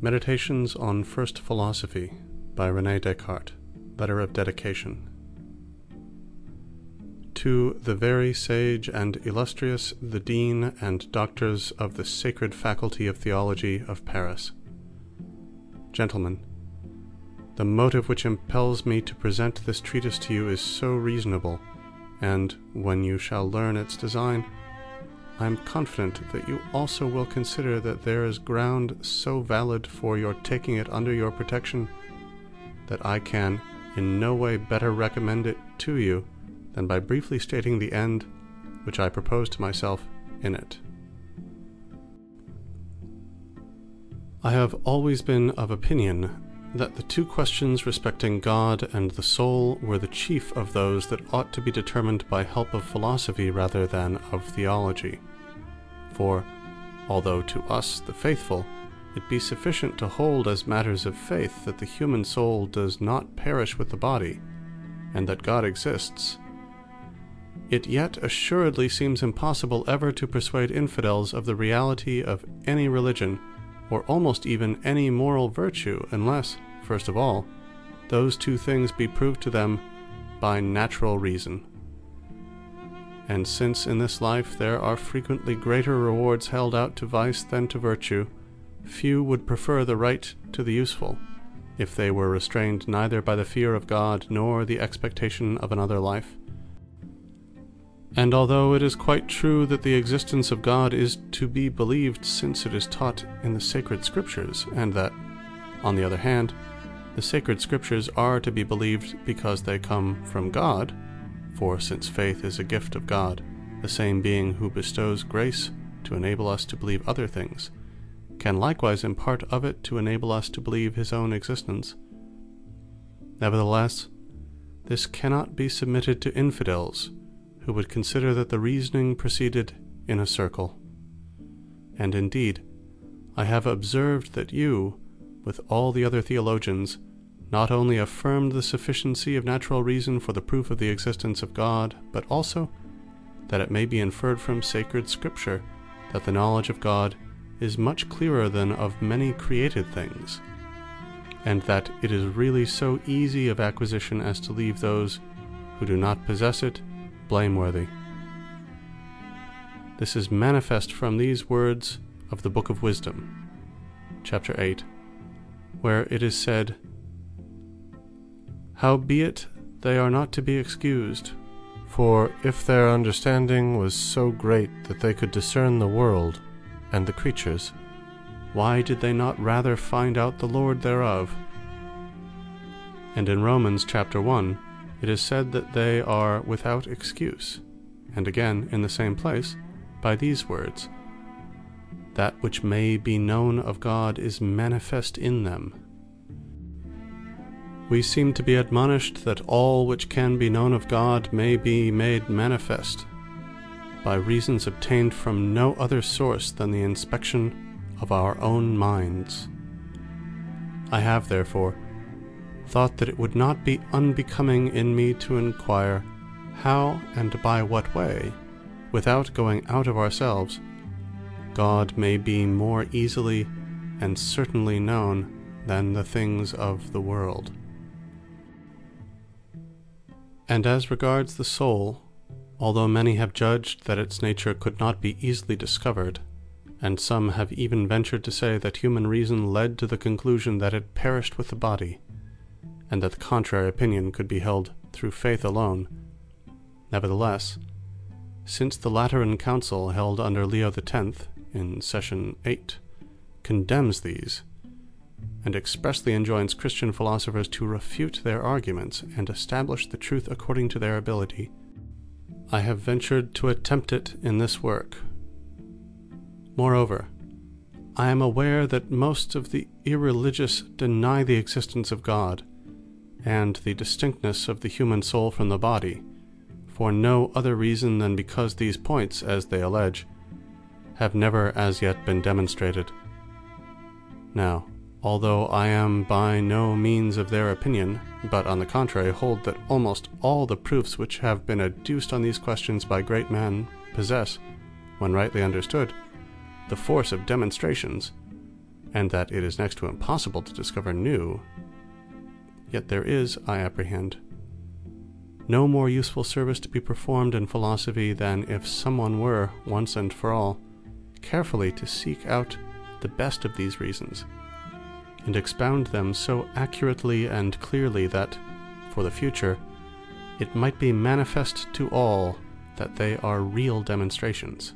Meditations on First Philosophy by Rene Descartes. Letter of Dedication. To the very sage and illustrious, the Dean and Doctors of the Sacred Faculty of Theology of Paris. Gentlemen, the motive which impels me to present this treatise to you is so reasonable, and, when you shall learn its design, I am confident that you also will consider that there is ground so valid for your taking it under your protection, that I can in no way better recommend it to you than by briefly stating the end which I propose to myself in it. I have always been of opinion that the two questions respecting God and the soul were the chief of those that ought to be determined by help of philosophy rather than of theology. For, although to us, the faithful, it be sufficient to hold as matters of faith that the human soul does not perish with the body, and that God exists, it yet assuredly seems impossible ever to persuade infidels of the reality of any religion, or almost even any moral virtue, unless, first of all, those two things be proved to them by natural reason. And since in this life there are frequently greater rewards held out to vice than to virtue, few would prefer the right to the useful, if they were restrained neither by the fear of God nor the expectation of another life. And although it is quite true that the existence of God is to be believed since it is taught in the sacred Scriptures, and that, on the other hand, the sacred Scriptures are to be believed because they come from God, for since faith is a gift of God, the same being who bestows grace to enable us to believe other things, can likewise impart of it to enable us to believe his own existence. Nevertheless, this cannot be submitted to infidels, who would consider that the reasoning proceeded in a circle. And indeed, I have observed that you, with all the other theologians, not only affirmed the sufficiency of natural reason for the proof of the existence of God, but also that it may be inferred from sacred Scripture that the knowledge of God is much clearer than of many created things, and that it is really so easy of acquisition as to leave those who do not possess it blameworthy. This is manifest from these words of the Book of Wisdom, chapter 8, where it is said, "Howbeit they are not to be excused, for if their understanding was so great that they could discern the world and the creatures, why did they not rather find out the Lord thereof?" And in Romans chapter 1, it is said that they are without excuse, and again, in the same place, by these words, "That which may be known of God is manifest in them." We seem to be admonished that all which can be known of God may be made manifest, by reasons obtained from no other source than the inspection of our own minds. I have, therefore, thought that it would not be unbecoming in me to inquire how and by what way, without going out of ourselves, God may be more easily and certainly known than the things of the world. And as regards the soul, although many have judged that its nature could not be easily discovered, and some have even ventured to say that human reason led to the conclusion that it perished with the body, and that the contrary opinion could be held through faith alone, nevertheless, since the Lateran Council held under Leo X in session 8 condemns these, and expressly enjoins Christian philosophers to refute their arguments and establish the truth according to their ability, I have ventured to attempt it in this work. Moreover, I am aware that most of the irreligious deny the existence of God, and the distinctness of the human soul from the body, for no other reason than because these points, as they allege, have never as yet been demonstrated. Now, although I am by no means of their opinion, but on the contrary hold that almost all the proofs which have been adduced on these questions by great men possess, when rightly understood, the force of demonstrations, and that it is next to impossible to discover new, yet there is, I apprehend, no more useful service to be performed in philosophy than if someone were, once and for all, carefully to seek out the best of these reasons, and expound them so accurately and clearly that, for the future, it might be manifest to all that they are real demonstrations.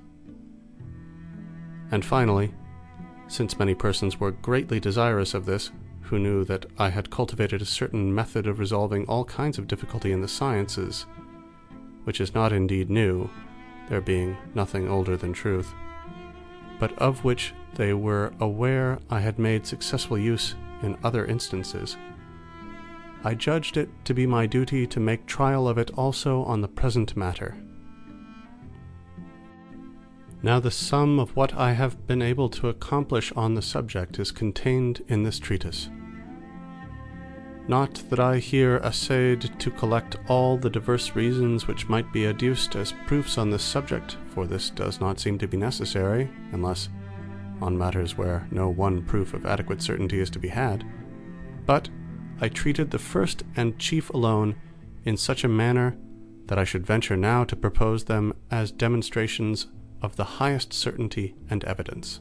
And finally, since many persons were greatly desirous of this, who knew that I had cultivated a certain method of resolving all kinds of difficulty in the sciences, which is not indeed new, there being nothing older than truth, but of which they were aware I had made successful use in other instances, I judged it to be my duty to make trial of it also on the present matter. Now the sum of what I have been able to accomplish on the subject is contained in this treatise. Not that I here essayed to collect all the diverse reasons which might be adduced as proofs on this subject, for this does not seem to be necessary, unless on matters where no one proof of adequate certainty is to be had, but I treated the first and chief alone in such a manner that I should venture now to propose them as demonstrations of the highest certainty and evidence.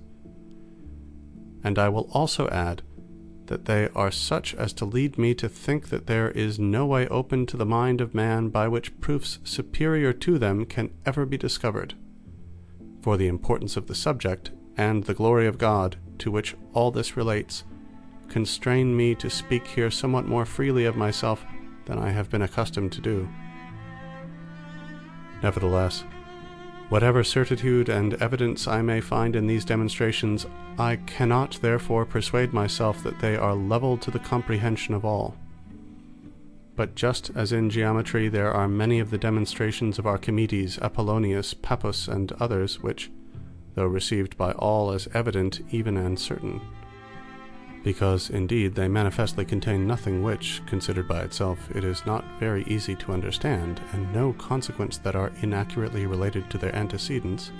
And I will also add that they are such as to lead me to think that there is no way open to the mind of man by which proofs superior to them can ever be discovered, for the importance of the subject and the glory of God, to which all this relates, constrain me to speak here somewhat more freely of myself than I have been accustomed to do. Nevertheless, whatever certitude and evidence I may find in these demonstrations, I cannot therefore persuade myself that they are levelled to the comprehension of all. But just as in geometry there are many of the demonstrations of Archimedes, Apollonius, Pappus, and others, which, though received by all as evident even and certain, because indeed they manifestly contain nothing which, considered by itself, it is not very easy to understand, and no consequence that are inaccurately related to their antecedents,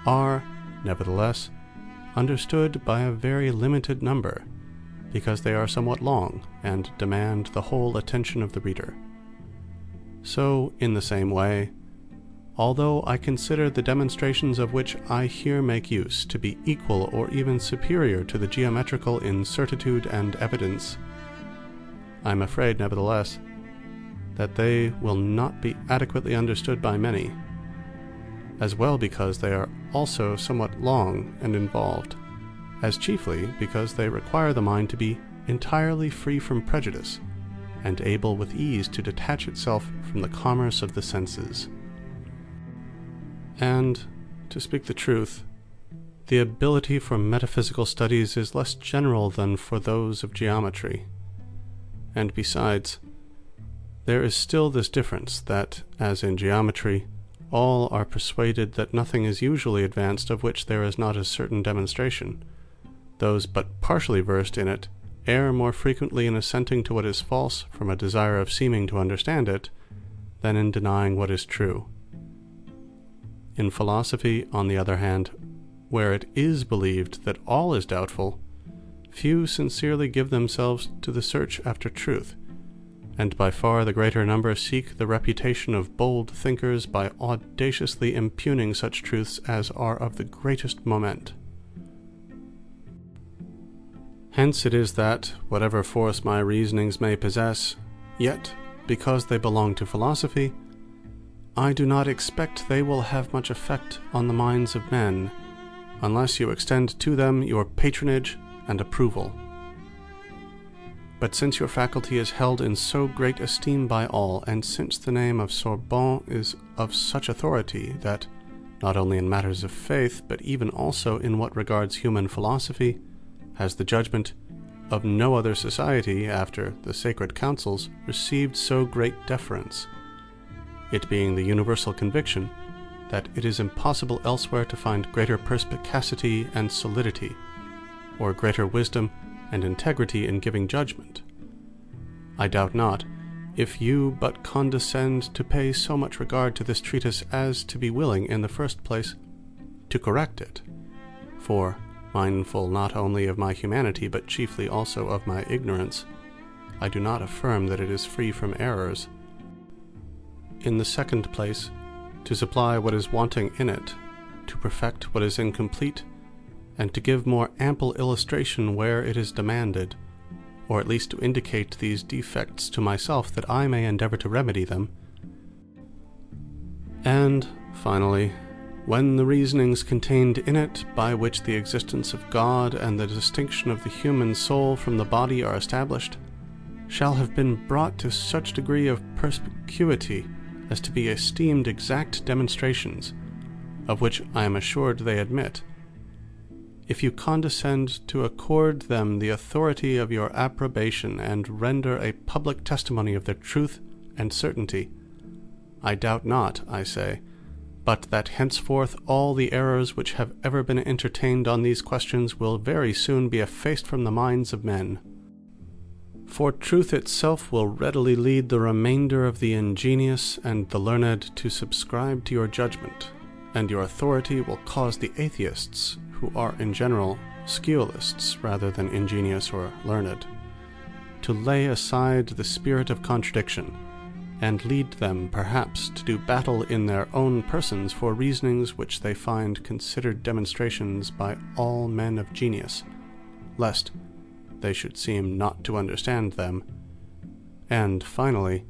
are, nevertheless, understood by a very limited number, because they are somewhat long, and demand the whole attention of the reader. So, in the same way, although I consider the demonstrations of which I here make use to be equal or even superior to the geometrical in certitude and evidence, I am afraid, nevertheless, that they will not be adequately understood by many, as well because they are also somewhat long and involved, as chiefly because they require the mind to be entirely free from prejudice, and able with ease to detach itself from the commerce of the senses. And, to speak the truth, the ability for metaphysical studies is less general than for those of geometry. And besides, there is still this difference, that, as in geometry, all are persuaded that nothing is usually advanced of which there is not a certain demonstration. Those but partially versed in it err more frequently in assenting to what is false from a desire of seeming to understand it, than in denying what is true. In philosophy, on the other hand, where it is believed that all is doubtful, few sincerely give themselves to the search after truth, and by far the greater number seek the reputation of bold thinkers by audaciously impugning such truths as are of the greatest moment. Hence it is that, whatever force my reasonings may possess, yet, because they belong to philosophy, I do not expect they will have much effect on the minds of men, unless you extend to them your patronage and approval. But since your faculty is held in so great esteem by all, and since the name of Sorbonne is of such authority that, not only in matters of faith, but even also in what regards human philosophy, has the judgment of no other society, after the sacred councils, received so great deference, it being the universal conviction that it is impossible elsewhere to find greater perspicacity and solidity, or greater wisdom and integrity in giving judgment, I doubt not, if you but condescend to pay so much regard to this treatise as to be willing, in the first place, to correct it. For, mindful not only of my humanity, but chiefly also of my ignorance, I do not affirm that it is free from errors. In the second place, to supply what is wanting in it, to perfect what is incomplete, and to give more ample illustration where it is demanded, or at least to indicate these defects to myself that I may endeavor to remedy them. And, finally, when the reasonings contained in it, by which the existence of God and the distinction of the human soul from the body are established, shall have been brought to such degree of perspicuity as to be esteemed exact demonstrations, of which I am assured they admit, if you condescend to accord them the authority of your approbation, and render a public testimony of their truth and certainty, I doubt not, I say, but that henceforth all the errors which have ever been entertained on these questions will very soon be effaced from the minds of men. For truth itself will readily lead the remainder of the ingenious and the learned to subscribe to your judgment, and your authority will cause the atheists, who are in general scholiasts rather than ingenious or learned, to lay aside the spirit of contradiction, and lead them perhaps to do battle in their own persons for reasonings which they find considered demonstrations by all men of genius, lest they should seem not to understand them. And finally,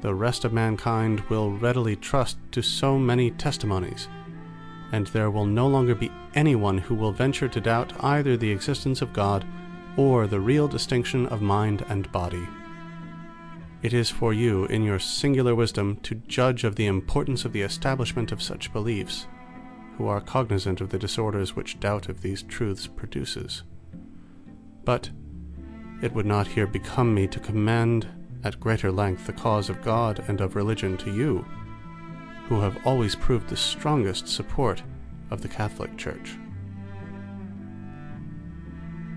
the rest of mankind will readily trust to so many testimonies, and there will no longer be anyone who will venture to doubt either the existence of God or the real distinction of mind and body. It is for you, in your singular wisdom, to judge of the importance of the establishment of such beliefs, who are cognizant of the disorders which doubt of these truths produces. But it would not here become me to commend at greater length the cause of God and of religion to you, who have always proved the strongest support of the Catholic Church.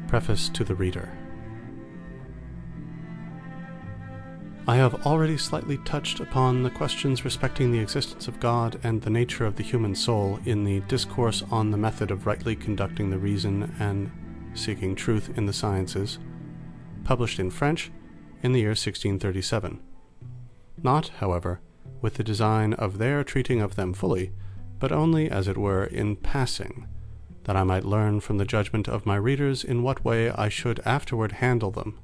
Preface to the Reader. I have already slightly touched upon the questions respecting the existence of God and the nature of the human soul in the Discourse on the Method of Rightly Conducting the Reason and Seeking Truth in the Sciences, published in French in the year 1637. Not, however, with the design of their treating of them fully, but only, as it were, in passing, that I might learn from the judgment of my readers in what way I should afterward handle them.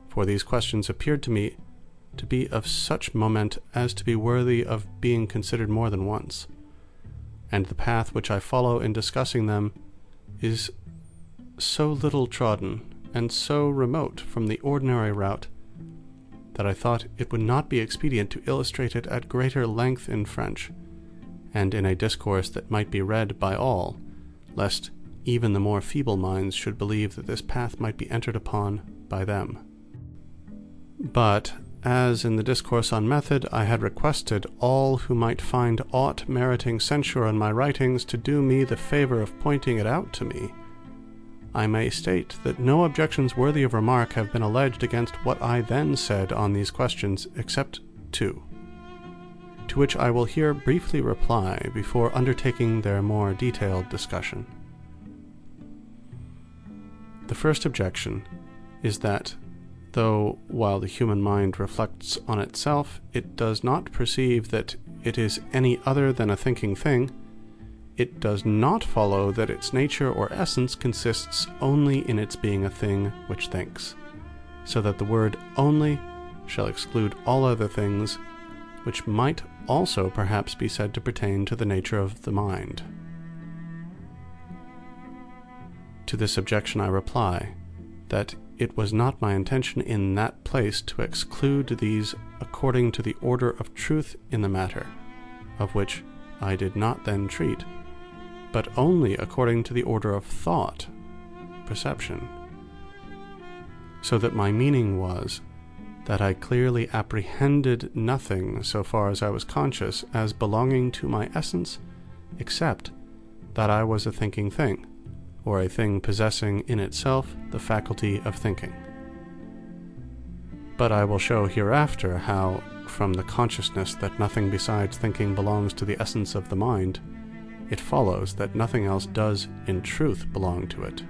For these questions appeared to me to be of such moment as to be worthy of being considered more than once, and the path which I follow in discussing them is so little trodden and so remote from the ordinary route that I thought it would not be expedient to illustrate it at greater length in French, and in a discourse that might be read by all, lest even the more feeble minds should believe that this path might be entered upon by them. But, as in the Discourse on Method I had requested all who might find aught meriting censure in my writings to do me the favour of pointing it out to me, I may state that no objections worthy of remark have been alleged against what I then said on these questions, except two, to which I will here briefly reply before undertaking their more detailed discussion. The first objection is that, though while the human mind reflects on itself, it does not perceive that it is any other than a thinking thing, it does not follow that its nature or essence consists only in its being a thing which thinks, so that the word only shall exclude all other things, which might also perhaps be said to pertain to the nature of the mind. To this objection I reply, that it was not my intention in that place to exclude these according to the order of truth in the matter, of which I did not then treat, but only according to the order of thought, perception. So that my meaning was, that I clearly apprehended nothing, so far as I was conscious, as belonging to my essence, except that I was a thinking thing, or a thing possessing in itself the faculty of thinking. But I will show hereafter how, from the consciousness that nothing besides thinking belongs to the essence of the mind, it follows that nothing else does in truth belong to it.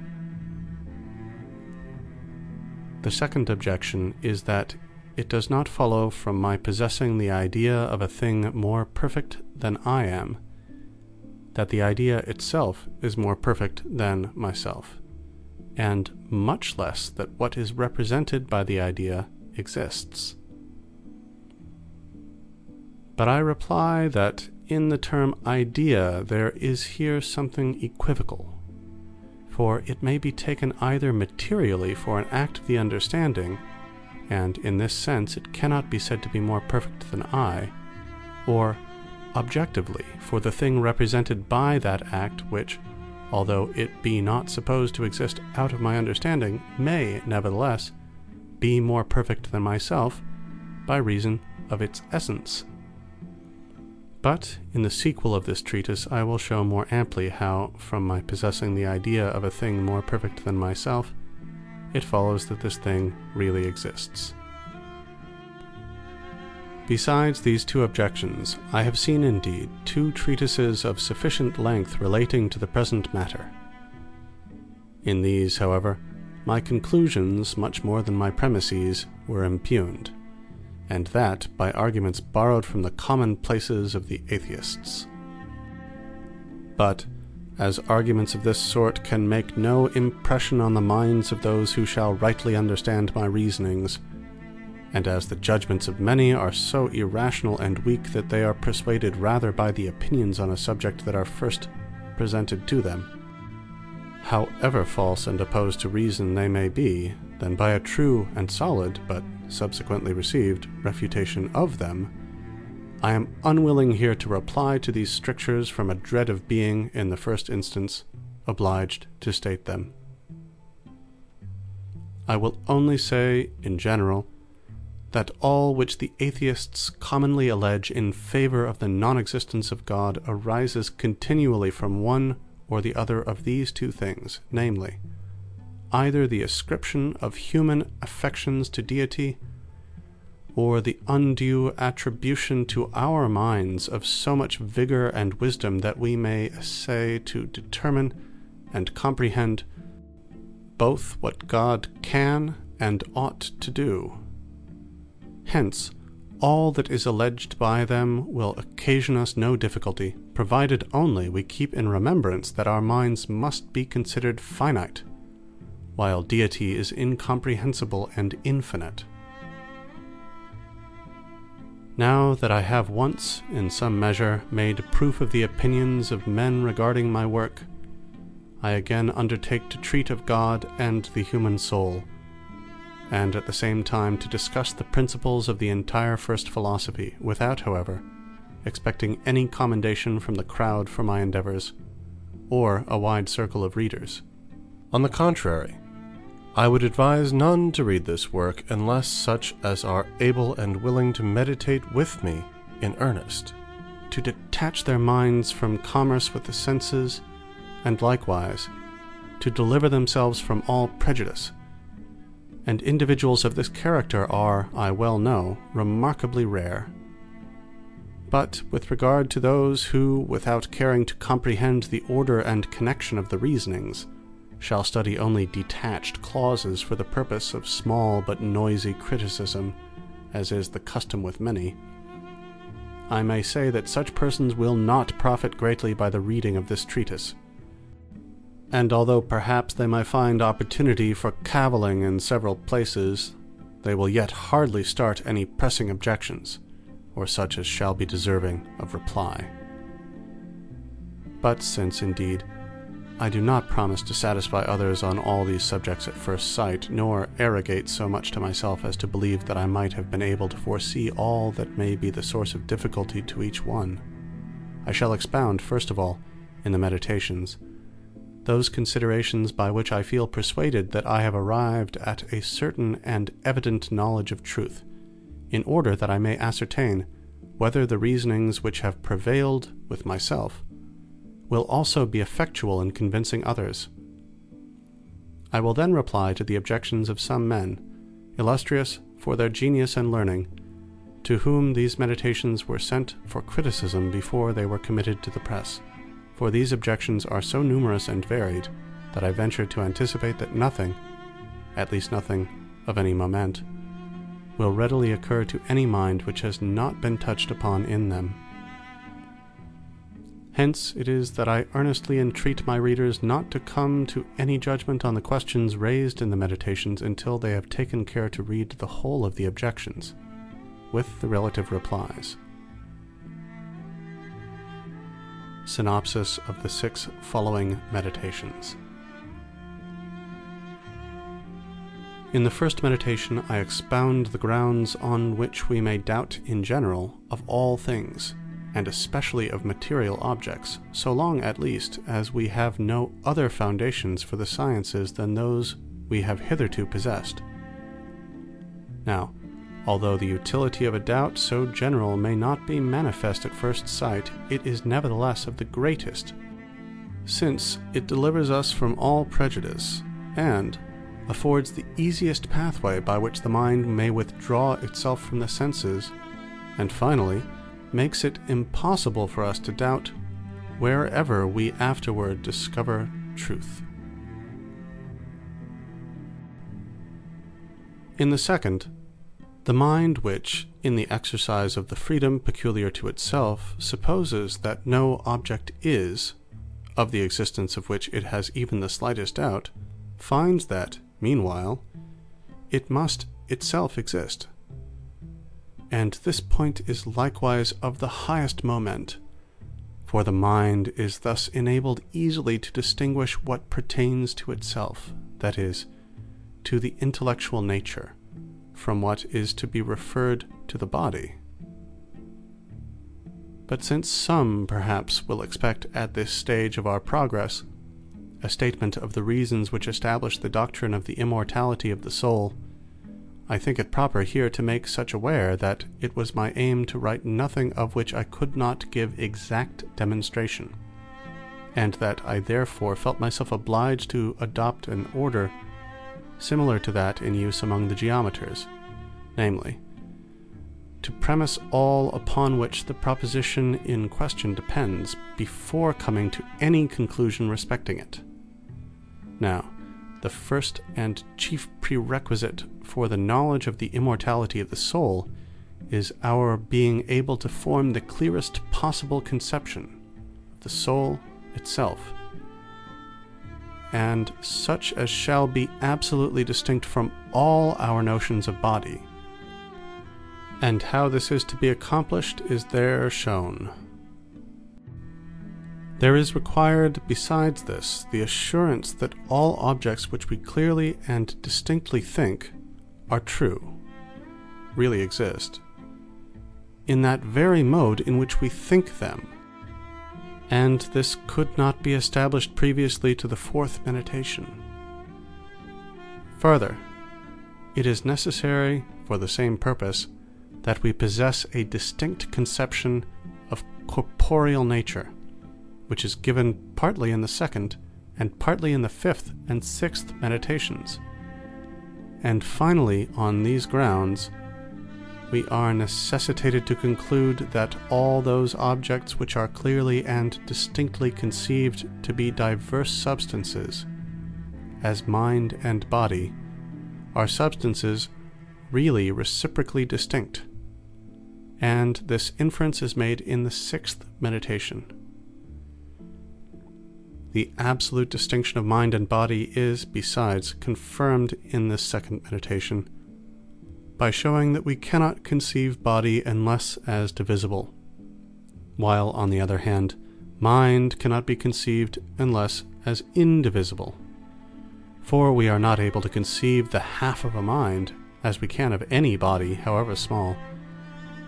The second objection is that it does not follow from my possessing the idea of a thing more perfect than I am, that the idea itself is more perfect than myself, and much less that what is represented by the idea exists. But I reply that in the term idea there is here something equivocal, for it may be taken either materially for an act of the understanding, and in this sense it cannot be said to be more perfect than I, or objectively for the thing represented by that act which, although it be not supposed to exist out of my understanding, may, nevertheless, be more perfect than myself by reason of its essence. But in the sequel of this treatise I will show more amply how, from my possessing the idea of a thing more perfect than myself, it follows that this thing really exists. Besides these two objections, I have seen indeed 2 treatises of sufficient length relating to the present matter. In these, however, my conclusions, much more than my premises, were impugned, and that by arguments borrowed from the commonplaces of the atheists. But, as arguments of this sort can make no impression on the minds of those who shall rightly understand my reasonings, and as the judgments of many are so irrational and weak that they are persuaded rather by the opinions on a subject that are first presented to them, however false and opposed to reason they may be, than by a true and solid, but subsequently received, refutation of them, I am unwilling here to reply to these strictures from a dread of being, in the first instance, obliged to state them. I will only say, in general, that all which the atheists commonly allege in favor of the non-existence of God arises continually from one or the other of these 2 things, namely, either the ascription of human affections to deity, or the undue attribution to our minds of so much vigor and wisdom that we may essay to determine and comprehend both what God can and ought to do. Hence, all that is alleged by them will occasion us no difficulty, provided only we keep in remembrance that our minds must be considered finite, while deity is incomprehensible and infinite. Now that I have once, in some measure, made proof of the opinions of men regarding my work, I again undertake to treat of God and the human soul, and at the same time to discuss the principles of the entire first philosophy, without, however, expecting any commendation from the crowd for my endeavors, or a wide circle of readers. On the contrary, I would advise none to read this work unless such as are able and willing to meditate with me in earnest, to detach their minds from commerce with the senses, and likewise to deliver themselves from all prejudice. And individuals of this character are, I well know, remarkably rare. But with regard to those who, without caring to comprehend the order and connection of the reasonings, shall study only detached clauses for the purpose of small but noisy criticism, as is the custom with many, I may say that such persons will not profit greatly by the reading of this treatise. And although perhaps they may find opportunity for cavilling in several places, they will yet hardly start any pressing objections, or such as shall be deserving of reply. But since, indeed, I do not promise to satisfy others on all these subjects at first sight, nor arrogate so much to myself as to believe that I might have been able to foresee all that may be the source of difficulty to each one, I shall expound, first of all, in the Meditations, those considerations by which I feel persuaded that I have arrived at a certain and evident knowledge of truth, in order that I may ascertain whether the reasonings which have prevailed with myself will also be effectual in convincing others. I will then reply to the objections of some men, illustrious for their genius and learning, to whom these Meditations were sent for criticism before they were committed to the press, for these objections are so numerous and varied that I venture to anticipate that nothing, at least nothing of any moment, will readily occur to any mind which has not been touched upon in them. Hence it is that I earnestly entreat my readers not to come to any judgment on the questions raised in the Meditations until they have taken care to read the whole of the objections, with the relative replies. Synopsis of the 6 following Meditations. In the first meditation I expound the grounds on which we may doubt in general of all things, and especially of material objects, so long at least as we have no other foundations for the sciences than those we have hitherto possessed. Now, although the utility of a doubt so general may not be manifest at first sight, it is nevertheless of the greatest, since it delivers us from all prejudice, and affords the easiest pathway by which the mind may withdraw itself from the senses, and finally makes it impossible for us to doubt wherever we afterward discover truth. In the second, the mind which, in the exercise of the freedom peculiar to itself, supposes that no object is, of the existence of which it has even the slightest doubt, finds that, meanwhile, it must itself exist. And this point is likewise of the highest moment, for the mind is thus enabled easily to distinguish what pertains to itself, that is, to the intellectual nature, from what is to be referred to the body. But since some, perhaps, will expect at this stage of our progress a statement of the reasons which establish the doctrine of the immortality of the soul, I think it proper here to make such aware that it was my aim to write nothing of which I could not give exact demonstration, and that I therefore felt myself obliged to adopt an order similar to that in use among the geometers, namely, to premise all upon which the proposition in question depends, before coming to any conclusion respecting it. Now, the first and chief prerequisite for the knowledge of the immortality of the soul is our being able to form the clearest possible conception of the soul itself, and such as shall be absolutely distinct from all our notions of body. And how this is to be accomplished is there shown. There is required, besides this, the assurance that all objects which we clearly and distinctly think are true, really exist, in that very mode in which we think them, and this could not be established previously to the 4th meditation. Further, it is necessary, for the same purpose, that we possess a distinct conception of corporeal nature, which is given partly in the 2nd, and partly in the 5th and 6th meditations. And finally, on these grounds, we are necessitated to conclude that all those objects which are clearly and distinctly conceived to be diverse substances, as mind and body, are substances really reciprocally distinct, and this inference is made in the 6th meditation. The absolute distinction of mind and body is, besides, confirmed in this 2nd meditation, by showing that we cannot conceive body unless as divisible, while, on the other hand, mind cannot be conceived unless as indivisible. For we are not able to conceive the half of a mind, as we can of any body, however small,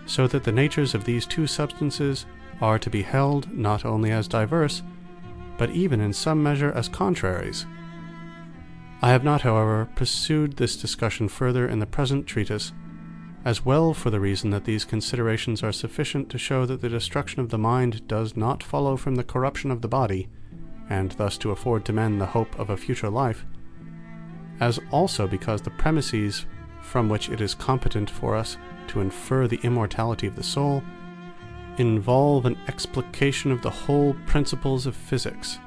so that the natures of these two substances are to be held not only as diverse, but even in some measure as contraries. I have not, however, pursued this discussion further in the present treatise, as well for the reason that these considerations are sufficient to show that the destruction of the mind does not follow from the corruption of the body, and thus to afford to men the hope of a future life, as also because the premises from which it is competent for us to infer the immortality of the soul involve an explication of the whole principles of physics,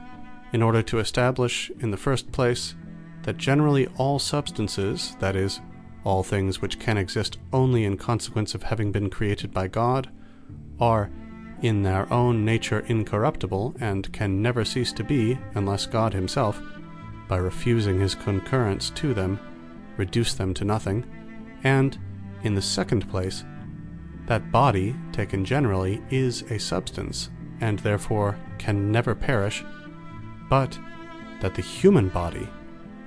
in order to establish, in the first place, that generally all substances, that is, all things which can exist only in consequence of having been created by God, are in their own nature incorruptible, and can never cease to be, unless God himself, by refusing his concurrence to them, reduce them to nothing, and, in the second place, that body, taken generally, is a substance, and therefore can never perish, but that the human body,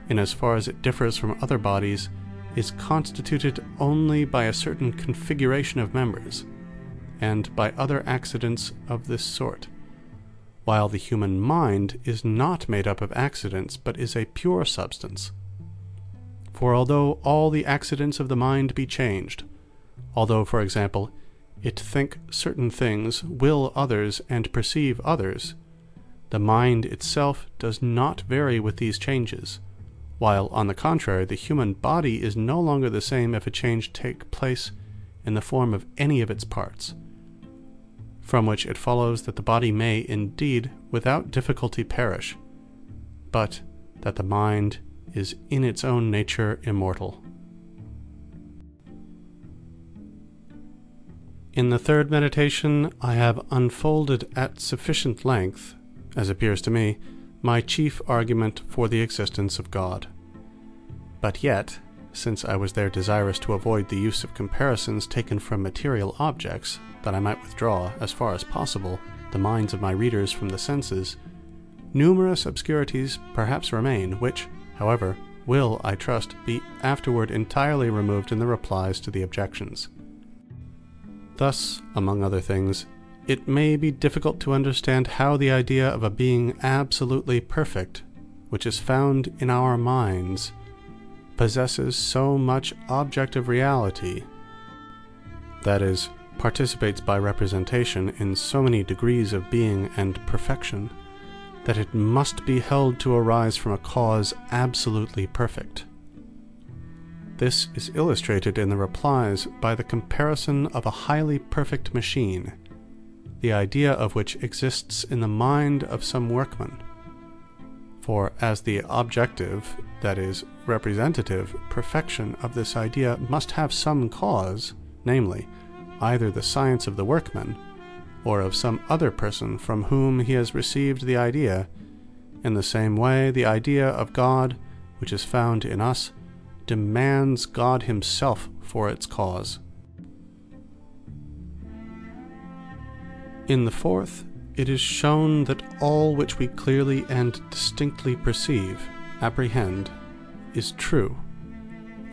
in as far as it differs from other bodies, is constituted only by a certain configuration of members, and by other accidents of this sort, while the human mind is not made up of accidents, but is a pure substance. For although all the accidents of the mind be changed, although, for example, it think certain things, will others, and perceive others, the mind itself does not vary with these changes, while, on the contrary, the human body is no longer the same if a change take place in the form of any of its parts, from which it follows that the body may, indeed, without difficulty perish, but that the mind is in its own nature immortal. In the third meditation, I have unfolded at sufficient length, as appears to me, my chief argument for the existence of God. But yet, since I was there desirous to avoid the use of comparisons taken from material objects, that I might withdraw, as far as possible, the minds of my readers from the senses, numerous obscurities perhaps remain, which, however, will, I trust, be afterward entirely removed in the replies to the objections. Thus, among other things, it may be difficult to understand how the idea of a being absolutely perfect, which is found in our minds, possesses so much objective reality, that is, participates by representation in so many degrees of being and perfection, that it must be held to arise from a cause absolutely perfect. This is illustrated in the replies by the comparison of a highly perfect machine, the idea of which exists in the mind of some workman. For as the objective, that is, representative, perfection of this idea must have some cause, namely, either the science of the workman, or of some other person from whom he has received the idea, in the same way the idea of God, which is found in us, demands God himself for its cause. In the fourth, it is shown that all which we clearly and distinctly perceive, apprehend, is true,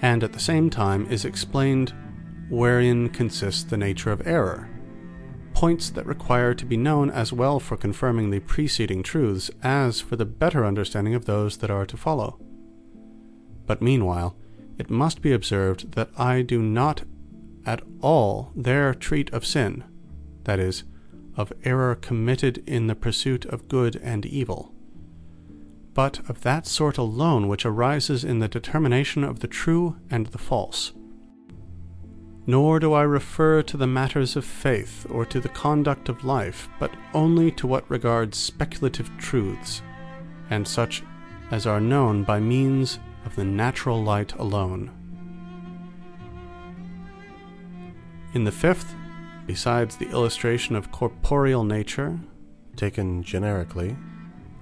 and at the same time is explained wherein consists the nature of error, points that require to be known as well for confirming the preceding truths as for the better understanding of those that are to follow. But meanwhile, it must be observed that I do not at all there treat of sin, that is, of error committed in the pursuit of good and evil, but of that sort alone which arises in the determination of the true and the false. Nor do I refer to the matters of faith or to the conduct of life, but only to what regards speculative truths, and such as are known by means of the natural light alone. In the fifth, besides the illustration of corporeal nature, taken generically,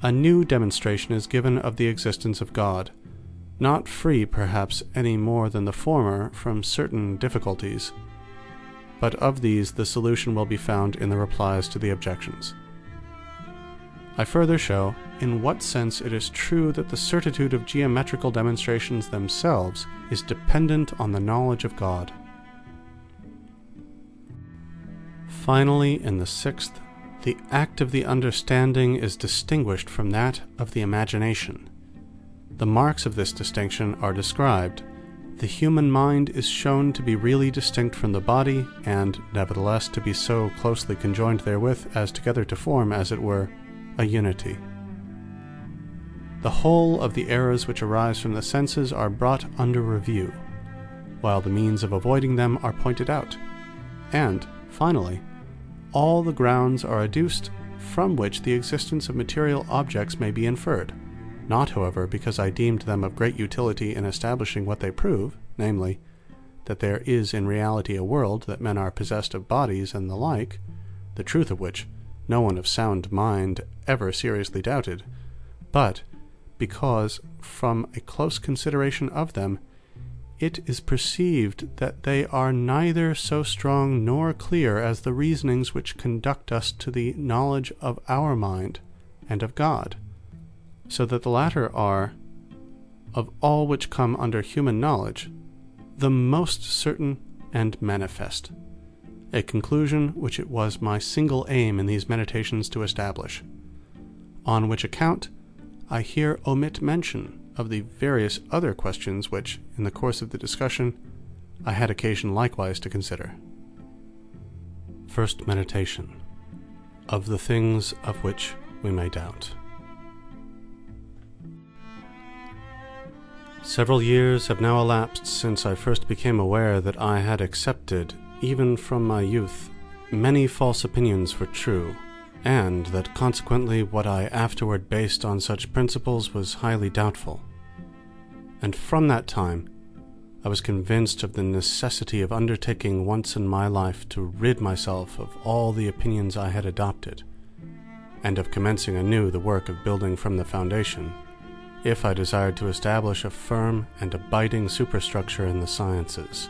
a new demonstration is given of the existence of God, not free perhaps any more than the former from certain difficulties, but of these the solution will be found in the replies to the objections. I further show in what sense it is true that the certitude of geometrical demonstrations themselves is dependent on the knowledge of God. Finally, in the sixth, the act of the understanding is distinguished from that of the imagination. The marks of this distinction are described. The human mind is shown to be really distinct from the body, and nevertheless to be so closely conjoined therewith as together to form, as it were, a unity. The whole of the errors which arise from the senses are brought under review, while the means of avoiding them are pointed out, and, finally, all the grounds are adduced from which the existence of material objects may be inferred, not, however, because I deemed them of great utility in establishing what they prove, namely, that there is in reality a world, that men are possessed of bodies and the like, the truth of which no one of sound mind ever seriously doubted, but because, from a close consideration of them, it is perceived that they are neither so strong nor clear as the reasonings which conduct us to the knowledge of our mind and of God, so that the latter are, of all which come under human knowledge, the most certain and manifest, a conclusion which it was my single aim in these meditations to establish, on which account I here omit mention of the various other questions which, in the course of the discussion, I had occasion likewise to consider. First meditation: of the things of which we may doubt. Several years have now elapsed since I first became aware that I had accepted, even from my youth, many false opinions for true, and that consequently what I afterward based on such principles was highly doubtful. And from that time I was convinced of the necessity of undertaking once in my life to rid myself of all the opinions I had adopted, and of commencing anew the work of building from the foundation, if I desired to establish a firm and abiding superstructure in the sciences.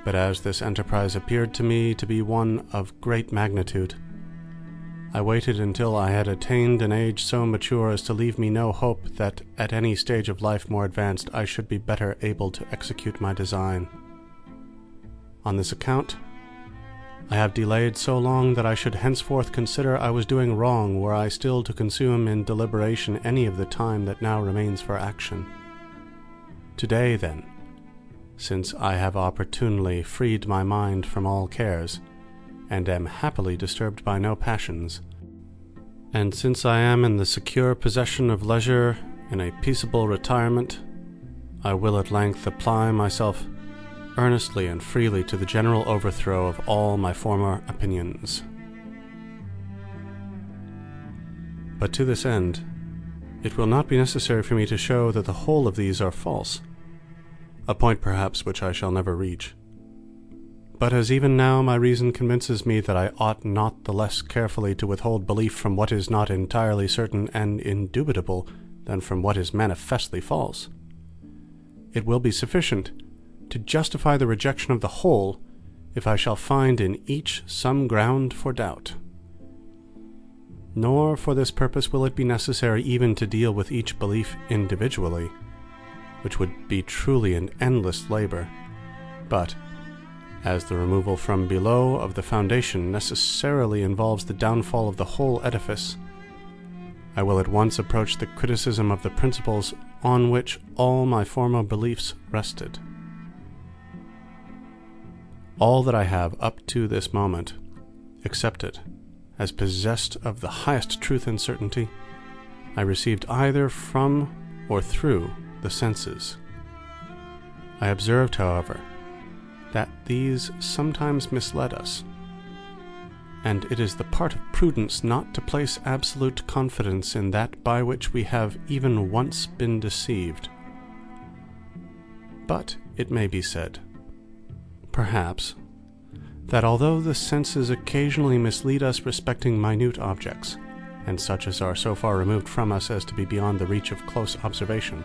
But as this enterprise appeared to me to be one of great magnitude, I waited until I had attained an age so mature as to leave me no hope that at any stage of life more advanced I should be better able to execute my design. On this account, I have delayed so long that I should henceforth consider I was doing wrong were I still to consume in deliberation any of the time that now remains for action. Today, then, since I have opportunely freed my mind from all cares, and am happily disturbed by no passions, and since I am in the secure possession of leisure in a peaceable retirement, I will at length apply myself earnestly and freely to the general overthrow of all my former opinions. But to this end, it will not be necessary for me to show that the whole of these are false, a point perhaps which I shall never reach. But as even now my reason convinces me that I ought not the less carefully to withhold belief from what is not entirely certain and indubitable than from what is manifestly false, it will be sufficient to justify the rejection of the whole if I shall find in each some ground for doubt. Nor for this purpose will it be necessary even to deal with each belief individually, which would be truly an endless labor, but as the removal from below of the foundation necessarily involves the downfall of the whole edifice, I will at once approach the criticism of the principles on which all my former beliefs rested. All that I have up to this moment accepted as possessed of the highest truth and certainty, I received either from or through the senses. I observed, however, that these sometimes misled us, and it is the part of prudence not to place absolute confidence in that by which we have even once been deceived. But it may be said, perhaps, that although the senses occasionally mislead us respecting minute objects, and such as are so far removed from us as to be beyond the reach of close observation,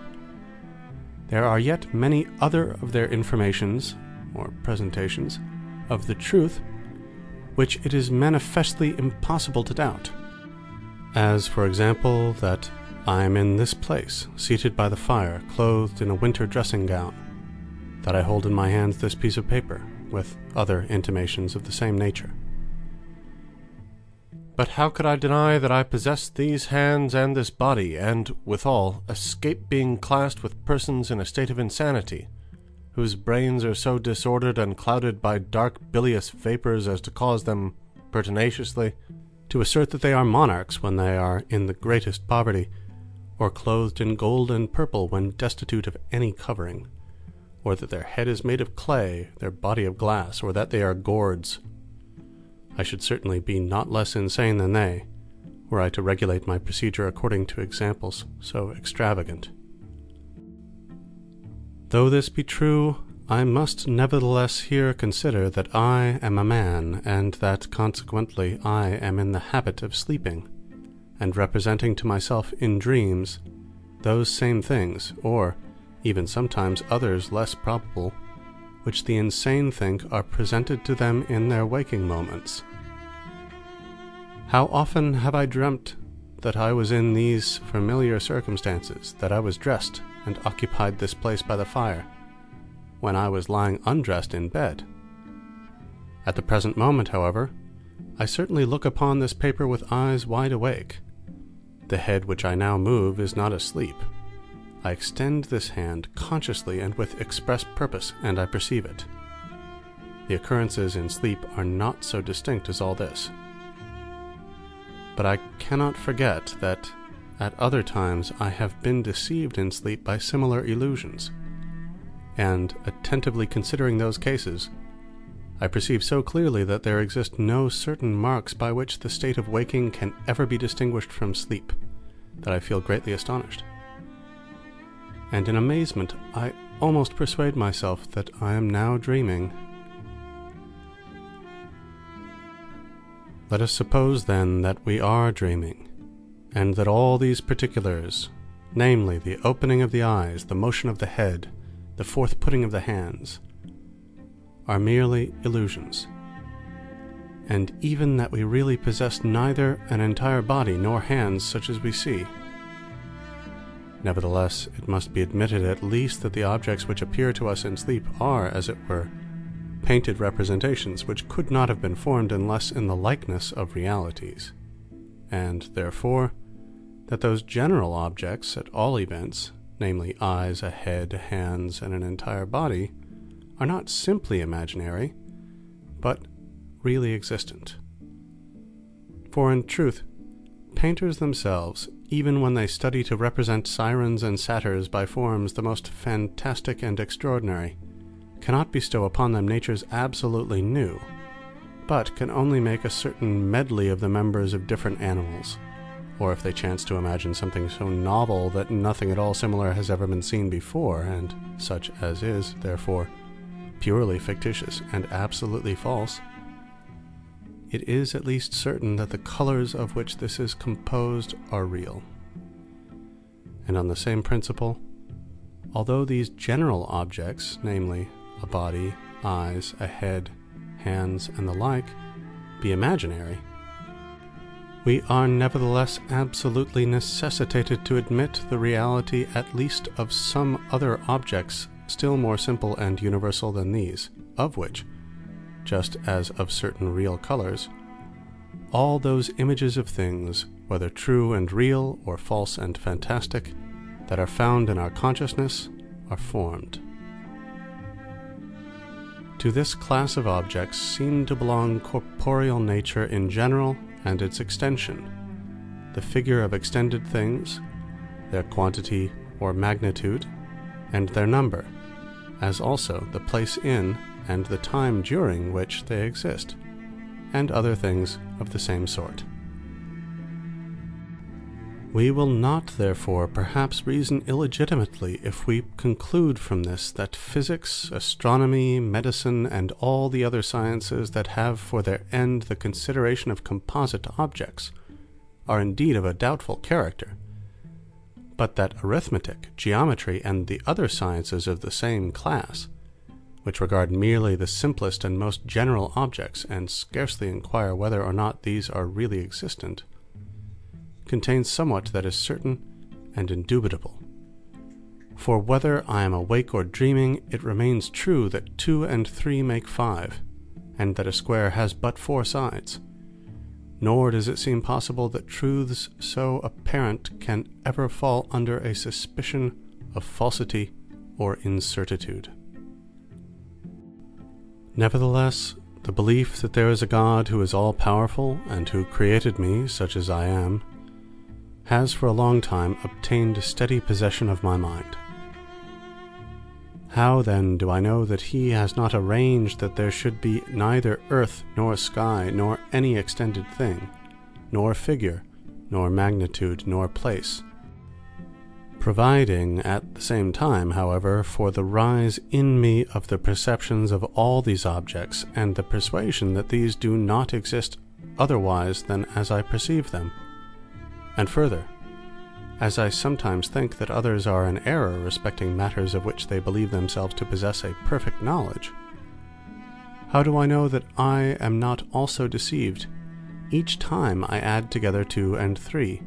there are yet many other of their informations, or presentations, of the truth, which it is manifestly impossible to doubt. As, for example, that I am in this place, seated by the fire, clothed in a winter dressing gown, that I hold in my hands this piece of paper, with other intimations of the same nature. But how could I deny that I possess these hands and this body, and, withal, escape being classed with persons in a state of insanity, whose brains are so disordered and clouded by dark bilious vapours as to cause them, pertinaciously, to assert that they are monarchs when they are in the greatest poverty, or clothed in gold and purple when destitute of any covering, or that their head is made of clay, their body of glass, or that they are gourds. I should certainly be not less insane than they, were I to regulate my procedure according to examples so extravagant. Though this be true, I must nevertheless here consider that I am a man, and that consequently I am in the habit of sleeping, and representing to myself in dreams those same things, or even sometimes others less probable, which the insane think are presented to them in their waking moments. How often have I dreamt that I was in these familiar circumstances, that I was dressed and occupied this place by the fire, when I was lying undressed in bed. At the present moment, however, I certainly look upon this paper with eyes wide awake. The head which I now move is not asleep. I extend this hand consciously and with express purpose, and I perceive it. The occurrences in sleep are not so distinct as all this. But I cannot forget that at other times I have been deceived in sleep by similar illusions, and, attentively considering those cases, I perceive so clearly that there exist no certain marks by which the state of waking can ever be distinguished from sleep, that I feel greatly astonished. And in amazement I almost persuade myself that I am now dreaming. Let us suppose then that we are dreaming, and that all these particulars, namely the opening of the eyes, the motion of the head, the forth putting of the hands, are merely illusions, and even that we really possess neither an entire body nor hands such as we see. Nevertheless, it must be admitted at least that the objects which appear to us in sleep are, as it were, painted representations which could not have been formed unless in the likeness of realities, and, therefore, that those general objects, at all events, namely eyes, a head, hands, and an entire body, are not simply imaginary, but really existent. For in truth, painters themselves, even when they study to represent sirens and satyrs by forms the most fantastic and extraordinary, cannot bestow upon them natures absolutely new, but can only make a certain medley of the members of different animals, or if they chance to imagine something so novel that nothing at all similar has ever been seen before, and such as is, therefore, purely fictitious and absolutely false, it is at least certain that the colors of which this is composed are real. And on the same principle, although these general objects, namely a body, eyes, a head, hands, and the like, be imaginary, we are nevertheless absolutely necessitated to admit the reality at least of some other objects still more simple and universal than these, of which, just as of certain real colors, all those images of things, whether true and real or false and fantastic, that are found in our consciousness, are formed. To this class of objects seem to belong corporeal nature in general and its extension, the figure of extended things, their quantity or magnitude, and their number, as also the place in and the time during which they exist, and other things of the same sort. We will not, therefore, perhaps reason illegitimately if we conclude from this that physics, astronomy, medicine, and all the other sciences that have for their end the consideration of composite objects are indeed of a doubtful character, but that arithmetic, geometry, and the other sciences of the same class, which regard merely the simplest and most general objects, and scarcely inquire whether or not these are really existent, contains somewhat that is certain and indubitable. For whether I am awake or dreaming, it remains true that 2 and 3 make 5, and that a square has but 4 sides. Nor does it seem possible that truths so apparent can ever fall under a suspicion of falsity or incertitude. Nevertheless, the belief that there is a God who is all-powerful and who created me, such as I am, has for a long time obtained steady possession of my mind. How then do I know that he has not arranged that there should be neither earth nor sky, nor any extended thing, nor figure, nor magnitude, nor place, providing at the same time, however, for the rise in me of the perceptions of all these objects, and the persuasion that these do not exist otherwise than as I perceive them? And further, as I sometimes think that others are in error respecting matters of which they believe themselves to possess a perfect knowledge, how do I know that I am not also deceived each time I add together 2 and 3,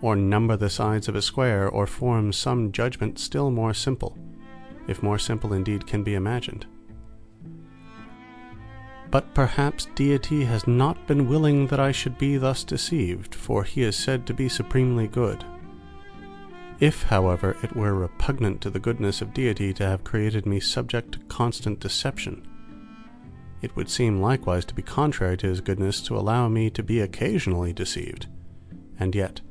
or number the sides of a square, or form some judgment still more simple, if more simple indeed can be imagined? But perhaps Deity has not been willing that I should be thus deceived, for he is said to be supremely good. If, however, it were repugnant to the goodness of Deity to have created me subject to constant deception, it would seem likewise to be contrary to his goodness to allow me to be occasionally deceived, and yet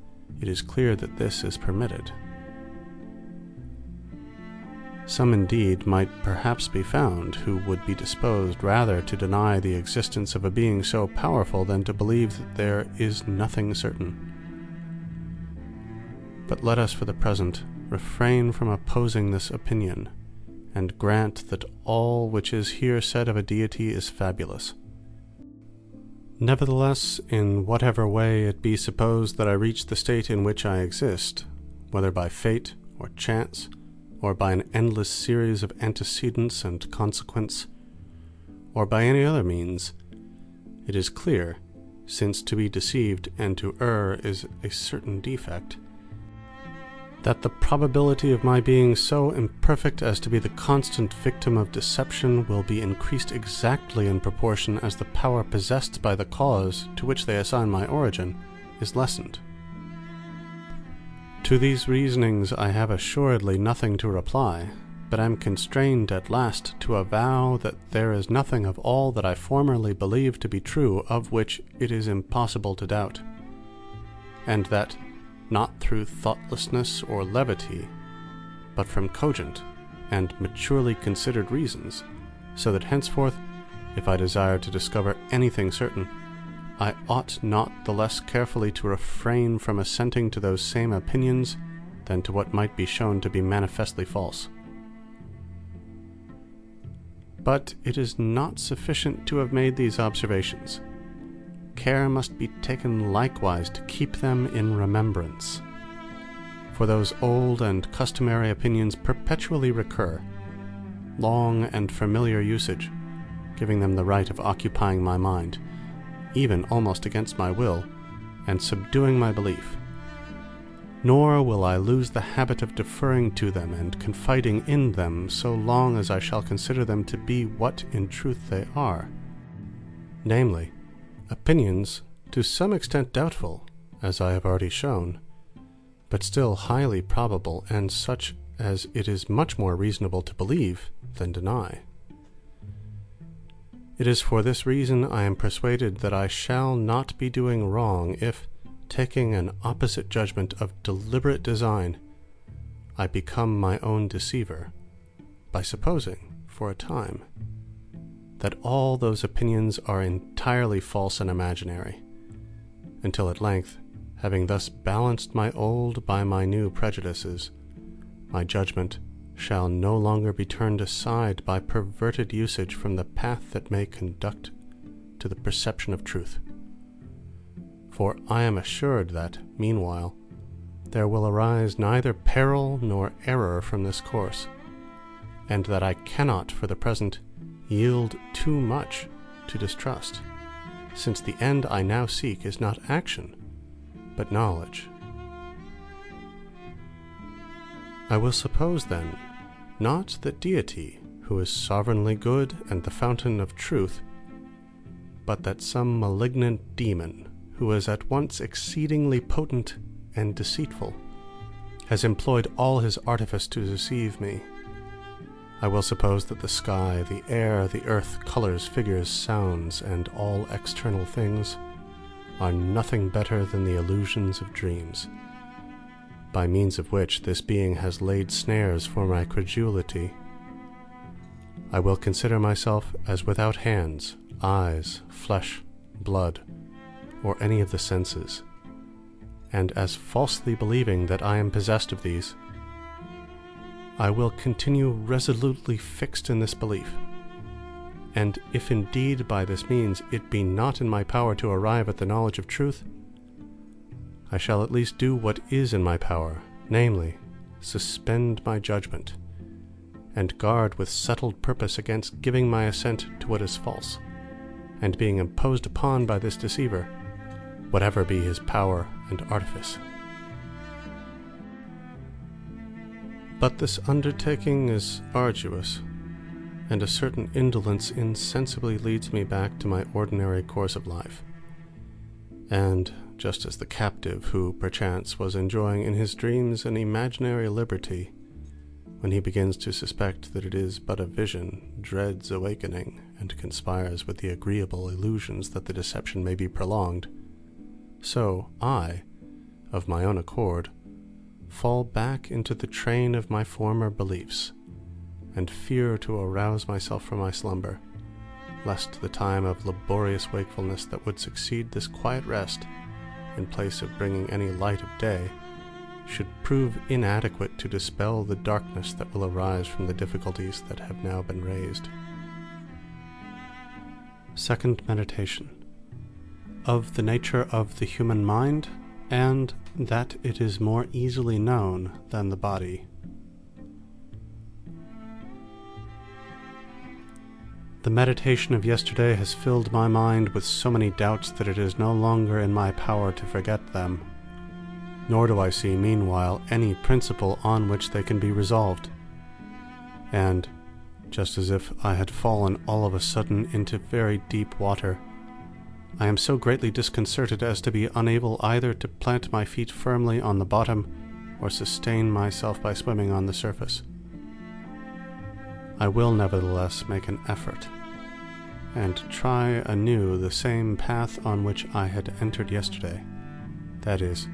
it is clear that this is permitted. Some indeed might perhaps be found who would be disposed rather to deny the existence of a being so powerful than to believe that there is nothing certain. But let us for the present refrain from opposing this opinion, and grant that all which is here said of a deity is fabulous. Nevertheless, in whatever way it be supposed that I reach the state in which I exist, whether by fate or chance, or by an endless series of antecedents and consequents, or by any other means, it is clear, since to be deceived and to err is a certain defect, that the probability of my being so imperfect as to be the constant victim of deception will be increased exactly in proportion as the power possessed by the cause to which they assign my origin is lessened. To these reasonings I have assuredly nothing to reply, but am constrained at last to avow that there is nothing of all that I formerly believed to be true of which it is impossible to doubt, and that, not through thoughtlessness or levity, but from cogent and maturely considered reasons, so that henceforth, if I desire to discover anything certain, I ought not the less carefully to refrain from assenting to those same opinions than to what might be shown to be manifestly false. But it is not sufficient to have made these observations. Care must be taken likewise to keep them in remembrance. For those old and customary opinions perpetually recur, long and familiar usage giving them the right of occupying my mind, even almost against my will, and subduing my belief. Nor will I lose the habit of deferring to them and confiding in them so long as I shall consider them to be what in truth they are, namely, opinions to some extent doubtful, as I have already shown, but still highly probable, and such as it is much more reasonable to believe than deny. It is for this reason I am persuaded that I shall not be doing wrong if, taking an opposite judgment of deliberate design, I become my own deceiver, by supposing, for a time, that all those opinions are entirely false and imaginary, until at length, having thus balanced my old by my new prejudices, my judgment shall no longer be turned aside by perverted usage from the path that may conduct to the perception of truth. For I am assured that, meanwhile, there will arise neither peril nor error from this course, and that I cannot, for the present, yield too much to distrust, since the end I now seek is not action, but knowledge. I will suppose, then, not that Deity, who is sovereignly good and the fountain of truth, but that some malignant demon, who is at once exceedingly potent and deceitful, has employed all his artifice to deceive me. I will suppose that the sky, the air, the earth, colors, figures, sounds, and all external things are nothing better than the illusions of dreams, by means of which this being has laid snares for my credulity, I will consider myself as without hands, eyes, flesh, blood, or any of the senses, and as falsely believing that I am possessed of these. I will continue resolutely fixed in this belief, and if indeed by this means it be not in my power to arrive at the knowledge of truth, I shall at least do what is in my power, namely, suspend my judgment, and guard with settled purpose against giving my assent to what is false, and being imposed upon by this deceiver, whatever be his power and artifice. But this undertaking is arduous, and a certain indolence insensibly leads me back to my ordinary course of life. And just as the captive who, perchance, was enjoying in his dreams an imaginary liberty, when he begins to suspect that it is but a vision, dreads awakening, and conspires with the agreeable illusions that the deception may be prolonged, so I, of my own accord, fall back into the train of my former beliefs, and fear to arouse myself from my slumber, lest the time of laborious wakefulness that would succeed this quiet rest, in place of bringing any light of day, should prove inadequate to dispel the darkness that will arise from the difficulties that have now been raised. Second meditation. Of the nature of the human mind, and that it is more easily known than the body. The meditation of yesterday has filled my mind with so many doubts that it is no longer in my power to forget them, nor do I see meanwhile any principle on which they can be resolved. And, just as if I had fallen all of a sudden into very deep water, I am so greatly disconcerted as to be unable either to plant my feet firmly on the bottom or sustain myself by swimming on the surface. I will nevertheless make an effort, and try anew the same path on which I had entered yesterday, that is,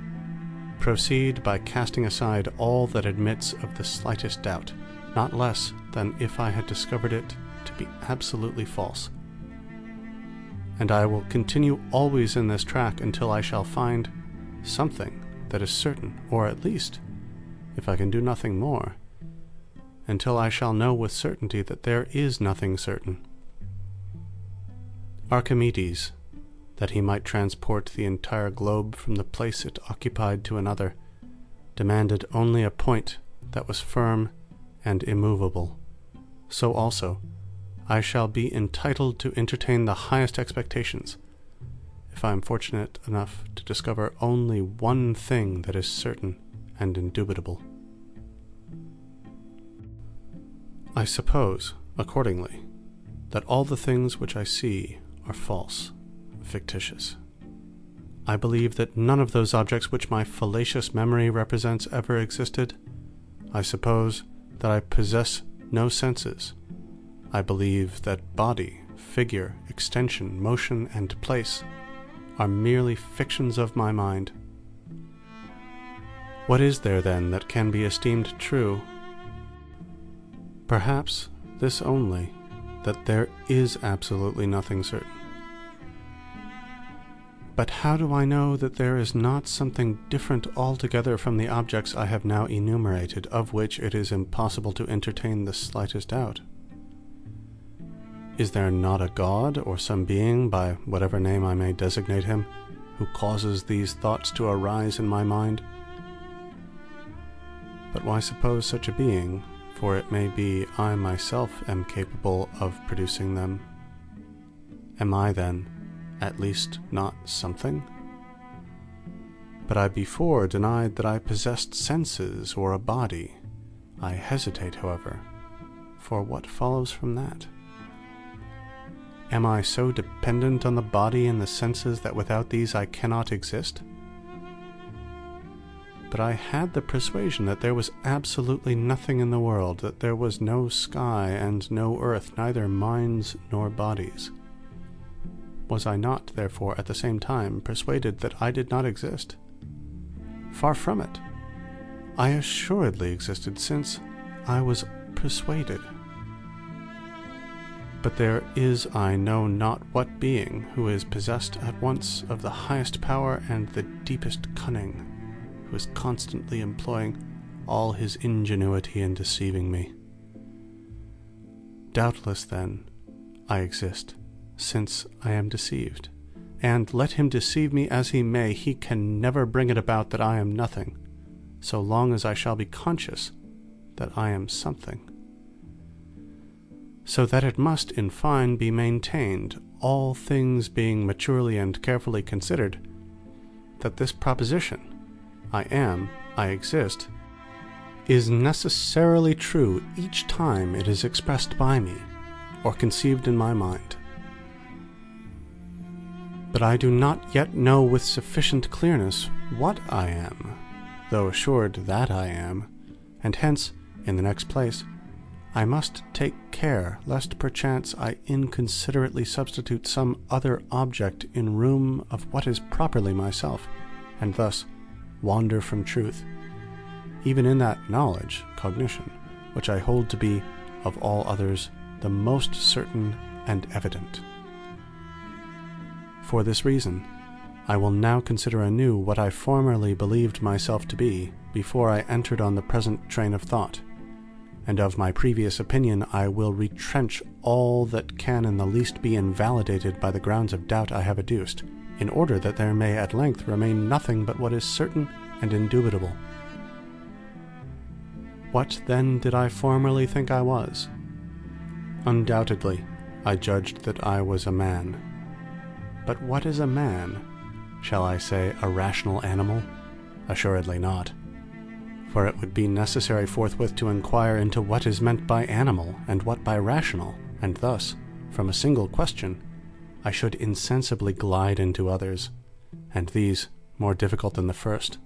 proceed by casting aside all that admits of the slightest doubt, not less than if I had discovered it to be absolutely false. And I will continue always in this track until I shall find something that is certain, or at least, if I can do nothing more, until I shall know with certainty that there is nothing certain. Archimedes, that he might transport the entire globe from the place it occupied to another, demanded only a point that was firm and immovable. So also, I shall be entitled to entertain the highest expectations, if I am fortunate enough to discover only one thing that is certain and indubitable. I suppose, accordingly, that all the things which I see are false, fictitious. I believe that none of those objects which my fallacious memory represents ever existed. I suppose that I possess no senses. I believe that body, figure, extension, motion, and place are merely fictions of my mind. What is there, then, that can be esteemed true? Perhaps this only, that there is absolutely nothing certain. But how do I know that there is not something different altogether from the objects I have now enumerated, of which it is impossible to entertain the slightest doubt? Is there not a God, or some being, by whatever name I may designate him, who causes these thoughts to arise in my mind? But why suppose such a being, for it may be I myself am capable of producing them? Am I, then, at least not something? But I before denied that I possessed senses or a body. I hesitate, however, for what follows from that? Am I so dependent on the body and the senses that without these I cannot exist? But I had the persuasion that there was absolutely nothing in the world, that there was no sky and no earth, neither minds nor bodies. Was I not, therefore, at the same time persuaded that I did not exist? Far from it. I assuredly existed, since I was persuaded. But there is I know not what being who is possessed at once of the highest power and the deepest cunning, who is constantly employing all his ingenuity in deceiving me. Doubtless, then, I exist, since I am deceived, and let him deceive me as he may, he can never bring it about that I am nothing, so long as I shall be conscious that I am something. So that it must, in fine, be maintained, all things being maturely and carefully considered, that this proposition, I am, I exist, is necessarily true each time it is expressed by me, or conceived in my mind. But I do not yet know with sufficient clearness what I am, though assured that I am, and hence, in the next place, I must take care lest perchance I inconsiderately substitute some other object in room of what is properly myself, and thus wander from truth, even in that knowledge, cognition, which I hold to be, of all others, the most certain and evident. For this reason, I will now consider anew what I formerly believed myself to be, before I entered on the present train of thought, and of my previous opinion I will retrench all that can in the least be invalidated by the grounds of doubt I have adduced, in order that there may at length remain nothing but what is certain and indubitable. What then did I formerly think I was? Undoubtedly, I judged that I was a man. But what is a man? Shall I say a rational animal? Assuredly not. For it would be necessary forthwith to inquire into what is meant by animal, and what by rational, and thus, from a single question, I should insensibly glide into others, and these more difficult than the first.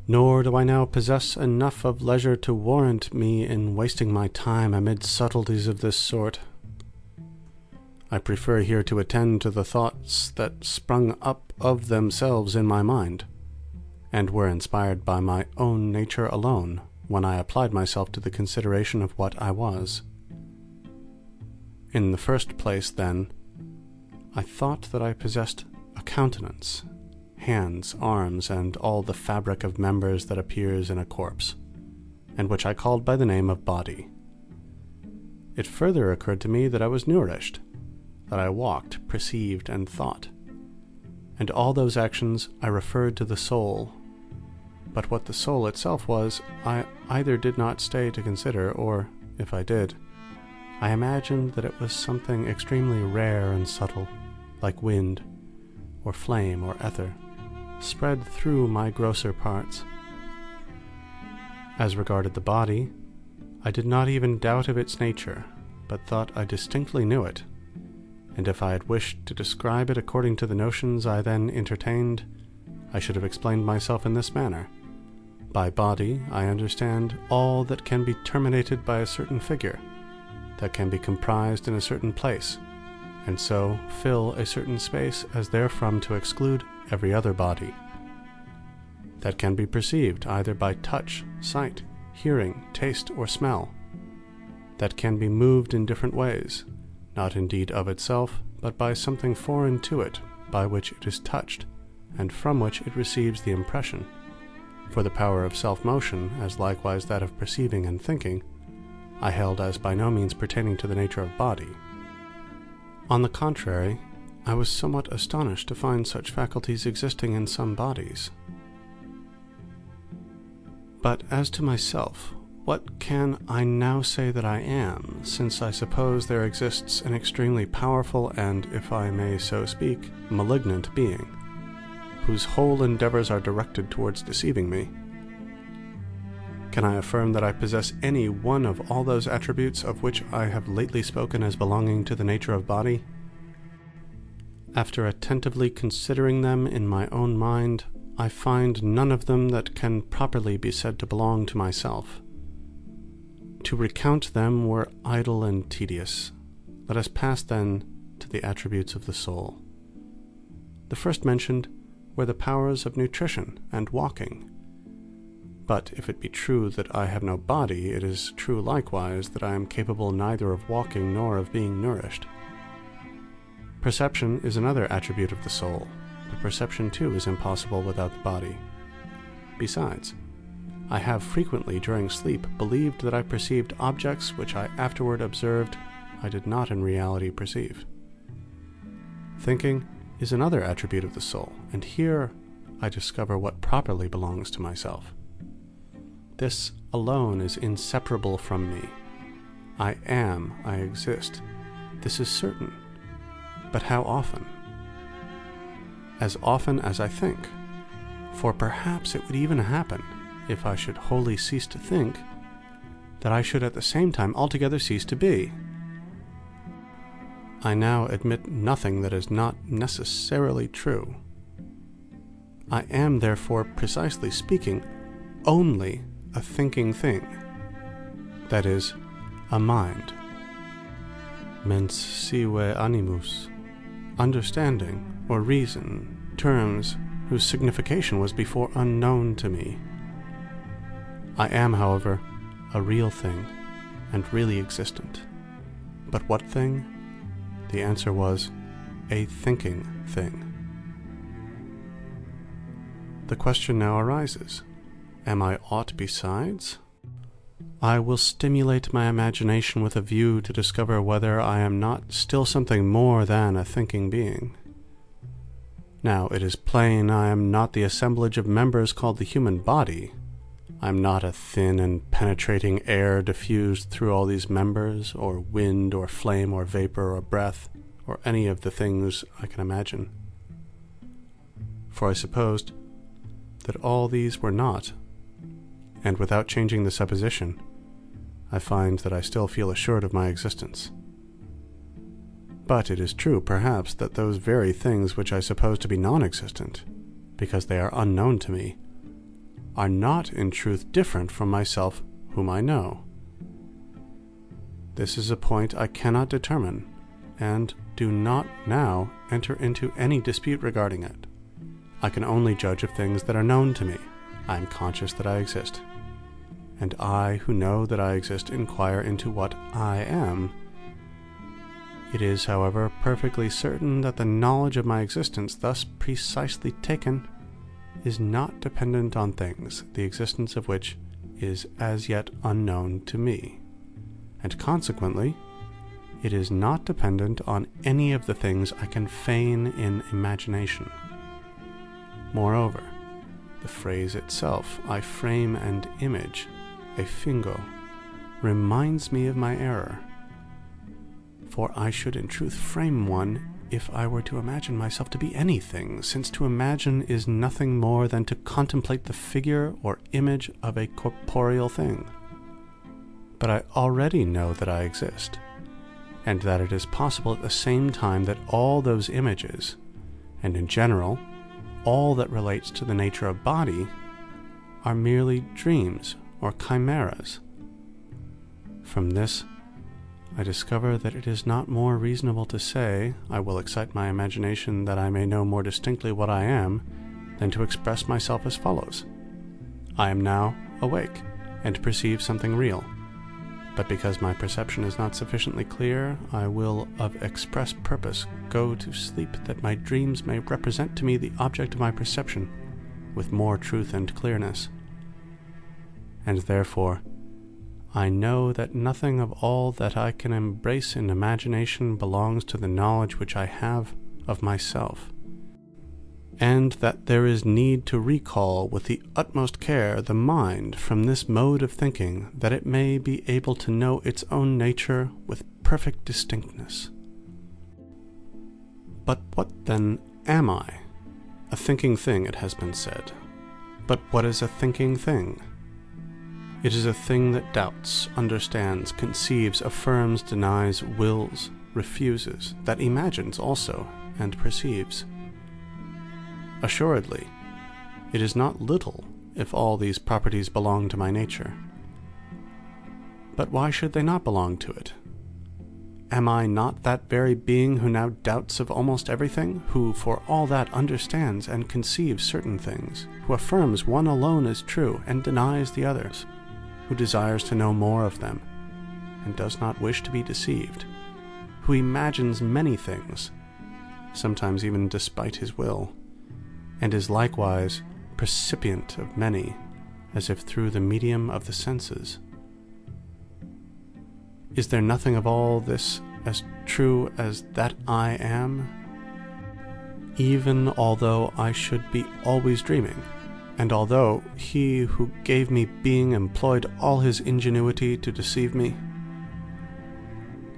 Nor do I now possess enough of leisure to warrant me in wasting my time amid subtleties of this sort. I prefer here to attend to the thoughts that sprung up of themselves in my mind, and were inspired by my own nature alone, when I applied myself to the consideration of what I was. In the first place, then, I thought that I possessed a countenance, hands, arms, and all the fabric of members that appears in a corpse, and which I called by the name of body. It further occurred to me that I was nourished, that I walked, perceived, and thought, and all those actions I referred to the soul. But what the soul itself was, I either did not stay to consider, or, if I did, I imagined that it was something extremely rare and subtle, like wind, or flame, or ether, spread through my grosser parts. As regarded the body, I did not even doubt of its nature, but thought I distinctly knew it, and if I had wished to describe it according to the notions I then entertained, I should have explained myself in this manner. By body I understand all that can be terminated by a certain figure, that can be comprised in a certain place, and so fill a certain space as therefrom to exclude every other body, that can be perceived either by touch, sight, hearing, taste, or smell, that can be moved in different ways, not indeed of itself, but by something foreign to it, by which it is touched, and from which it receives the impression. For the power of self-motion, as likewise that of perceiving and thinking, I held as by no means pertaining to the nature of body. On the contrary, I was somewhat astonished to find such faculties existing in some bodies. But as to myself, what can I now say that I am, since I suppose there exists an extremely powerful and, if I may so speak, malignant being, whose whole endeavors are directed towards deceiving me? Can I affirm that I possess any one of all those attributes of which I have lately spoken as belonging to the nature of body? After attentively considering them in my own mind, I find none of them that can properly be said to belong to myself. To recount them were idle and tedious. Let us pass then to the attributes of the soul. The first mentioned were the powers of nutrition and walking, But if it be true that I have no body, it is true likewise that I am capable neither of walking nor of being nourished. Perception is another attribute of the soul, but perception too is impossible without the body. Besides, I have frequently during sleep believed that I perceived objects which I afterward observed I did not in reality perceive. Thinking is another attribute of the soul, and here I discover what properly belongs to myself. This alone is inseparable from me. I am, I exist. This is certain. But how often? As often as I think. For perhaps it would even happen, if I should wholly cease to think, that I should at the same time altogether cease to be. I now admit nothing that is not necessarily true. I am therefore, precisely speaking, only a thinking thing, that is, a mind. Mens sive animus, understanding or reason, terms whose signification was before unknown to me. I am, however, a real thing, and really existent. But what thing? The answer was, a thinking thing. The question now arises, am I aught besides? I will stimulate my imagination with a view to discover whether I am not still something more than a thinking being. Now, it is plain I am not the assemblage of members called the human body. I am not a thin and penetrating air diffused through all these members, or wind, or flame, or vapor, or breath, or any of the things I can imagine. For I supposed that all these were not, and without changing the supposition, I find that I still feel assured of my existence. But it is true, perhaps, that those very things which I suppose to be non-existent, because they are unknown to me, are not in truth different from myself whom I know. This is a point I cannot determine, and do not now enter into any dispute regarding it. I can only judge of things that are known to me. I am conscious that I exist. And I, who know that I exist, inquire into what I am. It is, however, perfectly certain that the knowledge of my existence, thus precisely taken, is not dependent on things, the existence of which is as yet unknown to me, and consequently, it is not dependent on any of the things I can feign in imagination. Moreover, the phrase itself, I frame and image, a fingo, reminds me of my error. For I should in truth frame one if I were to imagine myself to be anything, since to imagine is nothing more than to contemplate the figure or image of a corporeal thing. But I already know that I exist, and that it is possible at the same time that all those images, and in general, all that relates to the nature of body, are merely dreams or chimeras. From this, I discover that it is not more reasonable to say, I will excite my imagination that I may know more distinctly what I am, than to express myself as follows. I am now awake, and perceive something real. But because my perception is not sufficiently clear, I will of express purpose go to sleep, that my dreams may represent to me the object of my perception with more truth and clearness. And therefore, I know that nothing of all that I can embrace in imagination belongs to the knowledge which I have of myself, and that there is need to recall with the utmost care the mind from this mode of thinking, that it may be able to know its own nature with perfect distinctness. But what then am I? A thinking thing, it has been said. But what is a thinking thing? It is a thing that doubts, understands, conceives, affirms, denies, wills, refuses, that imagines also, and perceives. Assuredly, it is not little if all these properties belong to my nature. But why should they not belong to it? am I not that very being who now doubts of almost everything, who for all that understands and conceives certain things, who affirms one alone is true and denies the others, who desires to know more of them and does not wish to be deceived, who imagines many things, sometimes even despite his will, and is likewise percipient of many, as if through the medium of the senses? Is there nothing of all this as true as that I am? Even although I should be always dreaming, and although he who gave me being employed all his ingenuity to deceive me?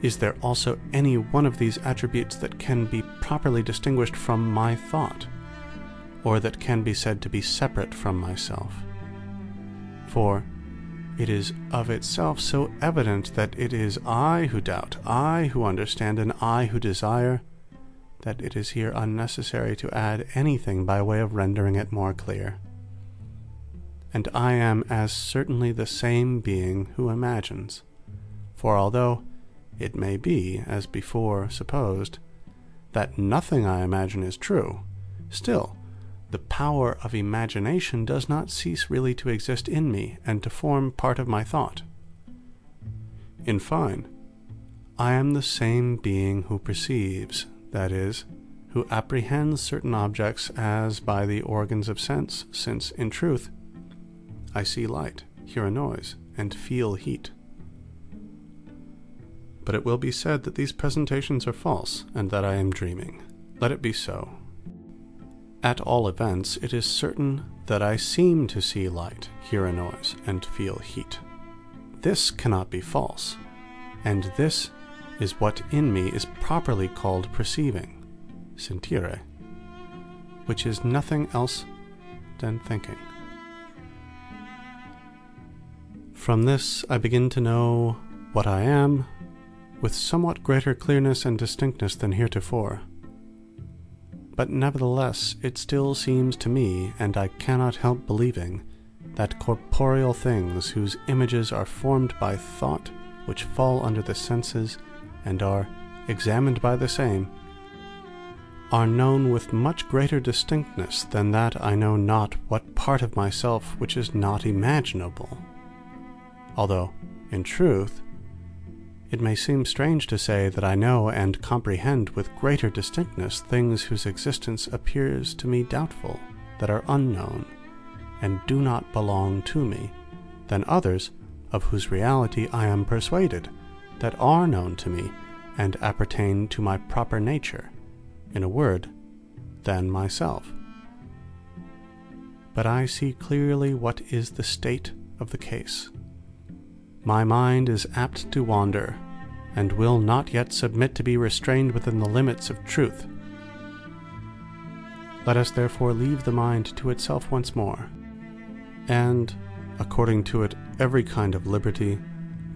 Is there also any one of these attributes that can be properly distinguished from my thought, or that can be said to be separate from myself? For it is of itself so evident that it is I who doubt, I who understand, and I who desire, that it is here unnecessary to add anything by way of rendering it more clear. And I am as certainly the same being who imagines. For although it may be, as before supposed, that nothing I imagine is true, still the power of imagination does not cease really to exist in me and to form part of my thought. In fine, I am the same being who perceives, that is, who apprehends certain objects as by the organs of sense, since, in truth, I see light, hear a noise, and feel heat. But it will be said that these presentations are false, and that I am dreaming. Let it be so. At all events, it is certain that I seem to see light, hear a noise, and feel heat. This cannot be false, and this is what in me is properly called perceiving, sentire, which is nothing else than thinking. From this I begin to know what I am, with somewhat greater clearness and distinctness than heretofore. But nevertheless it still seems to me, and I cannot help believing, that corporeal things whose images are formed by thought, which fall under the senses, and are examined by the same, are known with much greater distinctness than that I know not what part of myself which is not imaginable. Although, in truth, it may seem strange to say that I know and comprehend with greater distinctness things whose existence appears to me doubtful, that are unknown, and do not belong to me, than others of whose reality I am persuaded, that are known to me, and appertain to my proper nature, in a word, than myself. But I see clearly what is the state of the case. My mind is apt to wander, and will not yet submit to be restrained within the limits of truth. Let us therefore leave the mind to itself once more, and, according to it every kind of liberty,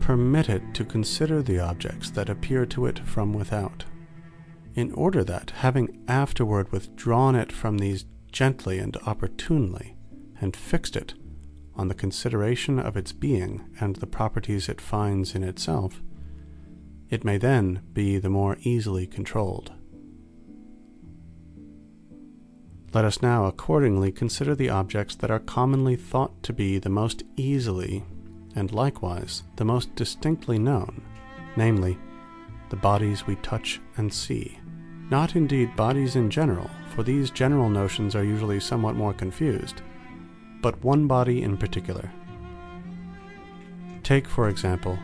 permit it to consider the objects that appear to it from without, in order that, having afterward withdrawn it from these gently and opportunely, and fixed it on the consideration of its being and the properties it finds in itself, it may then be the more easily controlled. Let us now accordingly consider the objects that are commonly thought to be the most easily, and likewise the most distinctly known, namely, the bodies we touch and see. Not indeed bodies in general, for these general notions are usually somewhat more confused, but one body in particular. Take, for example,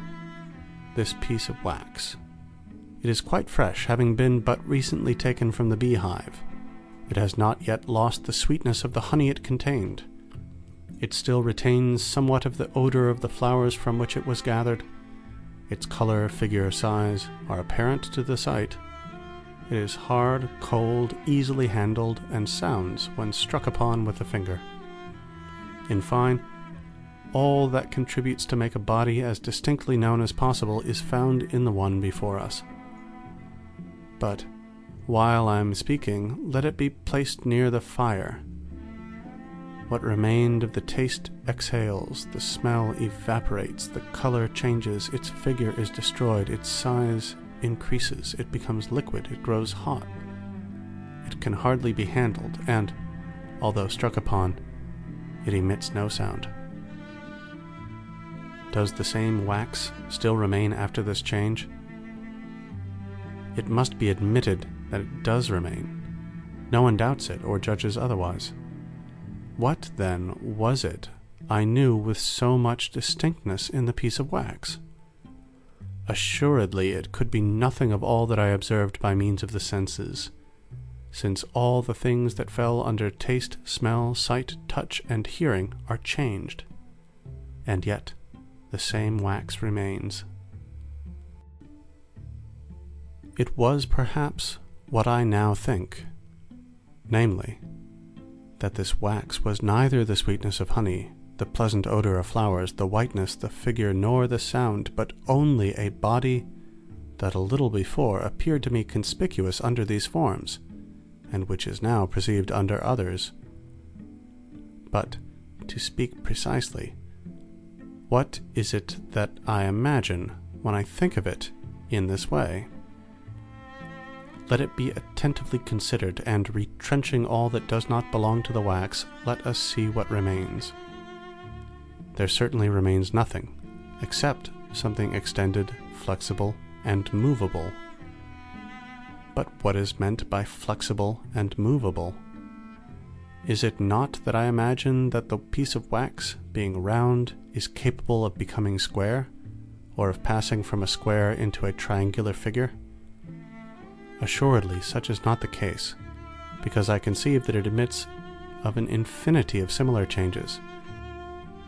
this piece of wax. It is quite fresh, having been but recently taken from the beehive. It has not yet lost the sweetness of the honey it contained. It still retains somewhat of the odor of the flowers from which it was gathered. Its color, figure, size are apparent to the sight. It is hard, cold, easily handled, and sounds when struck upon with the finger. In fine, all that contributes to make a body as distinctly known as possible is found in the one before us. But while I am speaking, let it be placed near the fire. What remained of the taste exhales, the smell evaporates, the color changes, its figure is destroyed, its size increases, it becomes liquid, it grows hot. It can hardly be handled, and, although struck upon, it emits no sound. Does the same wax still remain after this change? It must be admitted that it does remain. No one doubts it or judges otherwise. What, then, was it I knew with so much distinctness in the piece of wax? Assuredly it could be nothing of all that I observed by means of the senses, since all the things that fell under taste, smell, sight, touch, and hearing are changed, and yet the same wax remains. It was perhaps what I now think, namely, that this wax was neither the sweetness of honey, the pleasant odor of flowers, the whiteness, the figure, nor the sound, but only a body that a little before appeared to me conspicuous under these forms, and which is now perceived under others. But, to speak precisely, what is it that I imagine when I think of it in this way? Let it be attentively considered, and retrenching all that does not belong to the wax, let us see what remains. There certainly remains nothing, except something extended, flexible, and movable. But what is meant by flexible and movable? Is it not that I imagine that the piece of wax, being round, is capable of becoming square, or of passing from a square into a triangular figure? Assuredly such is not the case, because I conceive that it admits of an infinity of similar changes,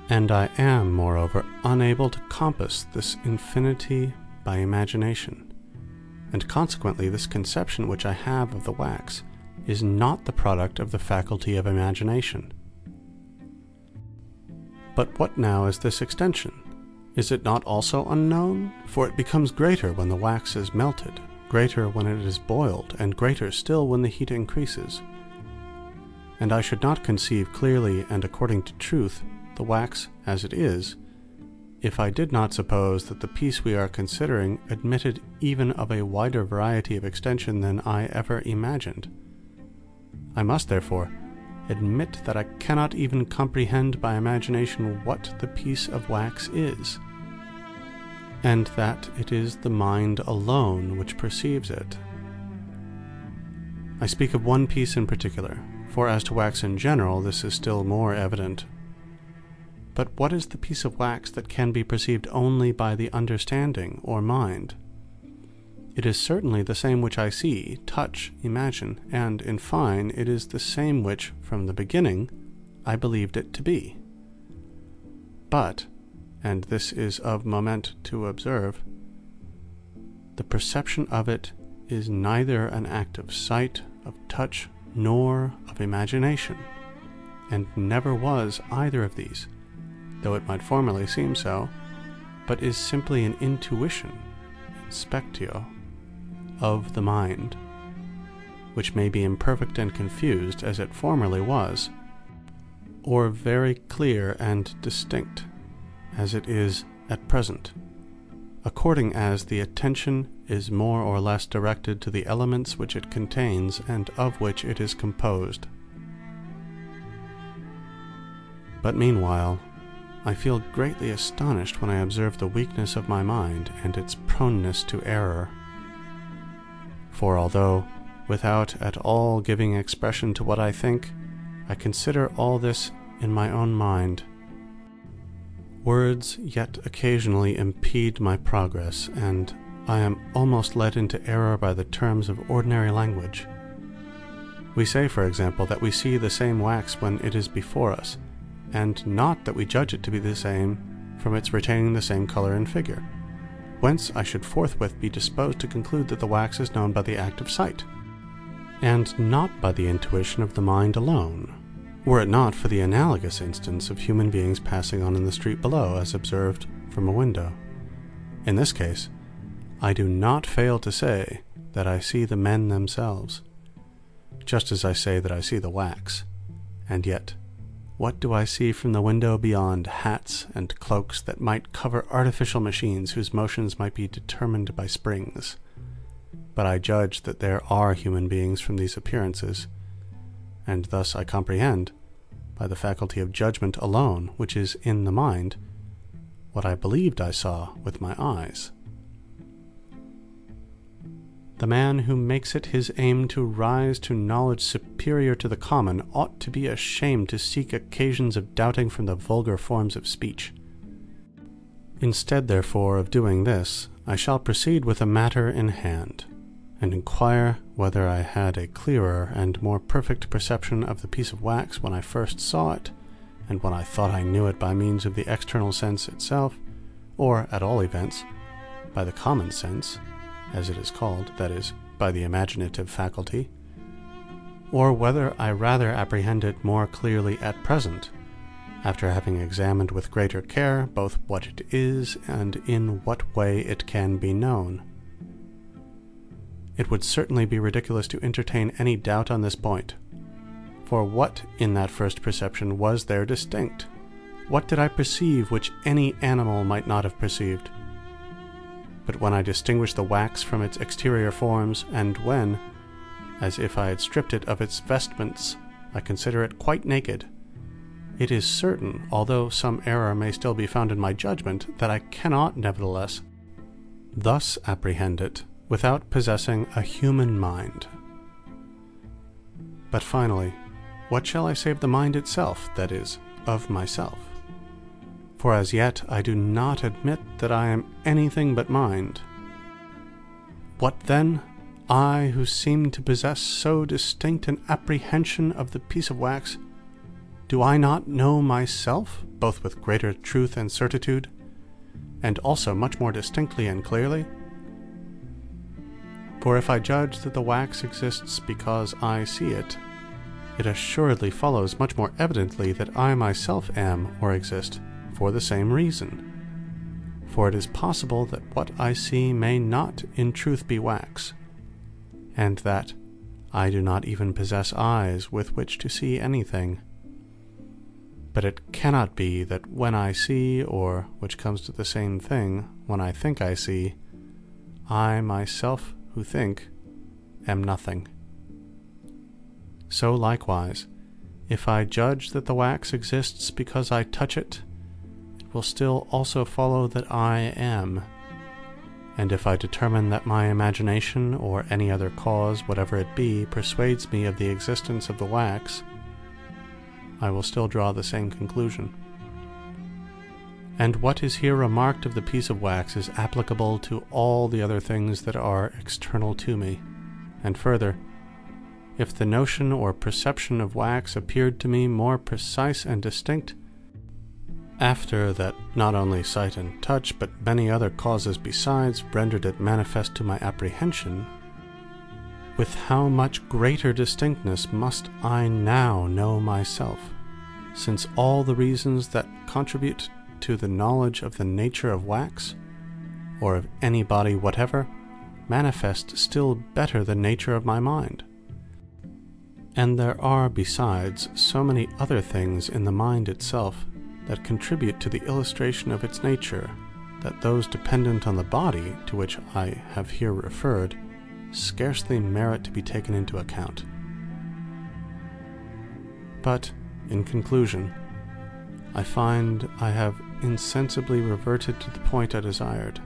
and I am, moreover, unable to compass this infinity by imagination, and consequently this conception which I have of the wax is not the product of the faculty of imagination. But what now is this extension? Is it not also unknown? For it becomes greater when the wax is melted, greater when it is boiled, and greater still when the heat increases. And I should not conceive clearly and according to truth the wax as it is, if I did not suppose that the piece we are considering admitted even of a wider variety of extension than I ever imagined. I must, therefore, admit that I cannot even comprehend by imagination what the piece of wax is, and that it is the mind alone which perceives it. I speak of one piece in particular, for as to wax in general this is still more evident. But what is the piece of wax that can be perceived only by the understanding or mind? It is certainly the same which I see, touch, imagine, and, in fine, it is the same which, from the beginning, I believed it to be. But, and this is of moment to observe, the perception of it is neither an act of sight, of touch, nor of imagination, and never was either of these, though it might formerly seem so, but is simply an intuition, inspectio, of the mind, which may be imperfect and confused as it formerly was, or very clear and distinct as it is at present, according as the attention is more or less directed to the elements which it contains and of which it is composed. But meanwhile, I feel greatly astonished when I observe the weakness of my mind and its proneness to error. For although, without at all giving expression to what I think, I consider all this in my own mind, words yet occasionally impede my progress, and I am almost led into error by the terms of ordinary language. We say, for example, that we see the same wax when it is before us, and not that we judge it to be the same from its retaining the same color and figure, whence I should forthwith be disposed to conclude that the wax is known by the act of sight, and not by the intuition of the mind alone, were it not for the analogous instance of human beings passing on in the street below, as observed from a window. In this case, I do not fail to say that I see the men themselves, just as I say that I see the wax, and yet what do I see from the window beyond hats and cloaks that might cover artificial machines whose motions might be determined by springs? but I judge that there are human beings from these appearances, and thus I comprehend, by the faculty of judgment alone, which is in the mind, what I believed I saw with my eyes. The man who makes it his aim to rise to knowledge superior to the common ought to be ashamed to seek occasions of doubting from the vulgar forms of speech. Instead, therefore, of doing this, I shall proceed with the matter in hand, and inquire whether I had a clearer and more perfect perception of the piece of wax when I first saw it, and when I thought I knew it by means of the external sense itself, or, at all events, by the common sense, as it is called, that is, by the imaginative faculty, or whether I rather apprehend it more clearly at present, after having examined with greater care both what it is and in what way it can be known. It would certainly be ridiculous to entertain any doubt on this point. For what in that first perception was there distinct? What did I perceive which any animal might not have perceived? But when I distinguish the wax from its exterior forms, and when, as if I had stripped it of its vestments, I consider it quite naked, it is certain, although some error may still be found in my judgment, that I cannot, nevertheless, thus apprehend it without possessing a human mind. But finally, what shall I say of the mind itself, that is, of myself? For as yet I do not admit that I am anything but mind. What then, I who seem to possess so distinct an apprehension of the piece of wax, do I not know myself, both with greater truth and certitude, and also much more distinctly and clearly? For if I judge that the wax exists because I see it, it assuredly follows much more evidently that I myself am or exist for the same reason. For it is possible that what I see may not in truth be wax, and that I do not even possess eyes with which to see anything. But it cannot be that when I see, or, which comes to the same thing, when I think I see, I myself who think am nothing. So likewise, if I judge that the wax exists because I touch it, it will still also follow that I am. And if I determine that my imagination, or any other cause, whatever it be, persuades me of the existence of the wax, I will still draw the same conclusion. And what is here remarked of the piece of wax is applicable to all the other things that are external to me. And further, if the notion or perception of wax appeared to me more precise and distinct, after that not only sight and touch, but many other causes besides rendered it manifest to my apprehension, with how much greater distinctness must I now know myself, since all the reasons that contribute to the knowledge of the nature of wax, or of any body whatever, manifest still better the nature of my mind. And there are besides so many other things in the mind itself that contribute to the illustration of its nature, that those dependent on the body, to which I have here referred, scarcely merit to be taken into account. But, in conclusion, I find I have insensibly reverted to the point I desired.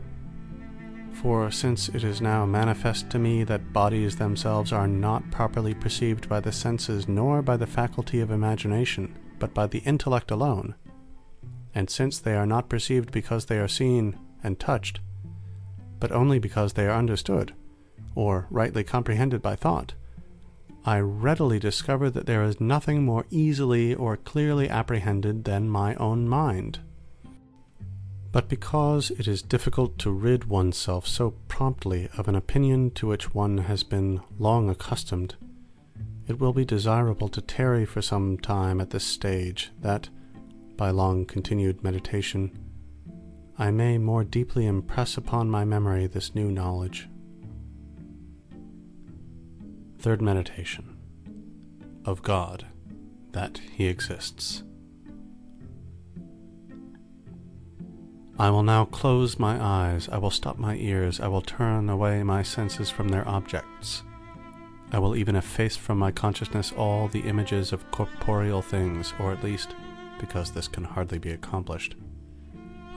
For since it is now manifest to me that bodies themselves are not properly perceived by the senses nor by the faculty of imagination, but by the intellect alone, and since they are not perceived because they are seen and touched, but only because they are understood, or rightly comprehended by thought, I readily discover that there is nothing more easily or clearly apprehended than my own mind. But because it is difficult to rid oneself so promptly of an opinion to which one has been long accustomed, it will be desirable to tarry for some time at this stage, that, by long continued meditation, I may more deeply impress upon my memory this new knowledge. Third meditation. Of God, that He exists. I will now close my eyes, I will stop my ears, I will turn away my senses from their objects. I will even efface from my consciousness all the images of corporeal things, or at least, because this can hardly be accomplished,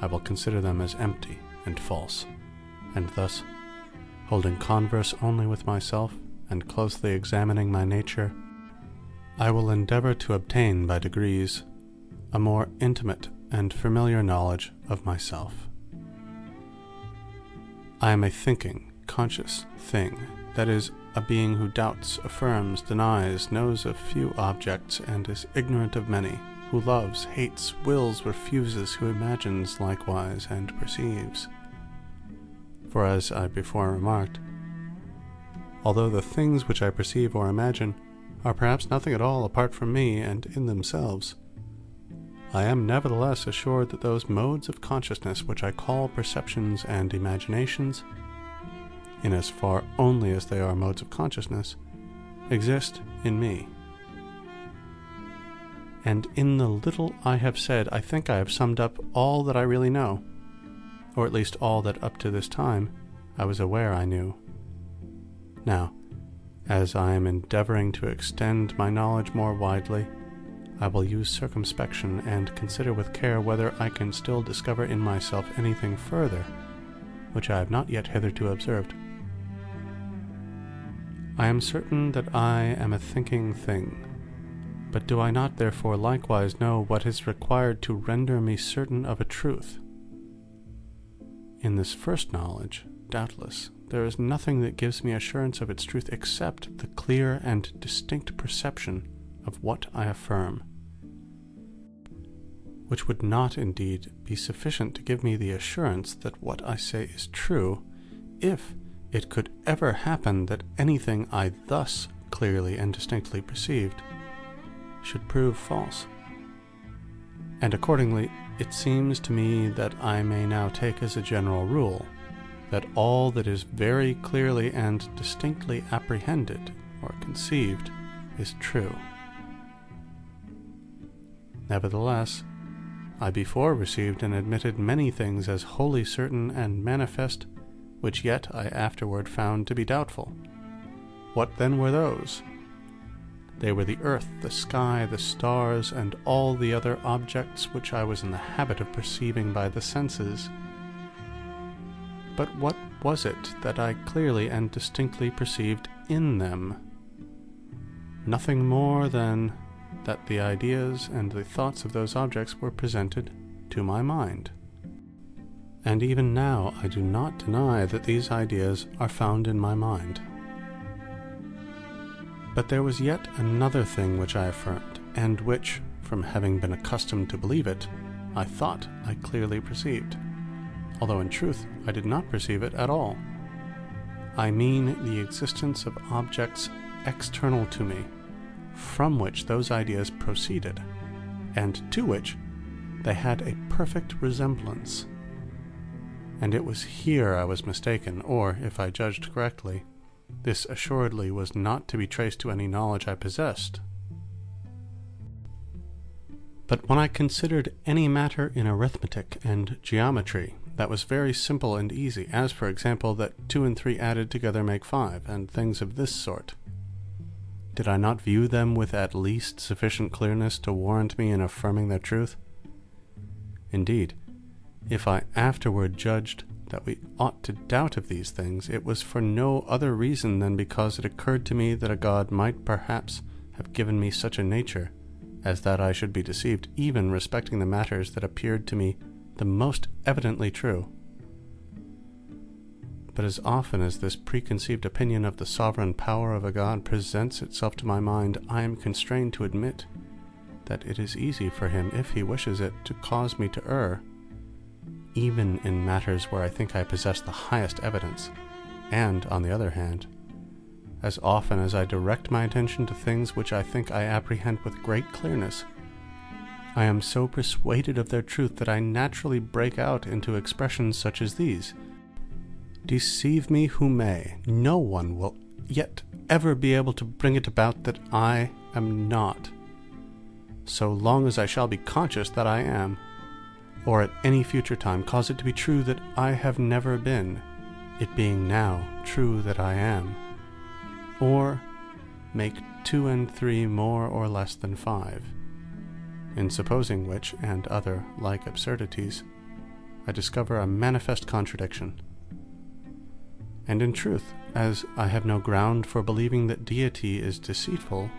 I will consider them as empty and false, and thus, holding converse only with myself and closely examining my nature, I will endeavor to obtain by degrees a more intimate and familiar knowledge of myself. I am a thinking, conscious thing, that is, a being who doubts, affirms, denies, knows of few objects, and is ignorant of many, who loves, hates, wills, refuses, who imagines likewise, and perceives. For as I before remarked, although the things which I perceive or imagine are perhaps nothing at all apart from me and in themselves, I am nevertheless assured that those modes of consciousness which I call perceptions and imaginations, in as far only as they are modes of consciousness, exist in me. And in the little I have said, I think I have summed up all that I really know, or at least all that up to this time I was aware I knew. Now, as I am endeavoring to extend my knowledge more widely, I will use circumspection and consider with care whether I can still discover in myself anything further, which I have not yet hitherto observed. I am certain that I am a thinking thing, but do I not therefore likewise know what is required to render me certain of a truth? In this first knowledge, doubtless, there is nothing that gives me assurance of its truth except the clear and distinct perception of what I affirm, which would not indeed be sufficient to give me the assurance that what I say is true, if it could ever happen that anything I thus clearly and distinctly perceived should prove false. And accordingly, it seems to me that I may now take as a general rule that all that is very clearly and distinctly apprehended or conceived is true. Nevertheless, I before received and admitted many things as wholly certain and manifest, which yet I afterward found to be doubtful. What then were those? They were the earth, the sky, the stars, and all the other objects which I was in the habit of perceiving by the senses. But what was it that I clearly and distinctly perceived in them? Nothing more than that the ideas and the thoughts of those objects were presented to my mind. And even now I do not deny that these ideas are found in my mind. But there was yet another thing which I affirmed, and which, from having been accustomed to believe it, I thought I clearly perceived, although in truth I did not perceive it at all. I mean the existence of objects external to me, from which those ideas proceeded, and to which they had a perfect resemblance. And it was here I was mistaken, or, if I judged correctly, this assuredly was not to be traced to any knowledge I possessed. But when I considered any matter in arithmetic and geometry that was very simple and easy, as for example that 2 and 3 added together make 5, and things of this sort, did I not view them with at least sufficient clearness to warrant me in affirming their truth? Indeed, if I afterward judged that we ought to doubt of these things, it was for no other reason than because it occurred to me that a God might perhaps have given me such a nature as that I should be deceived even respecting the matters that appeared to me the most evidently true. But as often as this preconceived opinion of the sovereign power of a God presents itself to my mind, I am constrained to admit that it is easy for him, if he wishes it, to cause me to err, even in matters where I think I possess the highest evidence, and, on the other hand, as often as I direct my attention to things which I think I apprehend with great clearness, I am so persuaded of their truth that I naturally break out into expressions such as these: "Deceive me who may, no one will yet ever be able to bring it about that I am not, so long as I shall be conscious that I am. or at any future time, cause it to be true that I have never been, it being now true that I am, or make 2 and 3 more or less than 5, in supposing which, and other like absurdities, I discover a manifest contradiction. And in truth, as I have no ground for believing that deity is deceitful,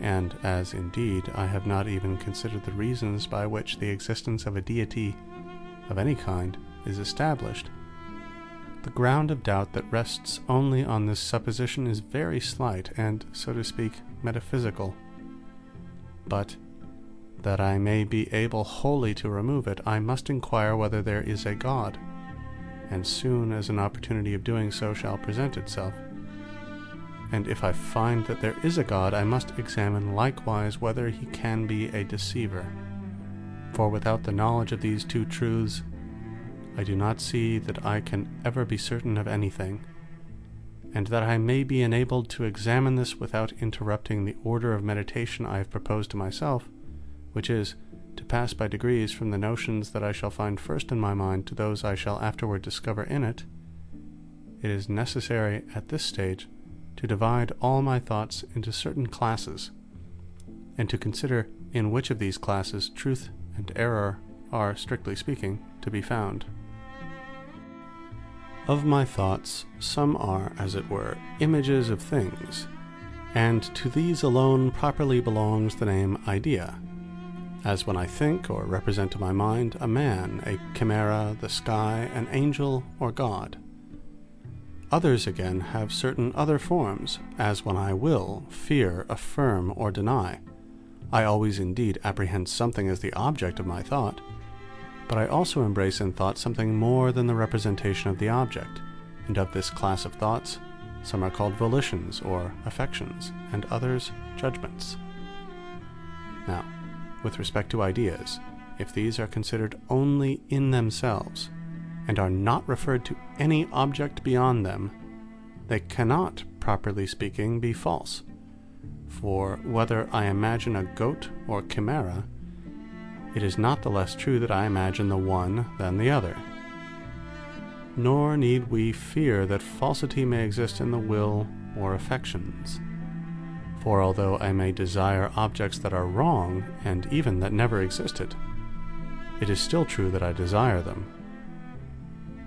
and as indeed I have not even considered the reasons by which the existence of a deity of any kind is established, the ground of doubt that rests only on this supposition is very slight and, so to speak, metaphysical. But that I may be able wholly to remove it, I must inquire whether there is a God, and soon as an opportunity of doing so shall present itself. And if I find that there is a God, I must examine likewise whether he can be a deceiver. For without the knowledge of these 2 truths, I do not see that I can ever be certain of anything, and that I may be enabled to examine this without interrupting the order of meditation I have proposed to myself, which is, to pass by degrees from the notions that I shall find first in my mind to those I shall afterward discover in it. It is necessary at this stage to divide all my thoughts into certain classes, and to consider in which of these classes truth and error are, strictly speaking, to be found. Of my thoughts, some are, as it were, images of things, and to these alone properly belongs the name idea, as when I think or represent to my mind a man, a chimera, the sky, an angel, or God. Others again have certain other forms, as when I will, fear, affirm, or deny. I always indeed apprehend something as the object of my thought, but I also embrace in thought something more than the representation of the object, and of this class of thoughts, some are called volitions or affections, and others judgments. Now, with respect to ideas, if these are considered only in themselves, and are not referred to any object beyond them, they cannot, properly speaking, be false. For whether I imagine a goat or chimera, it is not the less true that I imagine the one than the other. Nor need we fear that falsity may exist in the will or affections. For although I may desire objects that are wrong, and even that never existed, it is still true that I desire them.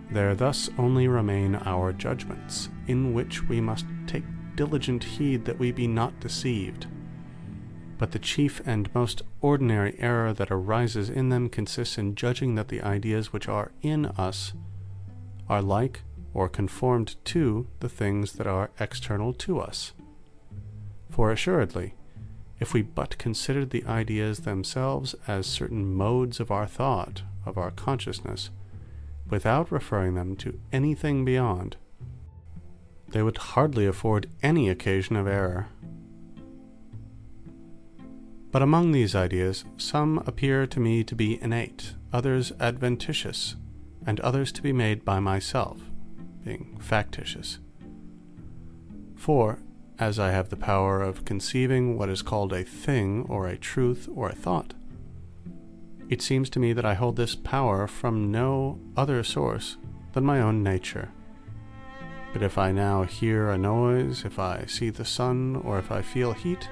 There thus only remain our judgments, in which we must take diligent heed that we be not deceived. But the chief and most ordinary error that arises in them consists in judging that the ideas which are in us are like or conformed to the things that are external to us. For assuredly, if we but considered the ideas themselves as certain modes of our thought, of our consciousness, without referring them to anything beyond, they would hardly afford any occasion of error. But among these ideas, some appear to me to be innate, others adventitious, and others to be made by myself, being factitious. For, as I have the power of conceiving what is called a thing, or a truth, or a thought, it seems to me that I hold this power from no other source than my own nature. But if I now hear a noise, if I see the sun, or if I feel heat,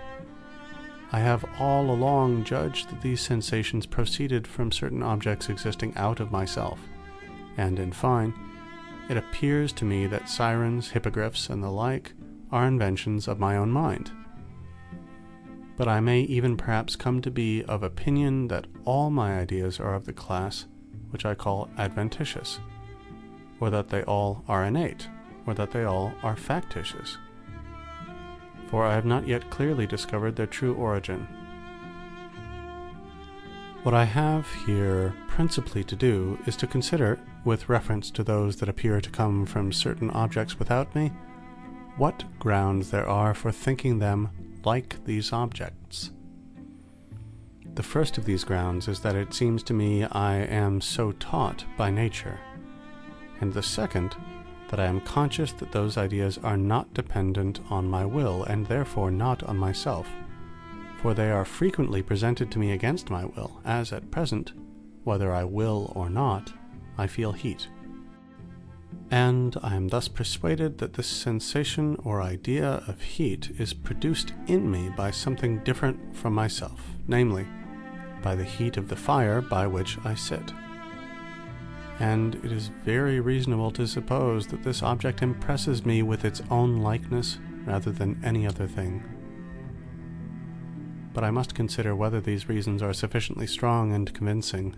I have all along judged that these sensations proceeded from certain objects existing out of myself, and in fine, it appears to me that sirens, hippogriffs, and the like are inventions of my own mind. But I may even perhaps come to be of opinion that all my ideas are of the class which I call adventitious, or that they all are innate, or that they all are factitious. For I have not yet clearly discovered their true origin. What I have here principally to do is to consider, with reference to those that appear to come from certain objects without me, what grounds there are for thinking them like these objects. The first of these grounds is that it seems to me I am so taught by nature, and the second, that I am conscious that those ideas are not dependent on my will, and therefore not on myself, for they are frequently presented to me against my will, as at present, whether I will or not, I feel heat. And I am thus persuaded that this sensation or idea of heat is produced in me by something different from myself, namely, by the heat of the fire by which I sit. And it is very reasonable to suppose that this object impresses me with its own likeness rather than any other thing. But I must consider whether these reasons are sufficiently strong and convincing.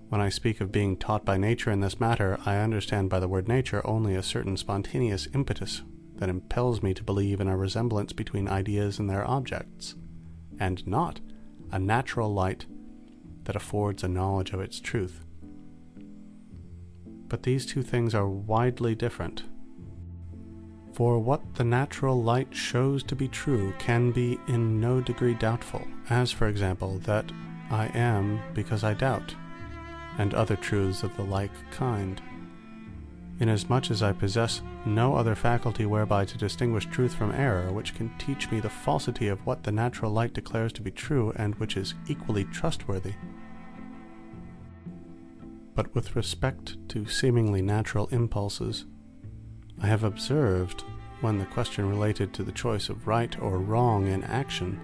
When I speak of being taught by nature in this matter, I understand by the word nature only a certain spontaneous impetus that impels me to believe in a resemblance between ideas and their objects, and not a natural light that affords a knowledge of its truth. But these two things are widely different. For what the natural light shows to be true can be in no degree doubtful, as, for example, that I am because I doubt, and other truths of the like kind. Inasmuch as I possess no other faculty whereby to distinguish truth from error, which can teach me the falsity of what the natural light declares to be true, and which is equally trustworthy. But with respect to seemingly natural impulses, I have observed, when the question related to the choice of right or wrong in action,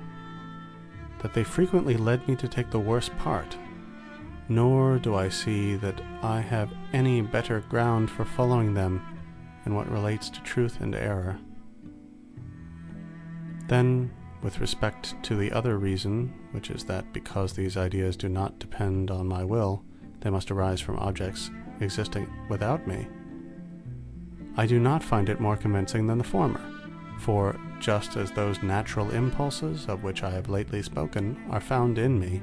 that they frequently led me to take the worse part, nor do I see that I have any better ground for following them in what relates to truth and error. Then, with respect to the other reason, which is that because these ideas do not depend on my will, they must arise from objects existing without me, I do not find it more convincing than the former, for just as those natural impulses of which I have lately spoken are found in me,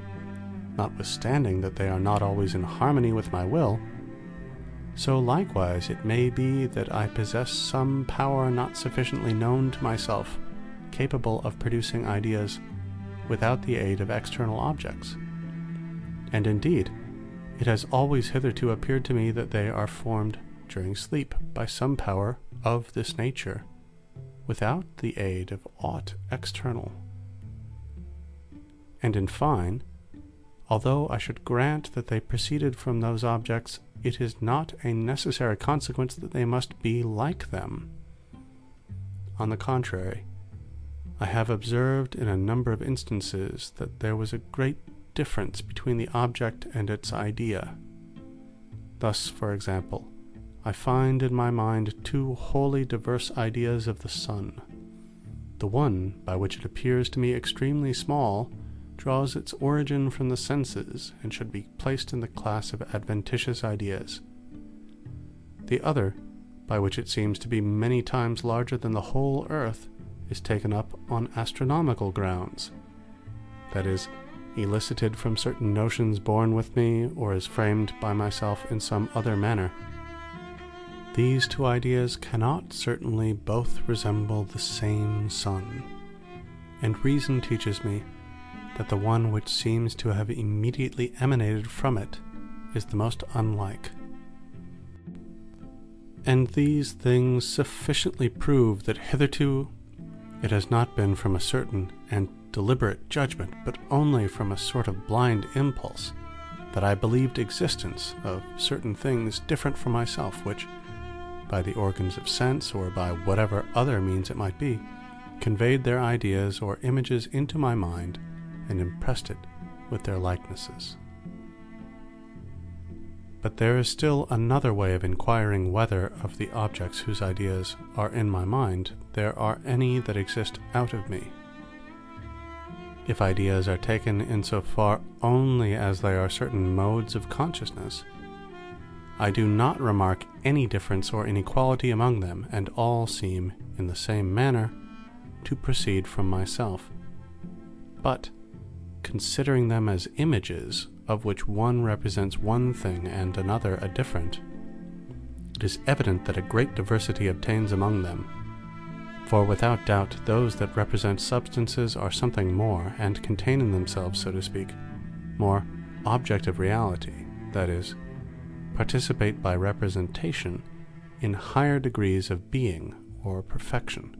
notwithstanding that they are not always in harmony with my will, so likewise it may be that I possess some power not sufficiently known to myself, capable of producing ideas without the aid of external objects. And indeed, it has always hitherto appeared to me that they are formed during sleep by some power of this nature, without the aid of aught external. And in fine, although I should grant that they proceeded from those objects, it is not a necessary consequence that they must be like them. On the contrary, I have observed in a number of instances that there was a great difference between the object and its idea. Thus, for example, I find in my mind two wholly diverse ideas of the sun. The one, by which it appears to me extremely small, draws its origin from the senses, and should be placed in the class of adventitious ideas. The other, by which it seems to be many times larger than the whole earth, is taken up on astronomical grounds, that is, elicited from certain notions born with me, or is framed by myself in some other manner. These two ideas cannot certainly both resemble the same sun, and reason teaches me that the one which seems to have immediately emanated from it is the most unlike. And these things sufficiently prove that hitherto it has not been from a certain and deliberate judgment, but only from a sort of blind impulse, that I believed existence of certain things different from myself, which, by the organs of sense, or by whatever other means it might be, conveyed their ideas or images into my mind, and impressed it with their likenesses. But there is still another way of inquiring whether, of the objects whose ideas are in my mind, there are any that exist out of me. If ideas are taken in so far only as they are certain modes of consciousness, I do not remark any difference or inequality among them, and all seem, in the same manner, to proceed from myself. But, considering them as images, of which one represents one thing and another a different, it is evident that a great diversity obtains among them. For without doubt those that represent substances are something more, and contain in themselves, so to speak, more objective reality, that is, participate by representation in higher degrees of being or perfection,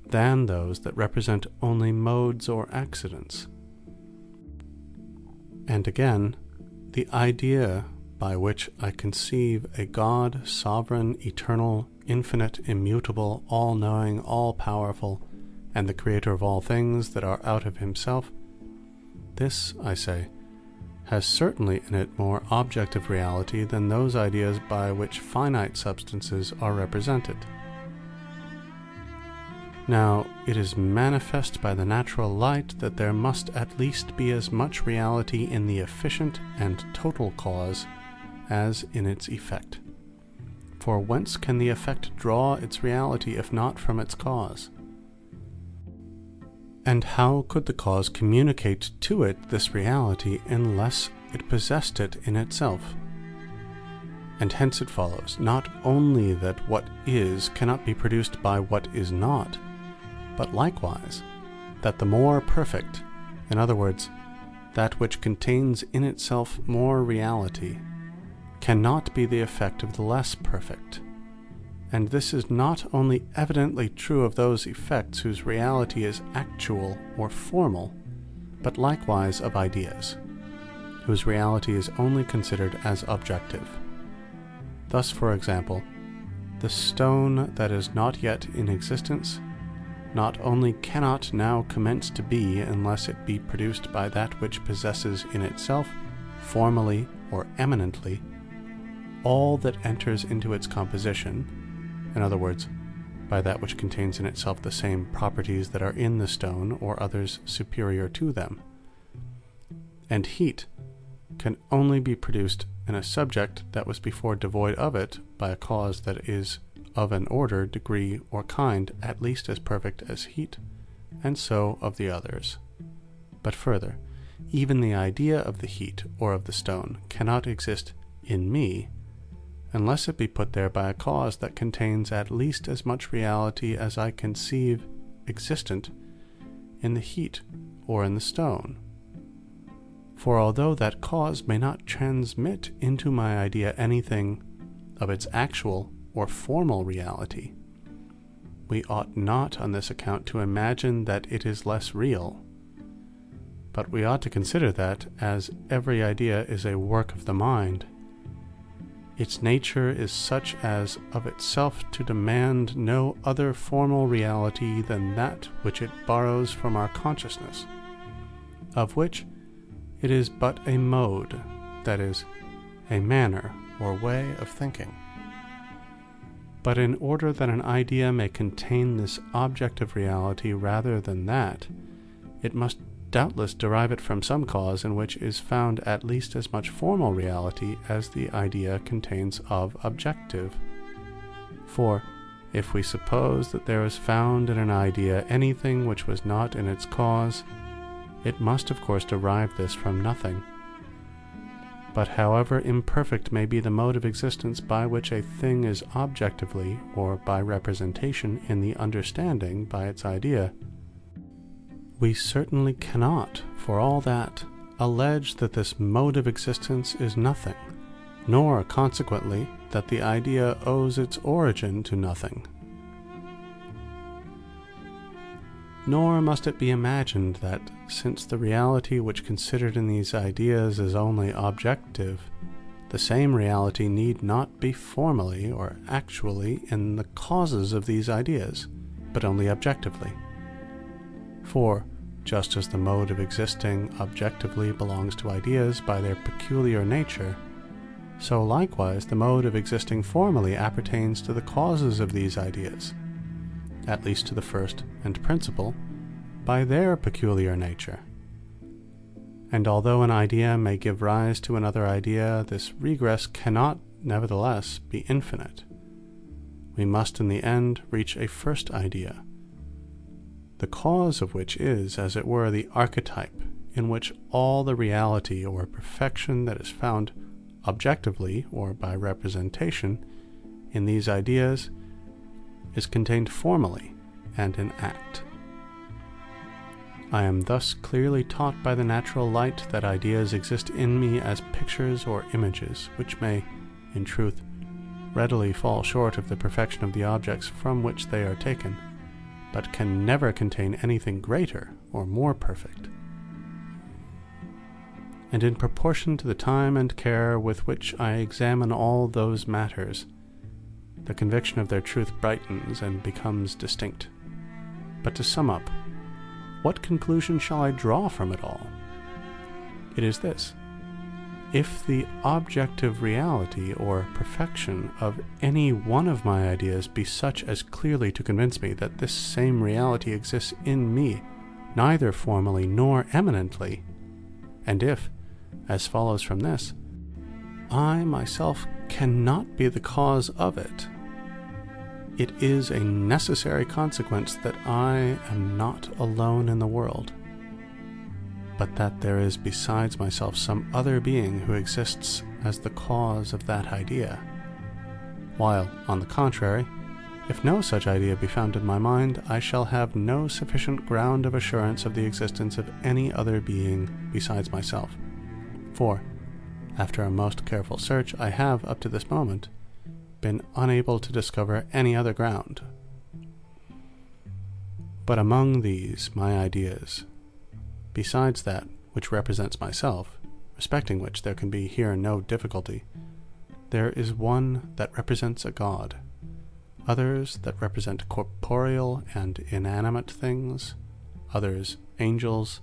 than those that represent only modes or accidents. And again, the idea by which I conceive a God, sovereign, eternal, infinite, immutable, all-knowing, all-powerful, and the creator of all things that are out of himself, this, I say, has certainly in it more objective reality than those ideas by which finite substances are represented. Now, it is manifest by the natural light that there must at least be as much reality in the efficient and total cause as in its effect. For whence can the effect draw its reality if not from its cause? And how could the cause communicate to it this reality unless it possessed it in itself? And hence it follows, not only that what is cannot be produced by what is not, but likewise that the more perfect, in other words, that which contains in itself more reality, cannot be the effect of the less perfect. And this is not only evidently true of those effects whose reality is actual or formal, but likewise of ideas, whose reality is only considered as objective. Thus, for example, the stone that is not yet in existence not only cannot now commence to be unless it be produced by that which possesses in itself, formally or eminently, all that enters into its composition, in other words, by that which contains in itself the same properties that are in the stone or others superior to them. And heat can only be produced in a subject that was before devoid of it by a cause that is of an order, degree, or kind at least as perfect as heat, and so of the others. But further, even the idea of the heat or of the stone cannot exist in me unless it be put there by a cause that contains at least as much reality as I conceive existent in the heat or in the stone. For although that cause may not transmit into my idea anything of its actual or formal reality, we ought not on this account to imagine that it is less real, but we ought to consider that, as every idea is a work of the mind, its nature is such as of itself to demand no other formal reality than that which it borrows from our consciousness, of which it is but a mode, that is, a manner or way of thinking. But in order that an idea may contain this objective reality rather than that, it must doubtless derive it from some cause in which is found at least as much formal reality as the idea contains of objective. For if we suppose that there is found in an idea anything which was not in its cause, it must of course derive this from nothing. But however imperfect may be the mode of existence by which a thing is objectively, or by representation in the understanding by its idea, we certainly cannot, for all that, allege that this mode of existence is nothing, nor, consequently, that the idea owes its origin to nothing. Nor must it be imagined that, since the reality which considered in these ideas is only objective, the same reality need not be formally or actually in the causes of these ideas, but only objectively. For, just as the mode of existing objectively belongs to ideas by their peculiar nature, so likewise the mode of existing formally appertains to the causes of these ideas, at least to the first and principal, by their peculiar nature. And although an idea may give rise to another idea, this regress cannot, nevertheless, be infinite. We must in the end reach a first idea, the cause of which is, as it were, the archetype in which all the reality or perfection that is found objectively or by representation in these ideas is contained formally and in act. I am thus clearly taught by the natural light that ideas exist in me as pictures or images, which may, in truth, readily fall short of the perfection of the objects from which they are taken, but can never contain anything greater or more perfect. and in proportion to the time and care with which I examine all those matters, the conviction of their truth brightens and becomes distinct. But to sum up, what conclusion shall I draw from it all? It is this: if the objective reality or perfection of any one of my ideas be such as clearly to convince me that this same reality exists in me, neither formally nor eminently, and if, as follows from this, I myself cannot be the cause of it, it is a necessary consequence that I am not alone in the world, but that there is besides myself some other being who exists as the cause of that idea, while, on the contrary, if no such idea be found in my mind, I shall have no sufficient ground of assurance of the existence of any other being besides myself. For, after a most careful search, I have, up to this moment, been unable to discover any other ground. But among these my ideas, besides that which represents myself, respecting which there can be here no difficulty, there is one that represents a God, others that represent corporeal and inanimate things, others angels,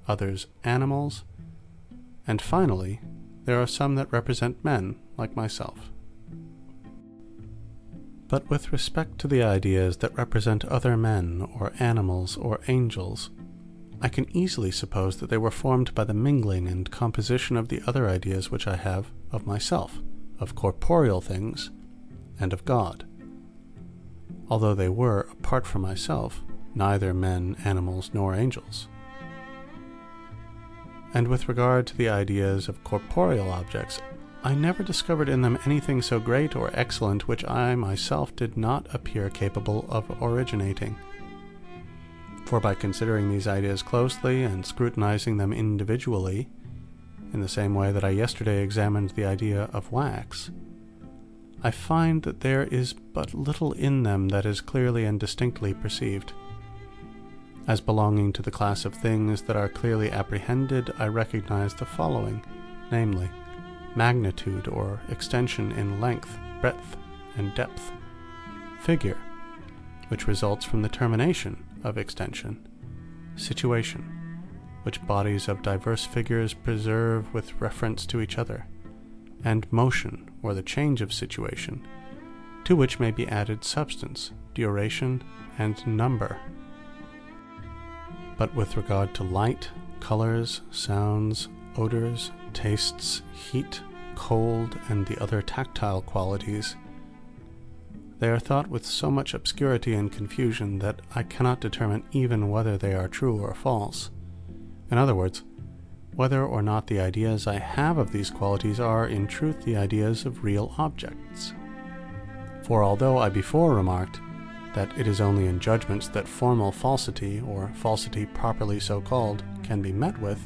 others animals, and finally there are some that represent men like myself. But with respect to the ideas that represent other men or animals or angels, I can easily suppose that they were formed by the mingling and composition of the other ideas which I have of myself, of corporeal things, and of God, although they were, apart from myself, neither men, animals, nor angels. And with regard to the ideas of corporeal objects, I never discovered in them anything so great or excellent which I myself did not appear capable of originating. For by considering these ideas closely and scrutinizing them individually, in the same way that I yesterday examined the idea of wax, I find that there is but little in them that is clearly and distinctly perceived. As belonging to the class of things that are clearly apprehended, I recognize the following, namely, magnitude or extension in length, breadth, and depth; figure, which results from the termination of extension; situation, which bodies of diverse figures preserve with reference to each other; and motion, or the change of situation, to which may be added substance, duration, and number. But with regard to light, colors, sounds, odors, tastes, heat, cold, and the other tactile qualities, they are thought with so much obscurity and confusion that I cannot determine even whether they are true or false. In other words, whether or not the ideas I have of these qualities are in truth the ideas of real objects. For although I before remarked that it is only in judgments that formal falsity, or falsity properly so called, can be met with,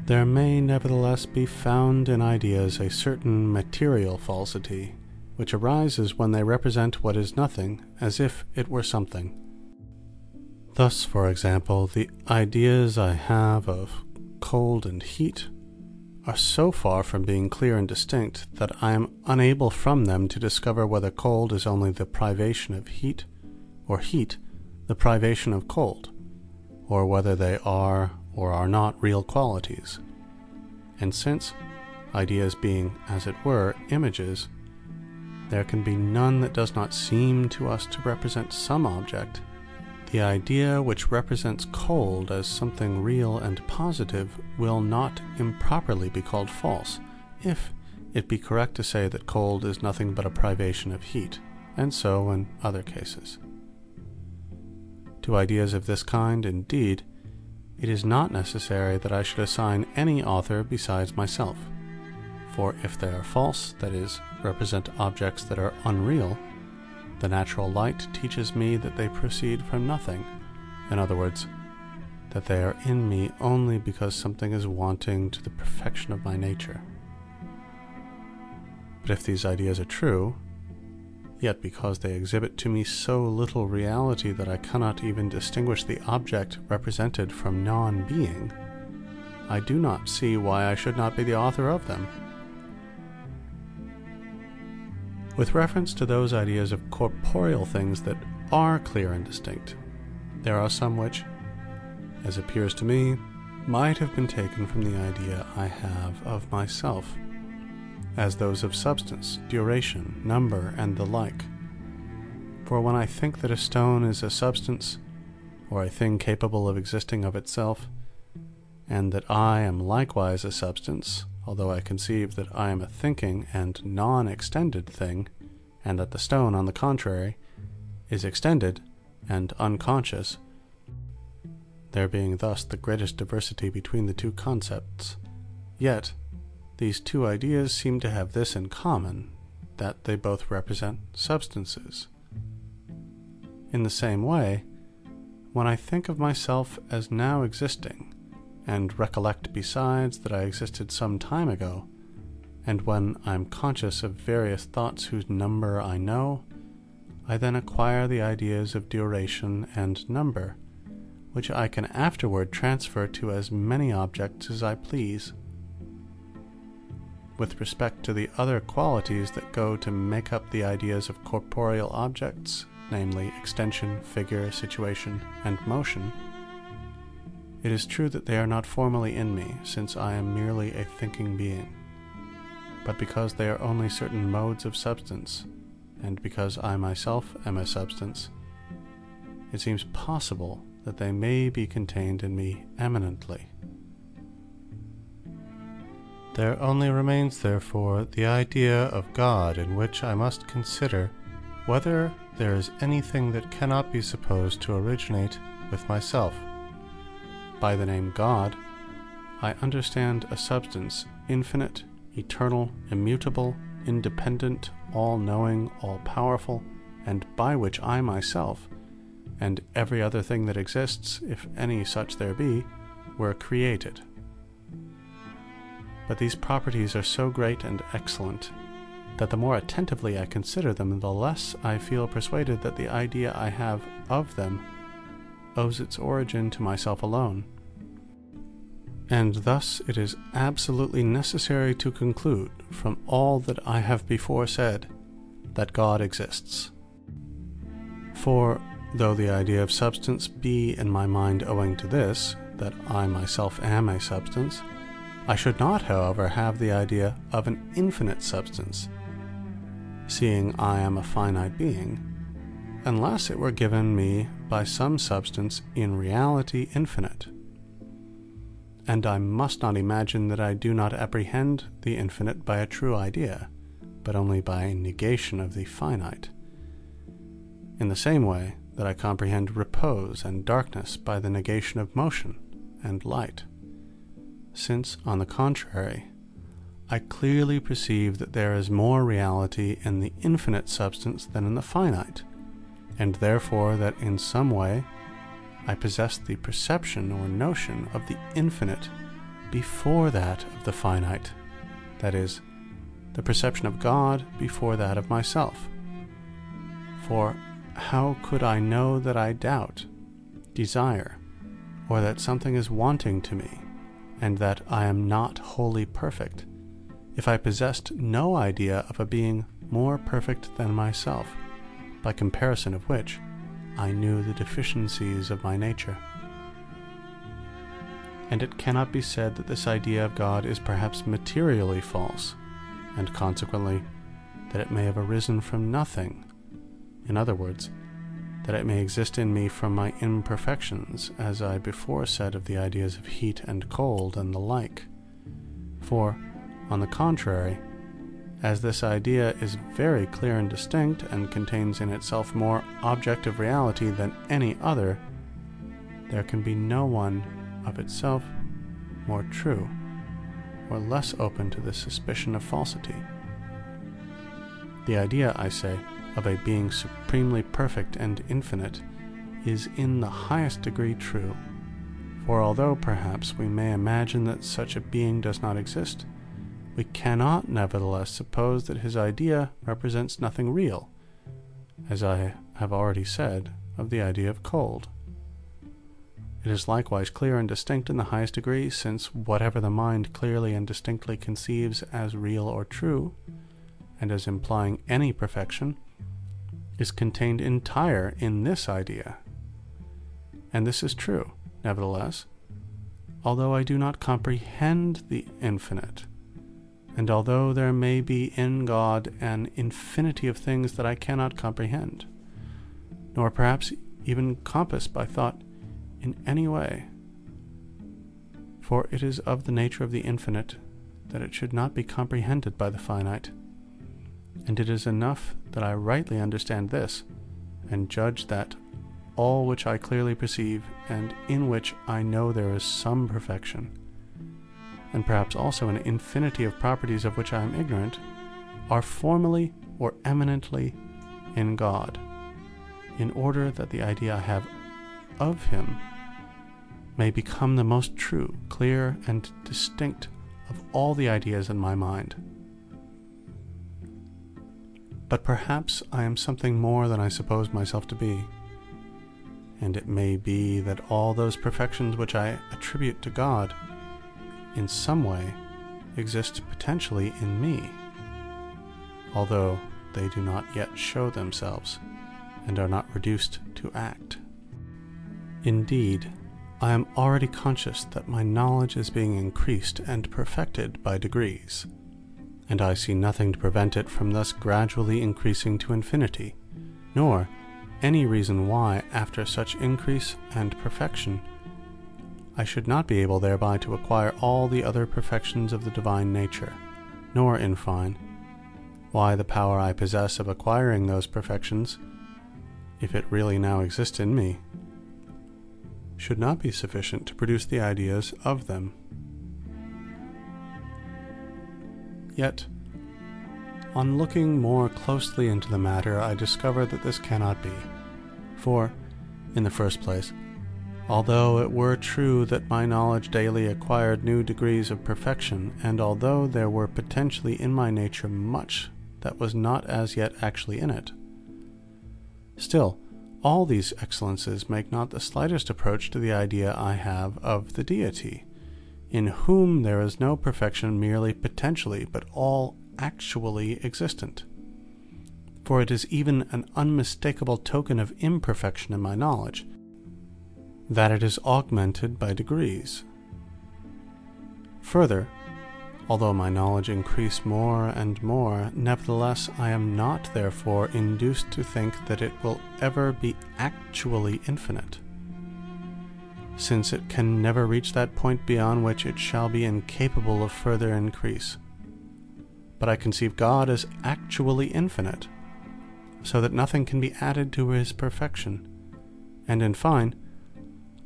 there may nevertheless be found in ideas a certain material falsity, which arises when they represent what is nothing as if it were something. Thus, for example, the ideas I have of cold and heat are so far from being clear and distinct that I am unable from them to discover whether cold is only the privation of heat, or heat the privation of cold, or whether they are or are not real qualities. And since, ideas being, as it were, images, there can be none that does not seem to us to represent some object, the idea which represents cold as something real and positive will not improperly be called false, if it be correct to say that cold is nothing but a privation of heat, and so in other cases. To ideas of this kind, indeed, it is not necessary that I should assign any author besides myself, for if they are false, that is, represent objects that are unreal, the natural light teaches me that they proceed from nothing, in other words, that they are in me only because something is wanting to the perfection of my nature. But if these ideas are true, yet because they exhibit to me so little reality that I cannot even distinguish the object represented from non-being, I do not see why I should not be the author of them. With reference to those ideas of corporeal things that are clear and distinct, there are some which, as appears to me, might have been taken from the idea I have of myself, as those of substance, duration, number, and the like. For when I think that a stone is a substance, or a thing capable of existing of itself, and that I am likewise a substance, although I conceive that I am a thinking and non-extended thing, and that the stone, on the contrary, is extended and unconscious, there being thus the greatest diversity between the two concepts, yet these two ideas seem to have this in common, that they both represent substances. In the same way, when I think of myself as now existing, and recollect besides that I existed some time ago, and when I am conscious of various thoughts whose number I know, I then acquire the ideas of duration and number, which I can afterward transfer to as many objects as I please. With respect to the other qualities that go to make up the ideas of corporeal objects, namely extension, figure, situation, and motion, it is true that they are not formally in me, since I am merely a thinking being, but because they are only certain modes of substance, and because I myself am a substance, it seems possible that they may be contained in me eminently. There only remains, therefore, the idea of God, in which I must consider whether there is anything that cannot be supposed to originate with myself. By the name God, I understand a substance infinite, eternal, immutable, independent, all-knowing, all-powerful, and by which I myself, and every other thing that exists, if any such there be, were created. But these properties are so great and excellent, that the more attentively I consider them, the less I feel persuaded that the idea I have of them owes its origin to myself alone. And thus it is absolutely necessary to conclude, from all that I have before said, that God exists. For, though the idea of substance be in my mind owing to this, that I myself am a substance, I should not, however, have the idea of an infinite substance, seeing I am a finite being, unless it were given me by some substance in reality infinite. And I must not imagine that I do not apprehend the infinite by a true idea, but only by a negation of the finite, in the same way that I comprehend repose and darkness by the negation of motion and light, since, on the contrary, I clearly perceive that there is more reality in the infinite substance than in the finite, and therefore that in some way I possess the perception or notion of the infinite before that of the finite, that is, the perception of God before that of myself. For how could I know that I doubt, desire, or that something is wanting to me, and that I am not wholly perfect, if I possessed no idea of a being more perfect than myself, by comparison of which I knew the deficiencies of my nature? And it cannot be said that this idea of God is perhaps materially false, and consequently that it may have arisen from nothing. In other words, that it may exist in me from my imperfections, as I before said of the ideas of heat and cold and the like. For, on the contrary, as this idea is very clear and distinct, and contains in itself more objective reality than any other, there can be no one of itself more true, or less open to the suspicion of falsity. The idea, I say, of a being supremely perfect and infinite is in the highest degree true, for although perhaps we may imagine that such a being does not exist, we cannot nevertheless suppose that his idea represents nothing real, as I have already said of the idea of cold. It is likewise clear and distinct in the highest degree, since whatever the mind clearly and distinctly conceives as real or true, and as implying any perfection, is contained entire in this idea. And this is true, nevertheless, although I do not comprehend the infinite, and although there may be in God an infinity of things that I cannot comprehend, nor perhaps even compass by thought in any way. For it is of the nature of the infinite that it should not be comprehended by the finite, and it is enough that I rightly understand this, and judge that all which I clearly perceive, and in which I know there is some perfection, and perhaps also an infinity of properties of which I am ignorant, are formally or eminently in God, in order that the idea I have of him may become the most true, clear, and distinct of all the ideas in my mind. But perhaps I am something more than I suppose myself to be, and it may be that all those perfections which I attribute to God in some way exist potentially in me, although they do not yet show themselves and are not reduced to act. Indeed, I am already conscious that my knowledge is being increased and perfected by degrees, and I see nothing to prevent it from thus gradually increasing to infinity, nor any reason why, after such increase and perfection, I should not be able thereby to acquire all the other perfections of the divine nature, nor, in fine, why the power I possess of acquiring those perfections, if it really now exists in me, should not be sufficient to produce the ideas of them. Yet, on looking more closely into the matter, I discover that this cannot be. For, in the first place, although it were true that my knowledge daily acquired new degrees of perfection, and although there were potentially in my nature much that was not as yet actually in it, still, all these excellences make not the slightest approach to the idea I have of the deity, in whom there is no perfection merely potentially, but all actually existent. For it is even an unmistakable token of imperfection in my knowledge, that it is augmented by degrees. Further, although my knowledge increase more and more, nevertheless I am not therefore induced to think that it will ever be actually infinite, since it can never reach that point beyond which it shall be incapable of further increase. But I conceive God as actually infinite, so that nothing can be added to his perfection, and in fine,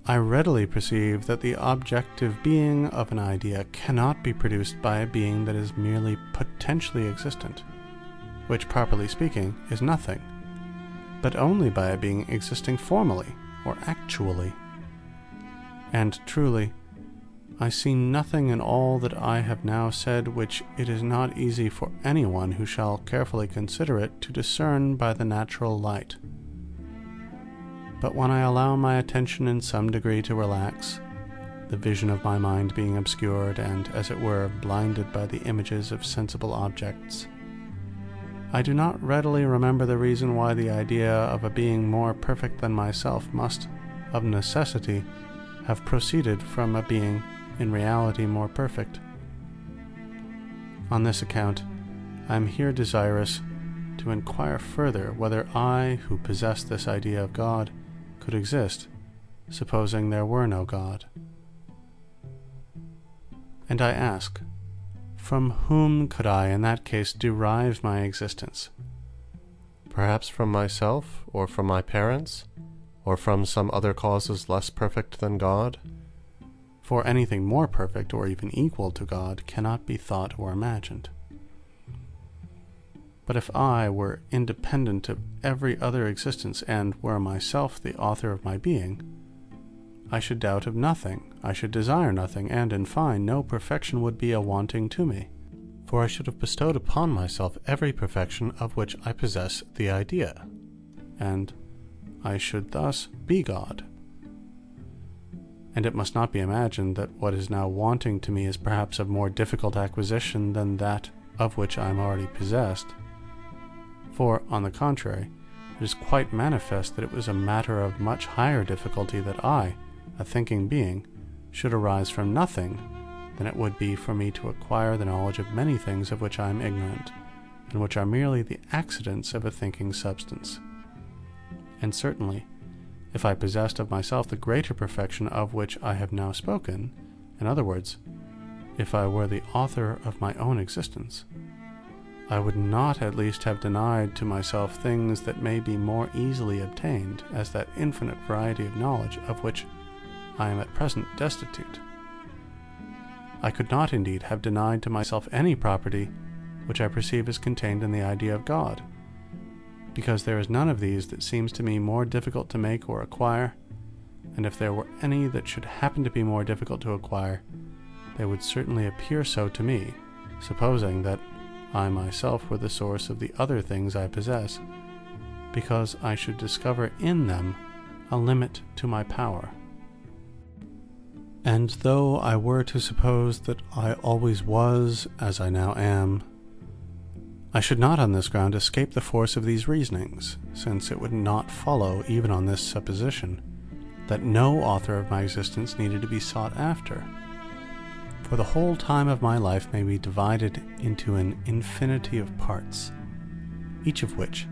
I readily perceive that the objective being of an idea cannot be produced by a being that is merely potentially existent, which, properly speaking, is nothing, but only by a being existing formally or actually. And truly, I see nothing in all that I have now said which it is not easy for anyone who shall carefully consider it to discern by the natural light. But when I allow my attention in some degree to relax, the vision of my mind being obscured and, as it were, blinded by the images of sensible objects, I do not readily remember the reason why the idea of a being more perfect than myself must, of necessity, have proceeded from a being in reality more perfect. On this account, I am here desirous to inquire further whether I, who possess this idea of God, could exist, supposing there were no God. And I ask, from whom could I in that case derive my existence? Perhaps from myself, or from my parents, or from some other causes less perfect than God? For anything more perfect or even equal to God cannot be thought or imagined. But if I were independent of every other existence, and were myself the author of my being, I should doubt of nothing, I should desire nothing, and, in fine, no perfection would be a wanting to me, for I should have bestowed upon myself every perfection of which I possess the idea, and I should thus be God. and it must not be imagined that what is now wanting to me is perhaps of more difficult acquisition than that of which I am already possessed. For, on the contrary, it is quite manifest that it was a matter of much higher difficulty that I, a thinking being, should arise from nothing, than it would be for me to acquire the knowledge of many things of which I am ignorant, and which are merely the accidents of a thinking substance. And certainly, if I possessed of myself the greater perfection of which I have now spoken, in other words, if I were the author of my own existence, I would not at least have denied to myself things that may be more easily obtained, as that infinite variety of knowledge of which I am at present destitute. I could not indeed have denied to myself any property which I perceive is contained in the idea of God, because there is none of these that seems to me more difficult to make or acquire, and if there were any that should happen to be more difficult to acquire, they would certainly appear so to me, supposing that I myself were the source of the other things I possess, because I should discover in them a limit to my power. And though I were to suppose that I always was as I now am, I should not on this ground escape the force of these reasonings, since it would not follow, even on this supposition, that no author of my existence needed to be sought after. For the whole time of my life may be divided into an infinity of parts, each of which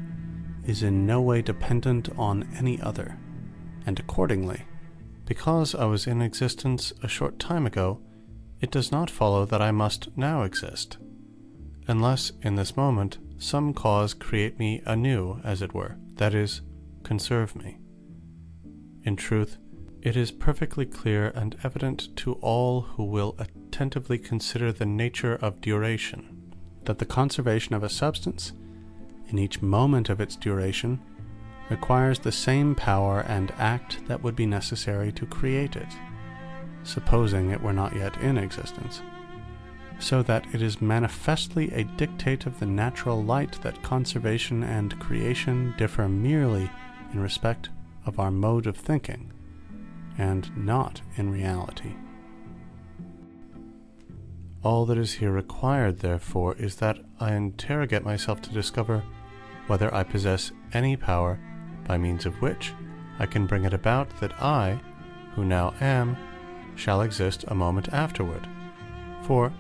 is in no way dependent on any other, and accordingly, because I was in existence a short time ago, it does not follow that I must now exist, unless in this moment some cause create me anew, as it were, that is, conserve me. In truth, it is perfectly clear and evident to all who will attentively consider the nature of duration, that the conservation of a substance, in each moment of its duration, requires the same power and act that would be necessary to create it, supposing it were not yet in existence, so that it is manifestly a dictate of the natural light that conservation and creation differ merely in respect of our mode of thinking, and not in reality. All that is here required, therefore, is that I interrogate myself to discover whether I possess any power by means of which I can bring it about that I, who now am, shall exist a moment afterward. For,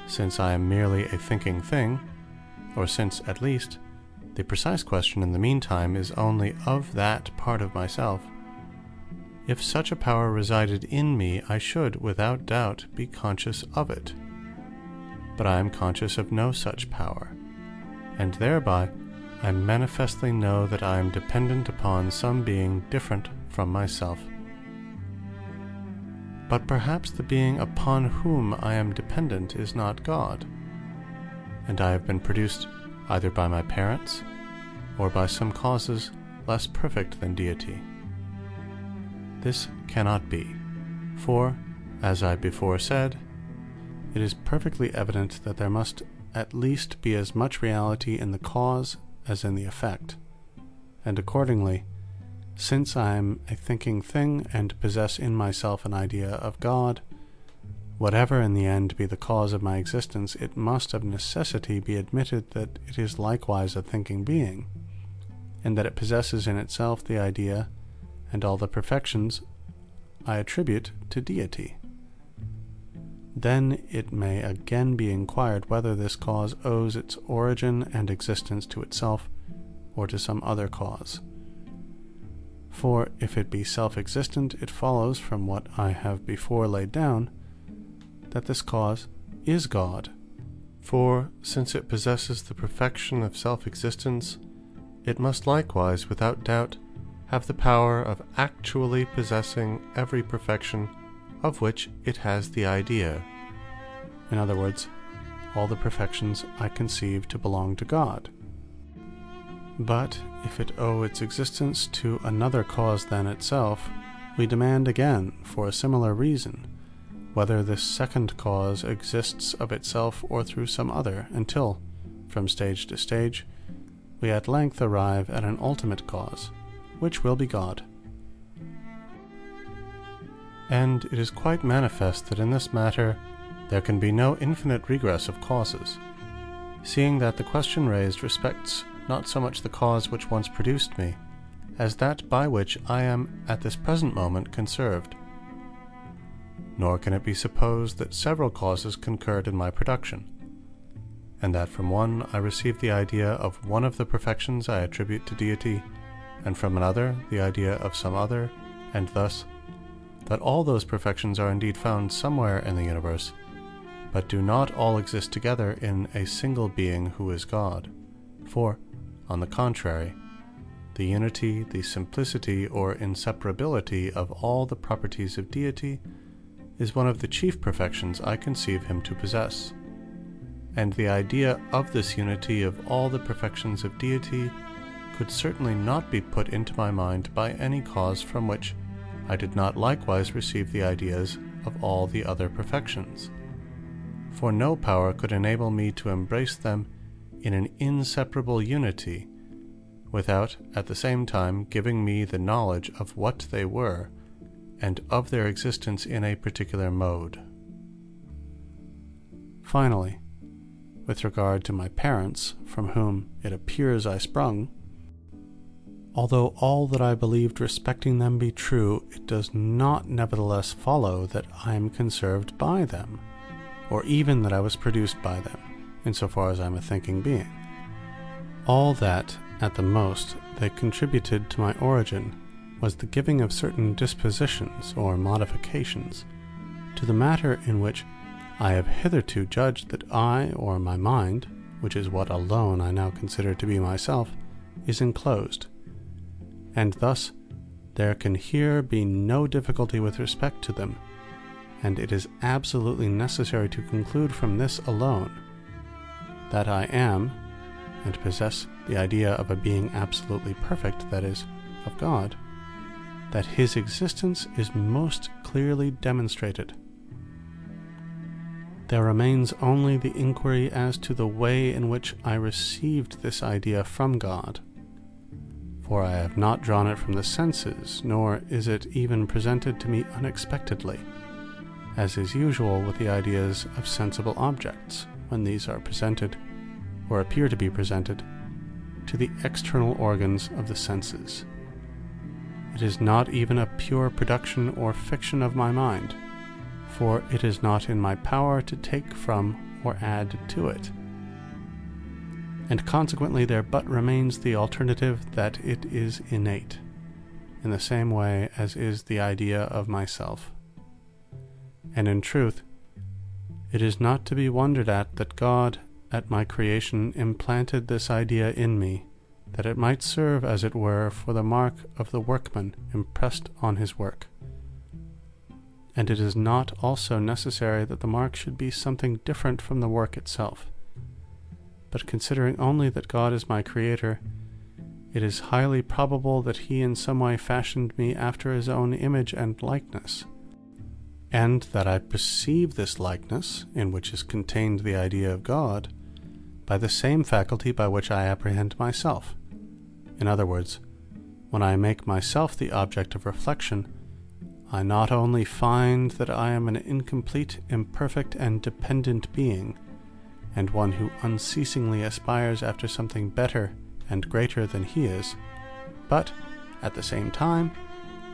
since I am merely a thinking thing, or since, at least, the precise question in the meantime is only of that part of myself, if such a power resided in me, I should, without doubt, be conscious of it. But I am conscious of no such power, and thereby I manifestly know that I am dependent upon some being different from myself. But perhaps the being upon whom I am dependent is not God, and I have been produced either by my parents, or by some causes less perfect than deity. This cannot be, for, as I before said, it is perfectly evident that there must at least be as much reality in the cause as in the effect, and accordingly, since I am a thinking thing and possess in myself an idea of God, whatever in the end be the cause of my existence, it must of necessity be admitted that it is likewise a thinking being, and that it possesses in itself the idea and all the perfections I attribute to deity. Then it may again be inquired whether this cause owes its origin and existence to itself or to some other cause. For if it be self-existent, it follows from what I have before laid down that this cause is God. For since it possesses the perfection of self-existence, it must likewise, without doubt, have the power of actually possessing every perfection of which it has the idea. In other words, all the perfections I conceive to belong to God. But if it owe its existence to another cause than itself, we demand again, for a similar reason, whether this second cause exists of itself or through some other, until, from stage to stage, we at length arrive at an ultimate cause, which will be God. And it is quite manifest that in this matter there can be no infinite regress of causes, seeing that the question raised respects not so much the cause which once produced me, as that by which I am at this present moment conserved. Nor can it be supposed that several causes concurred in my production, and that from one I received the idea of one of the perfections I attribute to deity, and from another the idea of some other, and thus that all those perfections are indeed found somewhere in the universe, but do not all exist together in a single being who is God. For, on the contrary, the unity, the simplicity, or inseparability of all the properties of deity is one of the chief perfections I conceive him to possess. And the idea of this unity of all the perfections of deity could certainly not be put into my mind by any cause from which I did not likewise receive the ideas of all the other perfections. For no power could enable me to embrace them in an inseparable unity, without at the same time giving me the knowledge of what they were, and of their existence in a particular mode. Finally, with regard to my parents, from whom it appears I sprung, although all that I believed respecting them be true, it does not nevertheless follow that I am conserved by them, or even that I was produced by them, insofar as I am a thinking being. All that, at the most, they contributed to my origin was the giving of certain dispositions or modifications to the matter in which I have hitherto judged that I, or my mind, which is what alone I now consider to be myself, is enclosed. And thus there can here be no difficulty with respect to them, and it is absolutely necessary to conclude from this alone that I am, and possess the idea of a being absolutely perfect, that is, of God, that his existence is most clearly demonstrated. There remains only the inquiry as to the way in which I received this idea from God, for I have not drawn it from the senses, nor is it even presented to me unexpectedly, as is usual with the ideas of sensible objects, when these are presented, or appear to be presented, to the external organs of the senses. It is not even a pure production or fiction of my mind, for it is not in my power to take from or add to it. And consequently there but remains the alternative that it is innate, in the same way as is the idea of myself. And in truth, it is not to be wondered at that God, at my creation, implanted this idea in me, that it might serve, as it were, for the mark of the workman impressed on his work. And it is not also necessary that the mark should be something different from the work itself. But considering only that God is my creator, it is highly probable that he in some way fashioned me after his own image and likeness, and that I perceive this likeness, in which is contained the idea of God, by the same faculty by which I apprehend myself. In other words, when I make myself the object of reflection, I not only find that I am an incomplete, imperfect, and dependent being, and one who unceasingly aspires after something better and greater than he is, but, at the same time,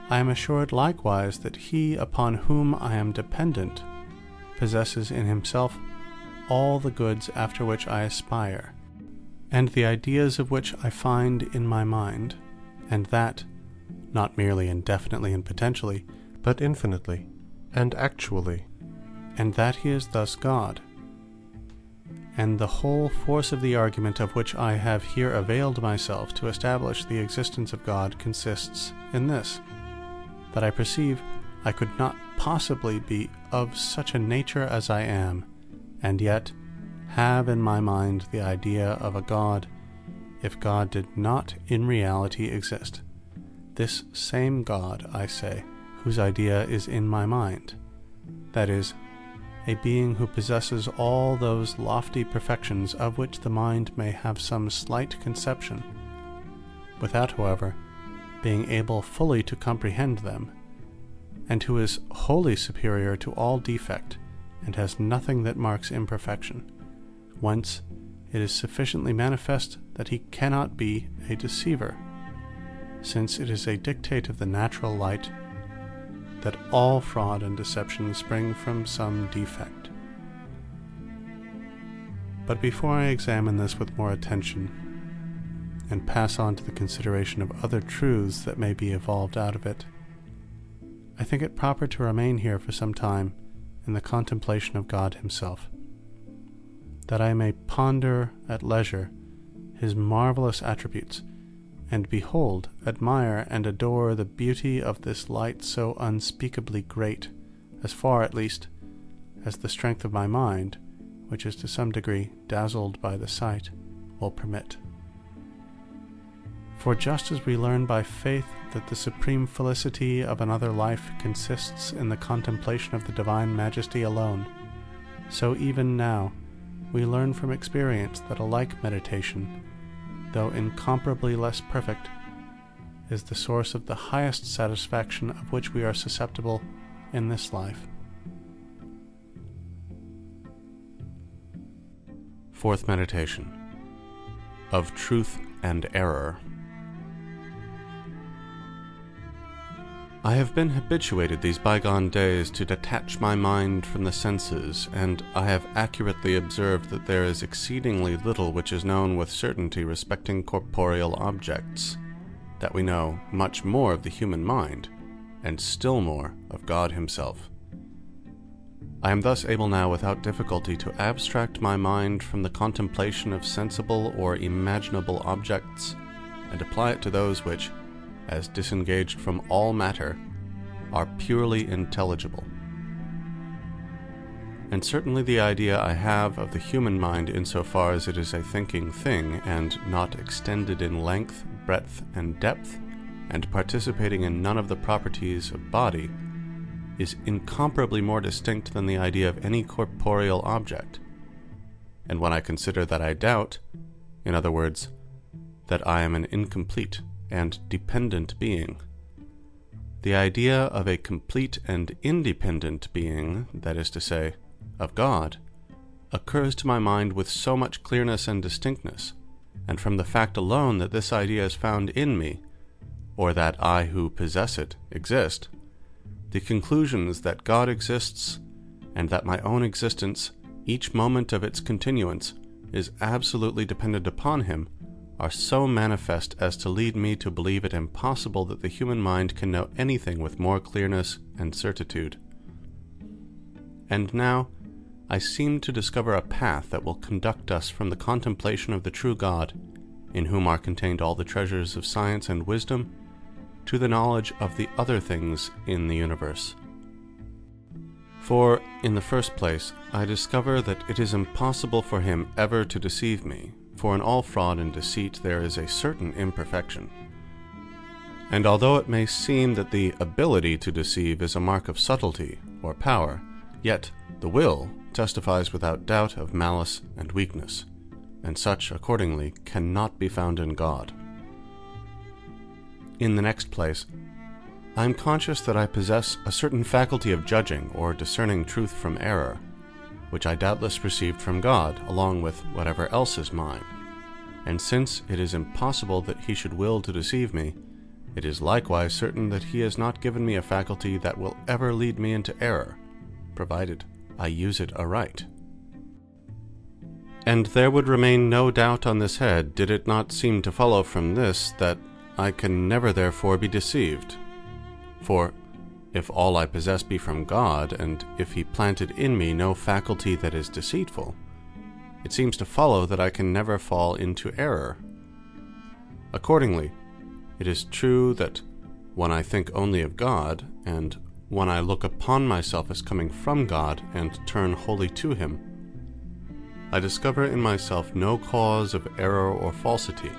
I am assured likewise that he upon whom I am dependent possesses in himself all the goods after which I aspire, and the ideas of which I find in my mind, and that, not merely indefinitely and potentially, but infinitely and actually, and that he is thus God. And the whole force of the argument of which I have here availed myself to establish the existence of God consists in this, that I perceive I could not possibly be of such a nature as I am, and yet have in my mind the idea of a God, if God did not in reality exist. This same God, I say, whose idea is in my mind, that is, a being who possesses all those lofty perfections of which the mind may have some slight conception, without, however, being able fully to comprehend them, and who is wholly superior to all defect, and has nothing that marks imperfection, whence it is sufficiently manifest that he cannot be a deceiver, since it is a dictate of the natural light that all fraud and deception spring from some defect. But before I examine this with more attention, and pass on to the consideration of other truths that may be evolved out of it, I think it proper to remain here for some time in the contemplation of God himself, that I may ponder at leisure his marvelous attributes, and behold, admire, and adore the beauty of this light so unspeakably great, as far, at least, as the strength of my mind, which is to some degree dazzled by the sight, will permit. For just as we learn by faith that the supreme felicity of another life consists in the contemplation of the divine majesty alone, so even now we learn from experience that a like meditation, though incomparably less perfect, is the source of the highest satisfaction of which we are susceptible in this life. Fourth meditation. Of truth and error. I have been habituated these bygone days to detach my mind from the senses, and I have accurately observed that there is exceedingly little which is known with certainty respecting corporeal objects, that we know much more of the human mind, and still more of God himself. I am thus able now without difficulty to abstract my mind from the contemplation of sensible or imaginable objects, and apply it to those which, as disengaged from all matter, are purely intelligible. And certainly the idea I have of the human mind insofar as it is a thinking thing, and not extended in length, breadth, and depth, and participating in none of the properties of body, is incomparably more distinct than the idea of any corporeal object. And when I consider that I doubt, in other words, that I am an incomplete and dependent being, the idea of a complete and independent being, that is to say, of God, occurs to my mind with so much clearness and distinctness, and from the fact alone that this idea is found in me, or that I who possess it exist, the conclusions that God exists, and that my own existence, each moment of its continuance, is absolutely dependent upon him, are so manifest as to lead me to believe it impossible that the human mind can know anything with more clearness and certitude. And now I seem to discover a path that will conduct us from the contemplation of the true God, in whom are contained all the treasures of science and wisdom, to the knowledge of the other things in the universe. For, in the first place, I discover that it is impossible for him ever to deceive me, for in all fraud and deceit there is a certain imperfection. And although it may seem that the ability to deceive is a mark of subtlety or power, yet the will testifies without doubt of malice and weakness, and such, accordingly, cannot be found in God. In the next place, I am conscious that I possess a certain faculty of judging or discerning truth from error, which I doubtless received from God, along with whatever else is mine. And since it is impossible that he should will to deceive me, it is likewise certain that he has not given me a faculty that will ever lead me into error, provided I use it aright. And there would remain no doubt on this head, did it not seem to follow from this that I can never therefore be deceived. For if all I possess be from God, and if he planted in me no faculty that is deceitful, it seems to follow that I can never fall into error. Accordingly, it is true that when I think only of God, and when I look upon myself as coming from God and turn wholly to him, I discover in myself no cause of error or falsity,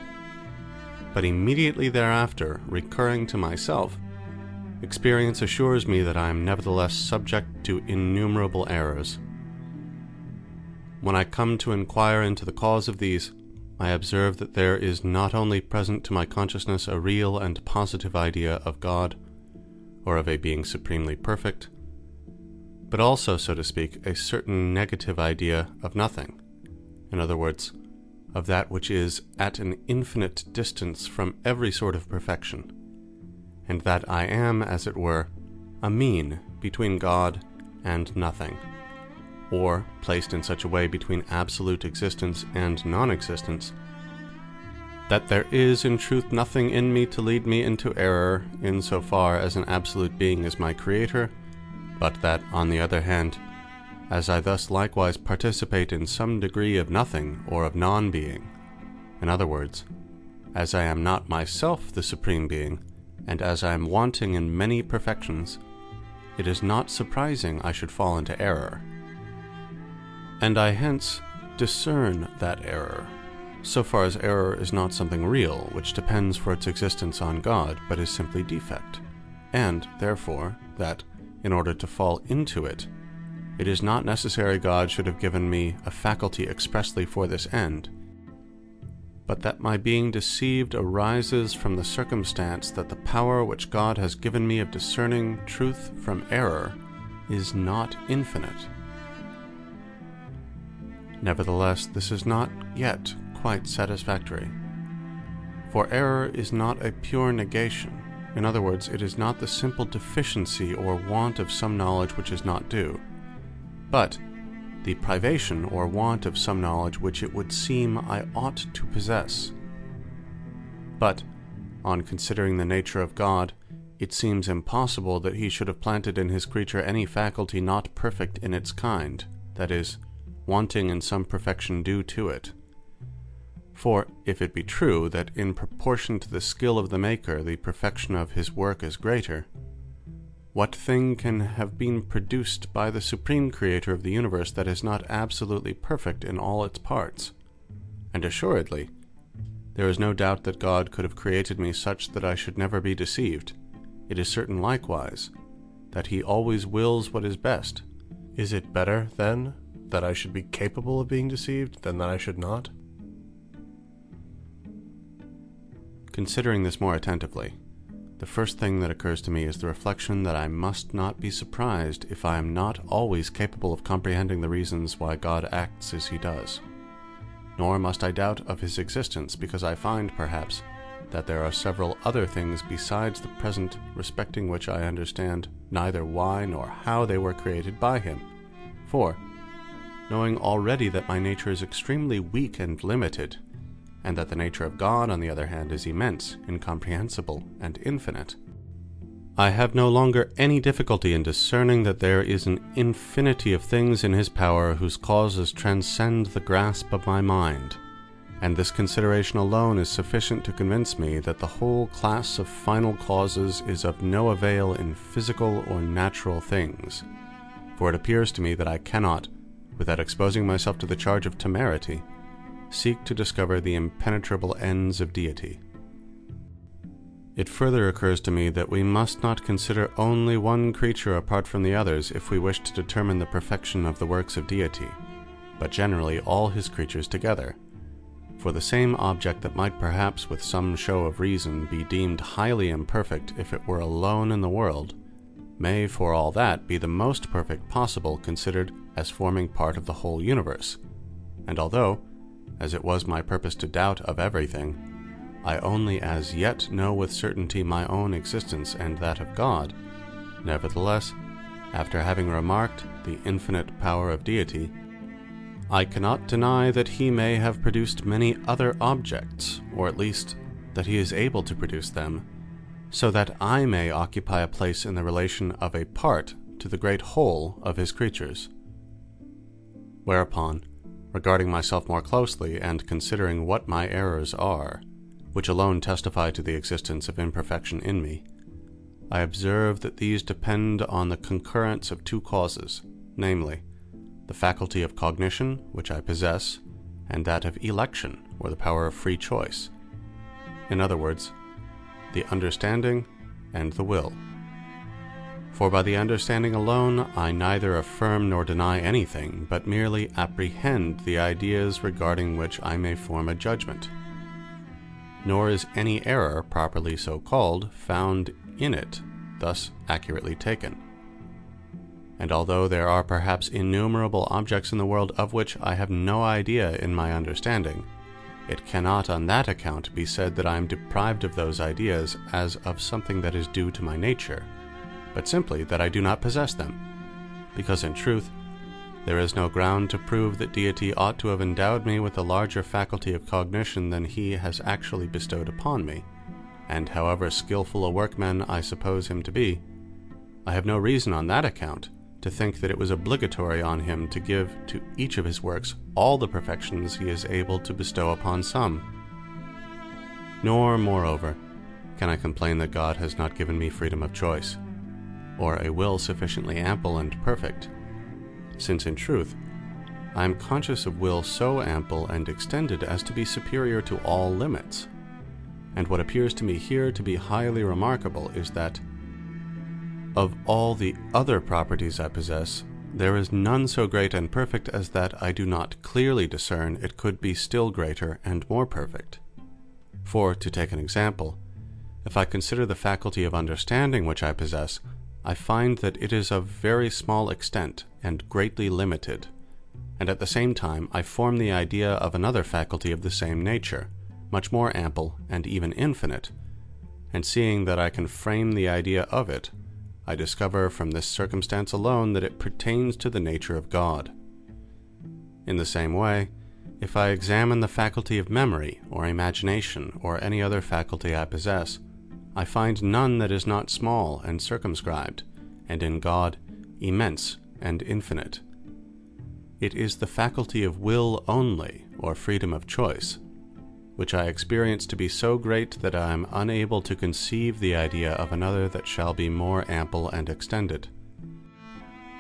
but immediately thereafter, recurring to myself, experience assures me that I am nevertheless subject to innumerable errors. When I come to inquire into the cause of these, I observe that there is not only present to my consciousness a real and positive idea of God, or of a being supremely perfect, but also, so to speak, a certain negative idea of nothing, in other words, of that which is at an infinite distance from every sort of perfection, and that I am, as it were, a mean between God and nothing, or placed in such a way between absolute existence and non-existence, that there is in truth nothing in me to lead me into error in so far as an absolute being is my creator, but that, on the other hand, as I thus likewise participate in some degree of nothing or of non-being, in other words, as I am not myself the supreme being, and as I am wanting in many perfections, it is not surprising I should fall into error. And I hence discern that error, so far as error is not something real, which depends for its existence on God, but is simply defect, and, therefore, that, in order to fall into it, it is not necessary God should have given me a faculty expressly for this end, but that my being deceived arises from the circumstance that the power which God has given me of discerning truth from error is not infinite. Nevertheless, this is not yet quite satisfactory, for error is not a pure negation. In other words, it is not the simple deficiency or want of some knowledge which is not due, but the privation or want of some knowledge which it would seem I ought to possess. But, on considering the nature of God, it seems impossible that he should have planted in his creature any faculty not perfect in its kind, that is, wanting in some perfection due to it. For, if it be true that in proportion to the skill of the Maker the perfection of his work is greater, what thing can have been produced by the Supreme Creator of the universe that is not absolutely perfect in all its parts? And assuredly, there is no doubt that God could have created me such that I should never be deceived. It is certain likewise that he always wills what is best. Is it better, then, that I should be capable of being deceived than that I should not? Considering this more attentively, the first thing that occurs to me is the reflection that I must not be surprised if I am not always capable of comprehending the reasons why God acts as he does. Nor must I doubt of his existence, because I find, perhaps, that there are several other things besides the present respecting which I understand neither why nor how they were created by him. For, knowing already that my nature is extremely weak and limited, and that the nature of God, on the other hand, is immense, incomprehensible, and infinite, I have no longer any difficulty in discerning that there is an infinity of things in his power whose causes transcend the grasp of my mind, and this consideration alone is sufficient to convince me that the whole class of final causes is of no avail in physical or natural things. For it appears to me that I cannot, without exposing myself to the charge of temerity, seek to discover the impenetrable ends of deity. It further occurs to me that we must not consider only one creature apart from the others if we wish to determine the perfection of the works of deity, but generally all his creatures together. For the same object that might perhaps with some show of reason be deemed highly imperfect if it were alone in the world, may for all that be the most perfect possible considered as forming part of the whole universe. And although, as it was my purpose to doubt of everything, I only as yet know with certainty my own existence and that of God, nevertheless, after having remarked the infinite power of deity, I cannot deny that he may have produced many other objects, or at least that he is able to produce them, so that I may occupy a place in the relation of a part to the great whole of his creatures. Whereupon, regarding myself more closely, and considering what my errors are, which alone testify to the existence of imperfection in me, I observe that these depend on the concurrence of two causes, namely, the faculty of cognition, which I possess, and that of election, or the power of free choice. In other words, the understanding and the will. For by the understanding alone I neither affirm nor deny anything, but merely apprehend the ideas regarding which I may form a judgment. Nor is any error, properly so called, found in it thus accurately taken. And although there are perhaps innumerable objects in the world of which I have no idea in my understanding, it cannot on that account be said that I am deprived of those ideas as of something that is due to my nature, but simply that I do not possess them, because in truth there is no ground to prove that deity ought to have endowed me with a larger faculty of cognition than he has actually bestowed upon me, and however skillful a workman I suppose him to be, I have no reason on that account to think that it was obligatory on him to give to each of his works all the perfections he is able to bestow upon some. Nor, moreover, can I complain that God has not given me freedom of choice, or a will sufficiently ample and perfect, since in truth I am conscious of will so ample and extended as to be superior to all limits. And what appears to me here to be highly remarkable is that, of all the other properties I possess, there is none so great and perfect as that I do not clearly discern it could be still greater and more perfect. For, to take an example, if I consider the faculty of understanding which I possess, I find that it is of very small extent and greatly limited, and at the same time I form the idea of another faculty of the same nature, much more ample and even infinite, and seeing that I can frame the idea of it, I discover from this circumstance alone that it pertains to the nature of God. In the same way, if I examine the faculty of memory or imagination or any other faculty I possess, I find none that is not small and circumscribed, and in God immense and infinite. It is the faculty of will only, or freedom of choice, which I experience to be so great that I am unable to conceive the idea of another that shall be more ample and extended.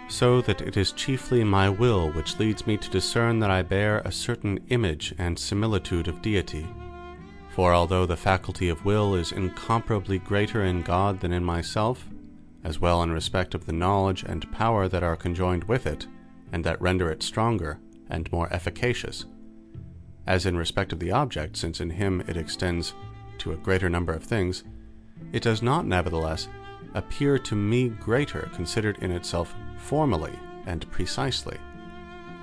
So that it is chiefly my will which leads me to discern that I bear a certain image and similitude of deity. For although the faculty of will is incomparably greater in God than in myself, as well in respect of the knowledge and power that are conjoined with it, and that render it stronger and more efficacious, as in respect of the object, since in him it extends to a greater number of things, it does not nevertheless appear to me greater considered in itself formally and precisely.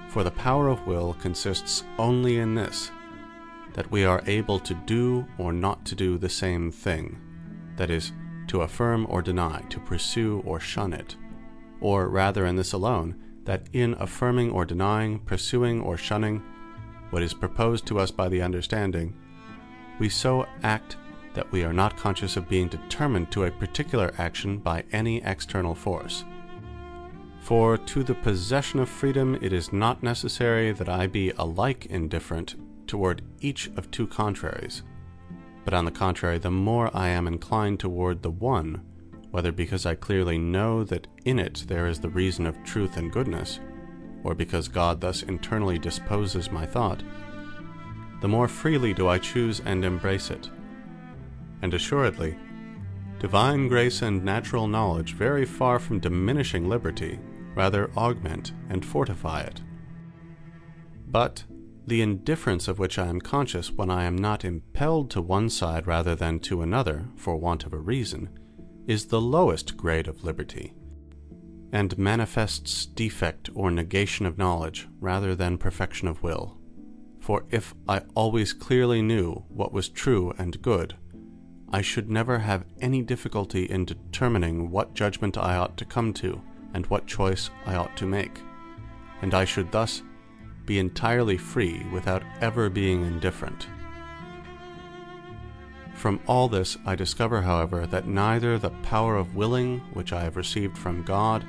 For the power of will consists only in this, that we are able to do or not to do the same thing, that is, to affirm or deny, to pursue or shun it, or rather in this alone, that in affirming or denying, pursuing or shunning what is proposed to us by the understanding, we so act that we are not conscious of being determined to a particular action by any external force. For to the possession of freedom it is not necessary that I be alike indifferent toward each of two contraries, but on the contrary, the more I am inclined toward the one, whether because I clearly know that in it there is the reason of truth and goodness, or because God thus internally disposes my thought, the more freely do I choose and embrace it. And assuredly, divine grace and natural knowledge, very far from diminishing liberty, rather augment and fortify it. But the indifference of which I am conscious when I am not impelled to one side rather than to another for want of a reason, is the lowest grade of liberty, and manifests defect or negation of knowledge rather than perfection of will. For if I always clearly knew what was true and good, I should never have any difficulty in determining what judgment I ought to come to, and what choice I ought to make, and I should thus be entirely free without ever being indifferent. From all this I discover, however, that neither the power of willing, which I have received from God,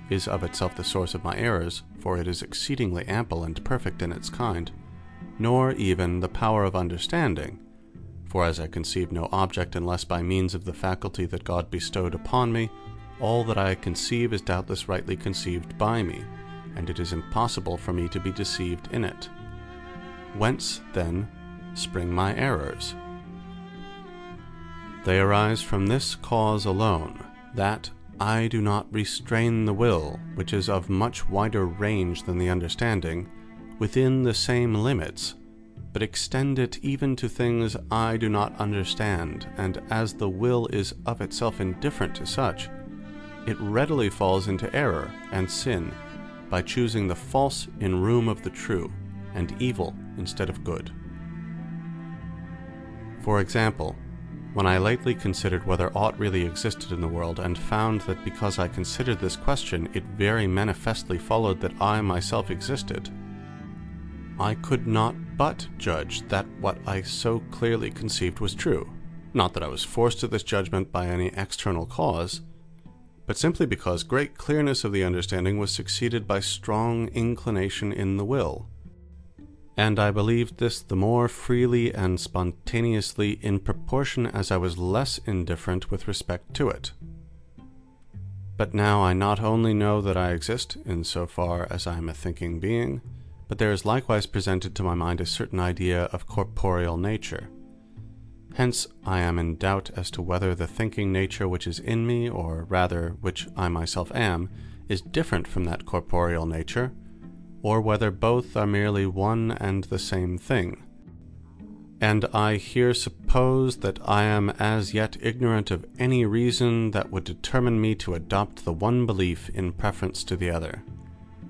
is of itself the source of my errors, for it is exceedingly ample and perfect in its kind, nor even the power of understanding, for as I conceive no object unless by means of the faculty that God bestowed upon me, all that I conceive is doubtless rightly conceived by me, and it is impossible for me to be deceived in it. Whence, then, spring my errors? They arise from this cause alone, that I do not restrain the will, which is of much wider range than the understanding, within the same limits, but extend it even to things I do not understand, and as the will is of itself indifferent to such, it readily falls into error and sin by choosing the false in room of the true, and evil instead of good. For example, when I lately considered whether aught really existed in the world, and found that because I considered this question, it very manifestly followed that I myself existed, I could not but judge that what I so clearly conceived was true. Not that I was forced to this judgment by any external cause, but simply because great clearness of the understanding was succeeded by strong inclination in the will. And I believed this the more freely and spontaneously in proportion as I was less indifferent with respect to it. But now I not only know that I exist in so far as I am a thinking being, but there is likewise presented to my mind a certain idea of corporeal nature. Hence I am in doubt as to whether the thinking nature which is in me, or rather which I myself am, is different from that corporeal nature, or whether both are merely one and the same thing. And I here suppose that I am as yet ignorant of any reason that would determine me to adopt the one belief in preference to the other,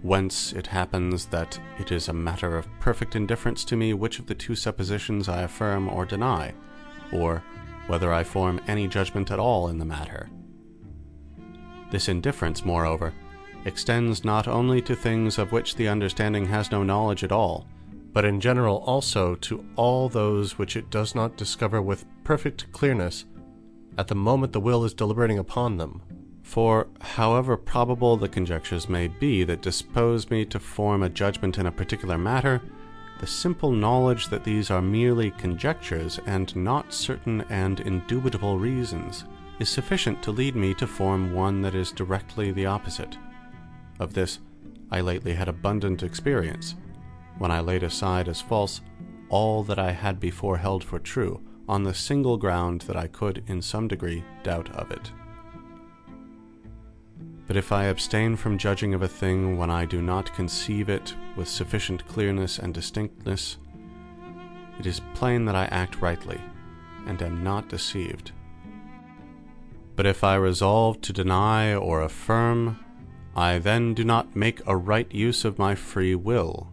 whence it happens that it is a matter of perfect indifference to me which of the two suppositions I affirm or deny, or whether I form any judgment at all in the matter. This indifference, moreover, extends not only to things of which the understanding has no knowledge at all, but in general also to all those which it does not discover with perfect clearness at the moment the will is deliberating upon them. For however probable the conjectures may be that dispose me to form a judgment in a particular matter, the simple knowledge that these are merely conjectures, and not certain and indubitable reasons, is sufficient to lead me to form one that is directly the opposite. Of this I lately had abundant experience, when I laid aside as false all that I had before held for true, on the single ground that I could in some degree doubt of it. But if I abstain from judging of a thing when I do not conceive it with sufficient clearness and distinctness, it is plain that I act rightly, and am not deceived. But if I resolve to deny or affirm, I then do not make a right use of my free will.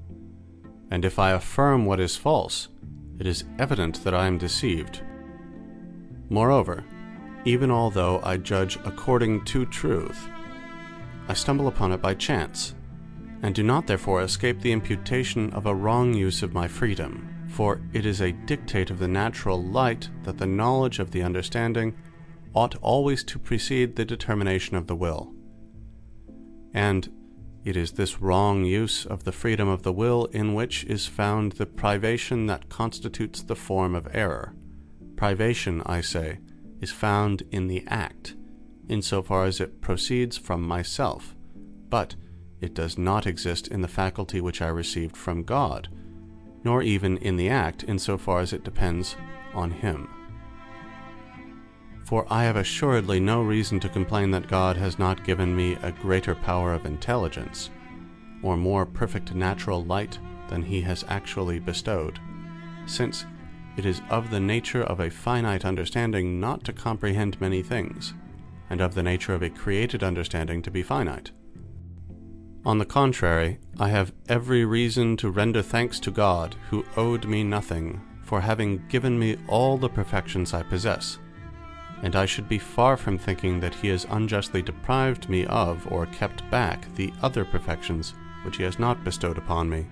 And if I affirm what is false, it is evident that I am deceived. Moreover, even although I judge according to truth, I stumble upon it by chance, and do not therefore escape the imputation of a wrong use of my freedom, for it is a dictate of the natural light that the knowledge of the understanding ought always to precede the determination of the will. And it is this wrong use of the freedom of the will in which is found the privation that constitutes the form of error. Privation, I say, is found in the act, insofar as it proceeds from myself, but it does not exist in the faculty which I received from God, nor even in the act insofar as it depends on Him. For I have assuredly no reason to complain that God has not given me a greater power of intelligence, or more perfect natural light than He has actually bestowed, since it is of the nature of a finite understanding not to comprehend many things, and of the nature of a created understanding to be finite. On the contrary, I have every reason to render thanks to God, who owed me nothing, for having given me all the perfections I possess, and I should be far from thinking that He has unjustly deprived me of or kept back the other perfections which He has not bestowed upon me.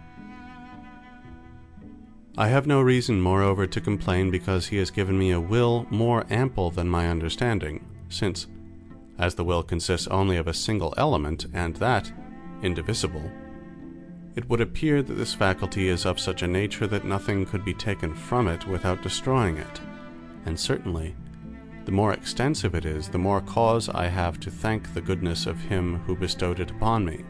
I have no reason, moreover, to complain because He has given me a will more ample than my understanding, since, as the will consists only of a single element, and that indivisible, it would appear that this faculty is of such a nature that nothing could be taken from it without destroying it, and certainly the more extensive it is, the more cause I have to thank the goodness of Him who bestowed it upon me.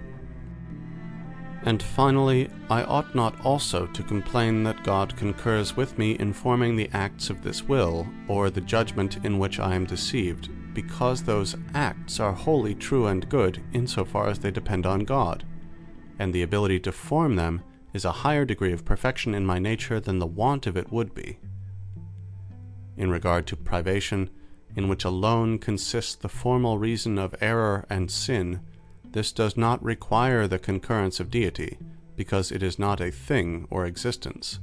And finally, I ought not also to complain that God concurs with me in forming the acts of this will, or the judgment in which I am deceived, because those acts are wholly true and good insofar as they depend on God, and the ability to form them is a higher degree of perfection in my nature than the want of it would be. In regard to privation, in which alone consists the formal reason of error and sin, this does not require the concurrence of deity, because it is not a thing or existence,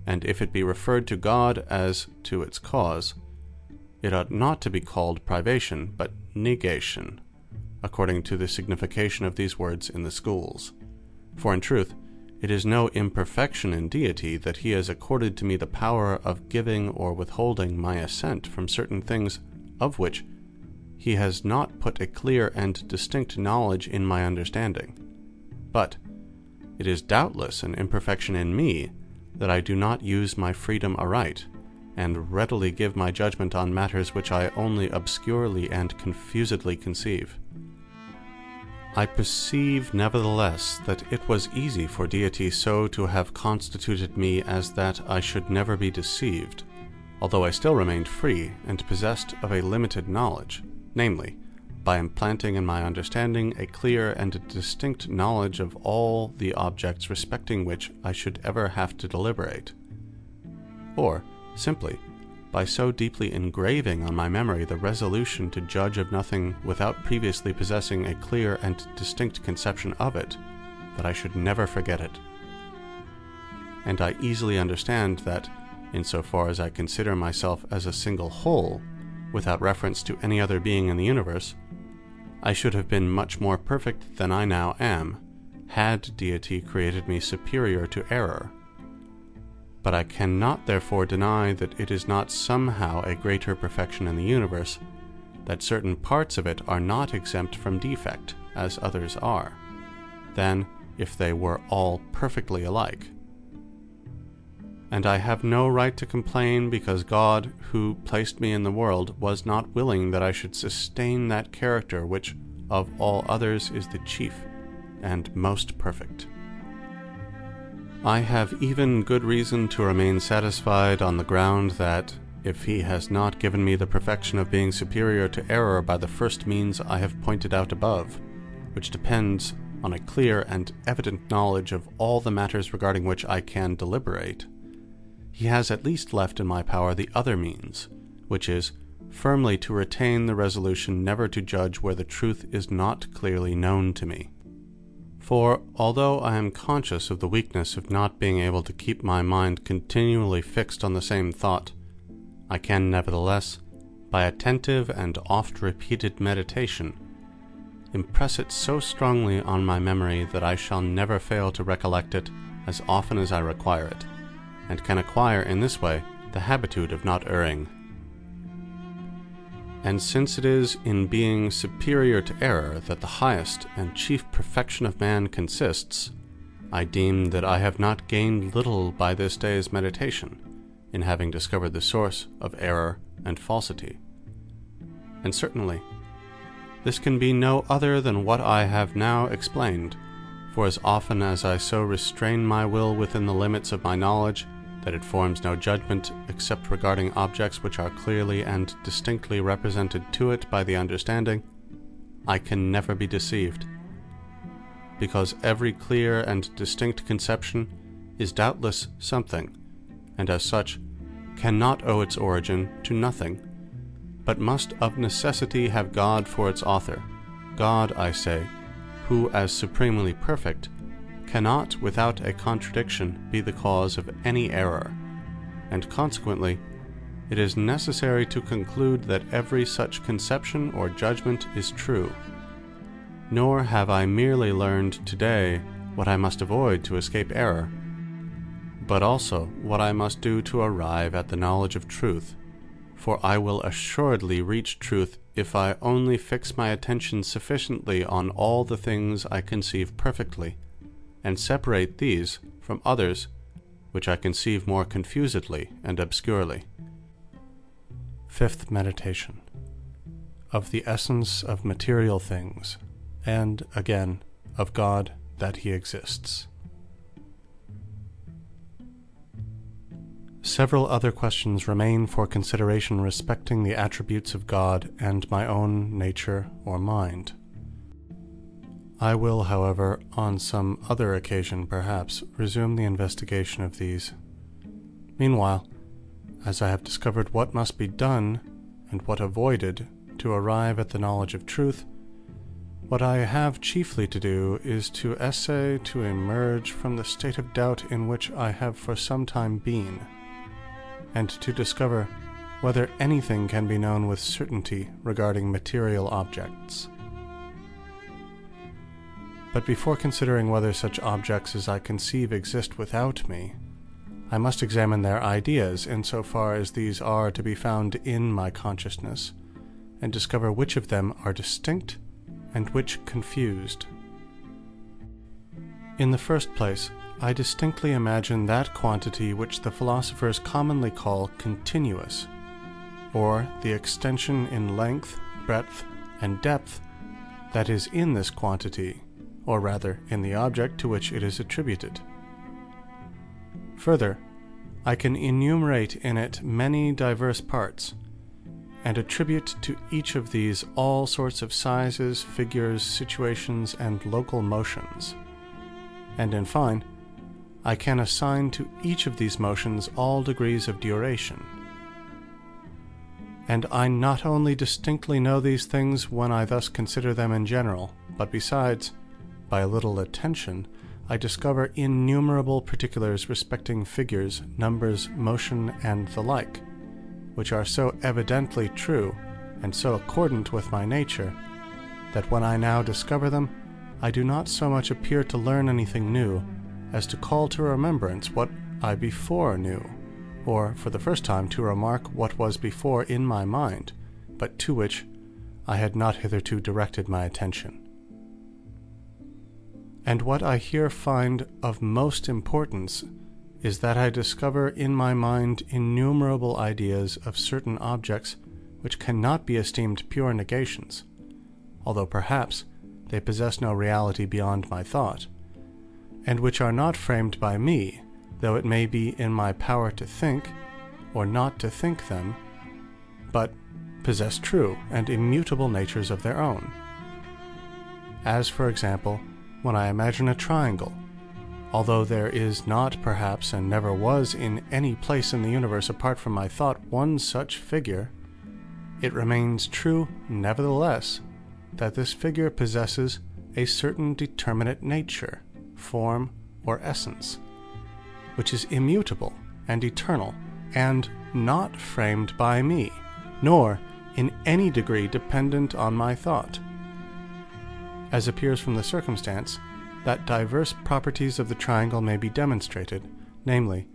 and if it be referred to God as to its cause, it ought not to be called privation, but negation, according to the signification of these words in the schools. For in truth, it is no imperfection in deity that he has accorded to me the power of giving or withholding my assent from certain things of which he has not put a clear and distinct knowledge in my understanding. But it is doubtless an imperfection in me that I do not use my freedom aright, and readily give my judgment on matters which I only obscurely and confusedly conceive. I perceive nevertheless that it was easy for deity so to have constituted me as that I should never be deceived, although I still remained free and possessed of a limited knowledge, namely, by implanting in my understanding a clear and distinct knowledge of all the objects respecting which I should ever have to deliberate, or simply by so deeply engraving on my memory the resolution to judge of nothing without previously possessing a clear and distinct conception of it, that I should never forget it. And I easily understand that, in so far as I consider myself as a single whole, without reference to any other being in the universe, I should have been much more perfect than I now am, had deity created me superior to error. But I cannot therefore deny that it is not somehow a greater perfection in the universe, that certain parts of it are not exempt from defect, as others are, than if they were all perfectly alike. And I have no right to complain because God, who placed me in the world, was not willing that I should sustain that character which of all others is the chief and most perfect. I have even good reason to remain satisfied on the ground that, if he has not given me the perfection of being superior to error by the first means I have pointed out above, which depends on a clear and evident knowledge of all the matters regarding which I can deliberate, he has at least left in my power the other means, which is firmly to retain the resolution never to judge where the truth is not clearly known to me. For, although I am conscious of the weakness of not being able to keep my mind continually fixed on the same thought, I can nevertheless, by attentive and oft-repeated meditation, impress it so strongly on my memory that I shall never fail to recollect it as often as I require it, and can acquire in this way the habitude of not erring. And since it is in being superior to error that the highest and chief perfection of man consists, I deem that I have not gained little by this day's meditation, in having discovered the source of error and falsity. And certainly, this can be no other than what I have now explained, for as often as I so restrain my will within the limits of my knowledge, that it forms no judgment except regarding objects which are clearly and distinctly represented to it by the understanding, I can never be deceived, because every clear and distinct conception is doubtless something, and as such cannot owe its origin to nothing, but must of necessity have God for its author, God, I say, who as supremely perfect cannot without a contradiction be the cause of any error, and consequently it is necessary to conclude that every such conception or judgment is true. Nor have I merely learned today what I must avoid to escape error, but also what I must do to arrive at the knowledge of truth, for I will assuredly reach truth if I only fix my attention sufficiently on all the things I conceive perfectly, and separate these from others which I conceive more confusedly and obscurely. Fifth meditation. Of the essence of material things, and, again, of God that He exists. Several other questions remain for consideration respecting the attributes of God and my own nature or mind. I will, however, on some other occasion perhaps, resume the investigation of these. Meanwhile, as I have discovered what must be done, and what avoided, to arrive at the knowledge of truth, what I have chiefly to do is to essay to emerge from the state of doubt in which I have for some time been, and to discover whether anything can be known with certainty regarding material objects. But before considering whether such objects as I conceive exist without me, I must examine their ideas insofar as these are to be found in my consciousness, and discover which of them are distinct and which confused. In the first place, I distinctly imagine that quantity which the philosophers commonly call continuous, or the extension in length, breadth, and depth that is in this quantity, or rather in the object to which it is attributed. Further, I can enumerate in it many diverse parts, and attribute to each of these all sorts of sizes, figures, situations, and local motions. And in fine, I can assign to each of these motions all degrees of duration. And I not only distinctly know these things when I thus consider them in general, but besides, by a little attention, I discover innumerable particulars respecting figures, numbers, motion, and the like, which are so evidently true, and so accordant with my nature, that when I now discover them, I do not so much appear to learn anything new, as to call to remembrance what I before knew, or for the first time to remark what was before in my mind, but to which I had not hitherto directed my attention. And what I here find of most importance is that I discover in my mind innumerable ideas of certain objects which cannot be esteemed pure negations, although perhaps they possess no reality beyond my thought, and which are not framed by me, though it may be in my power to think, or not to think them, but possess true and immutable natures of their own. As, for example, when I imagine a triangle, although there is not perhaps and never was in any place in the universe apart from my thought one such figure, it remains true nevertheless that this figure possesses a certain determinate nature, form, or essence, which is immutable and eternal, and not framed by me, nor in any degree dependent on my thought, as appears from the circumstance that diverse properties of the triangle may be demonstrated, namely,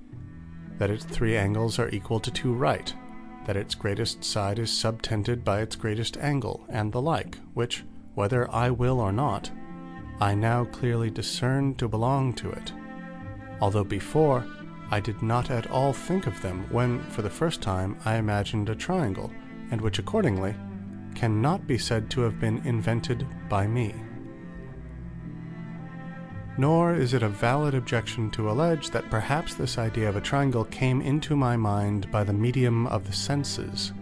that its 3 angles are equal to 2 right, that its greatest side is subtended by its greatest angle, and the like, which, whether I will or not, I now clearly discern to belong to it, although before I did not at all think of them when, for the first time, I imagined a triangle, and which accordingly cannot be said to have been invented by me. Nor is it a valid objection to allege that perhaps this idea of a triangle came into my mind by the medium of the senses,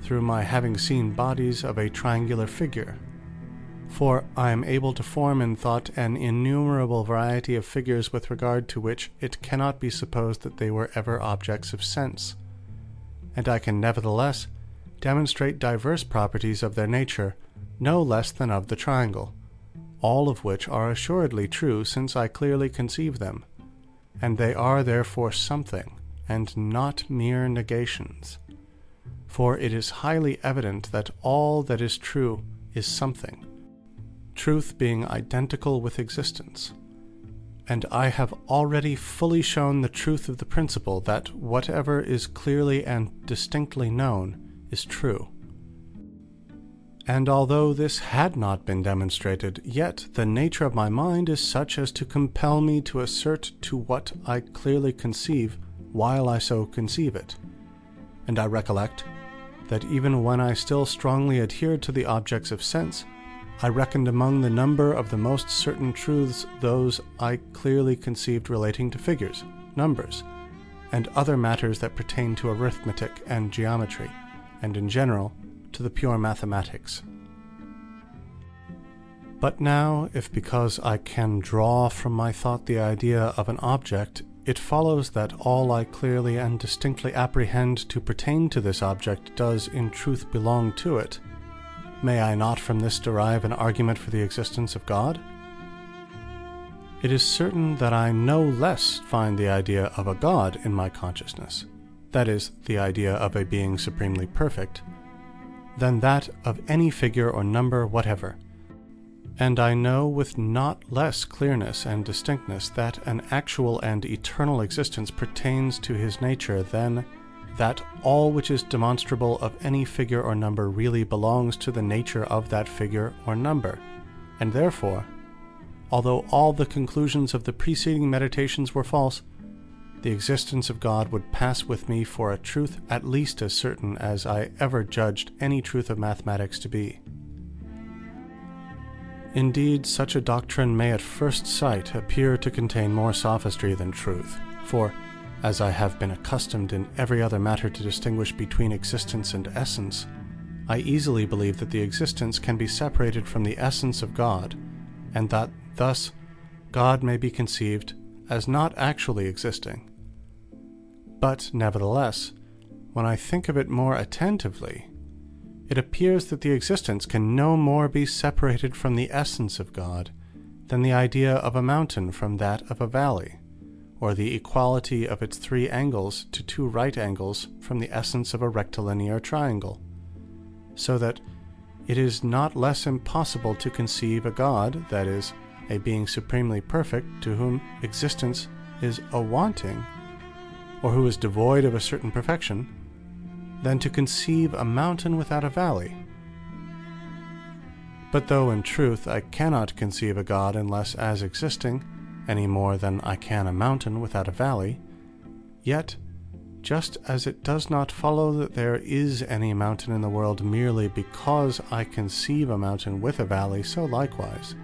through my having seen bodies of a triangular figure. For I am able to form in thought an innumerable variety of figures with regard to which it cannot be supposed that they were ever objects of sense, and I can nevertheless demonstrate diverse properties of their nature no less than of the triangle, all of which are assuredly true since I clearly conceive them, and they are therefore something, and not mere negations. For it is highly evident that all that is true is something, truth being identical with existence, and I have already fully shown the truth of the principle that whatever is clearly and distinctly known is true. And although this had not been demonstrated, yet the nature of my mind is such as to compel me to assert to what I clearly conceive while I so conceive it. And I recollect that even when I still strongly adhered to the objects of sense, I reckoned among the number of the most certain truths those I clearly conceived relating to figures, numbers, and other matters that pertain to arithmetic and geometry, and in general to the pure mathematics. But now, if because I can draw from my thought the idea of an object, it follows that all I clearly and distinctly apprehend to pertain to this object does in truth belong to it, may I not from this derive an argument for the existence of God? It is certain that I no less find the idea of a God in my consciousness, that is, the idea of a being supremely perfect, than that of any figure or number whatever. And I know with not less clearness and distinctness that an actual and eternal existence pertains to his nature than that all which is demonstrable of any figure or number really belongs to the nature of that figure or number, and therefore, although all the conclusions of the preceding meditations were false, the existence of God would pass with me for a truth at least as certain as I ever judged any truth of mathematics to be. Indeed, such a doctrine may at first sight appear to contain more sophistry than truth, for, as I have been accustomed in every other matter to distinguish between existence and essence, I easily believe that the existence can be separated from the essence of God, and that thus God may be conceived as not actually existing. But, nevertheless, when I think of it more attentively, it appears that the existence can no more be separated from the essence of God than the idea of a mountain from that of a valley, or the equality of its 3 angles to 2 right angles from the essence of a rectilinear triangle, so that it is not less impossible to conceive a God, that is, a being supremely perfect to whom existence is a wanting, or who is devoid of a certain perfection, than to conceive a mountain without a valley. But though in truth I cannot conceive a God unless as existing, any more than I can a mountain without a valley, yet, just as it does not follow that there is any mountain in the world merely because I conceive a mountain with a valley, so likewise,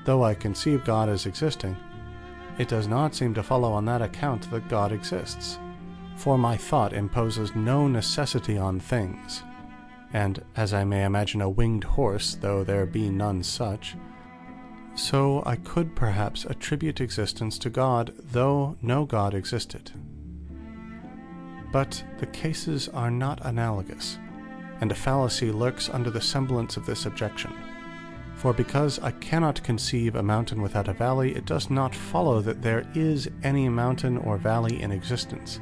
though I conceive God as existing, it does not seem to follow on that account that God exists. For my thought imposes no necessity on things, and as I may imagine a winged horse, though there be none such, so I could perhaps attribute existence to God, though no God existed. But the cases are not analogous, and a fallacy lurks under the semblance of this objection. For because I cannot conceive a mountain without a valley, it does not follow that there is any mountain or valley in existence,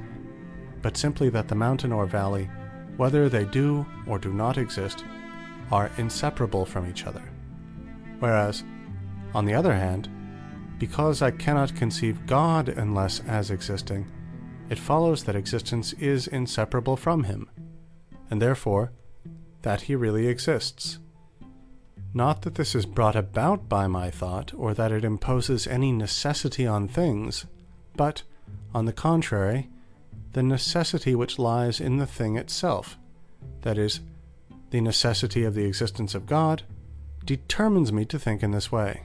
but simply that the mountain or valley, whether they do or do not exist, are inseparable from each other. Whereas, on the other hand, because I cannot conceive God unless as existing, it follows that existence is inseparable from him, and therefore that he really exists. Not that this is brought about by my thought, or that it imposes any necessity on things, but, on the contrary, the necessity which lies in the thing itself, that is, the necessity of the existence of God, determines me to think in this way.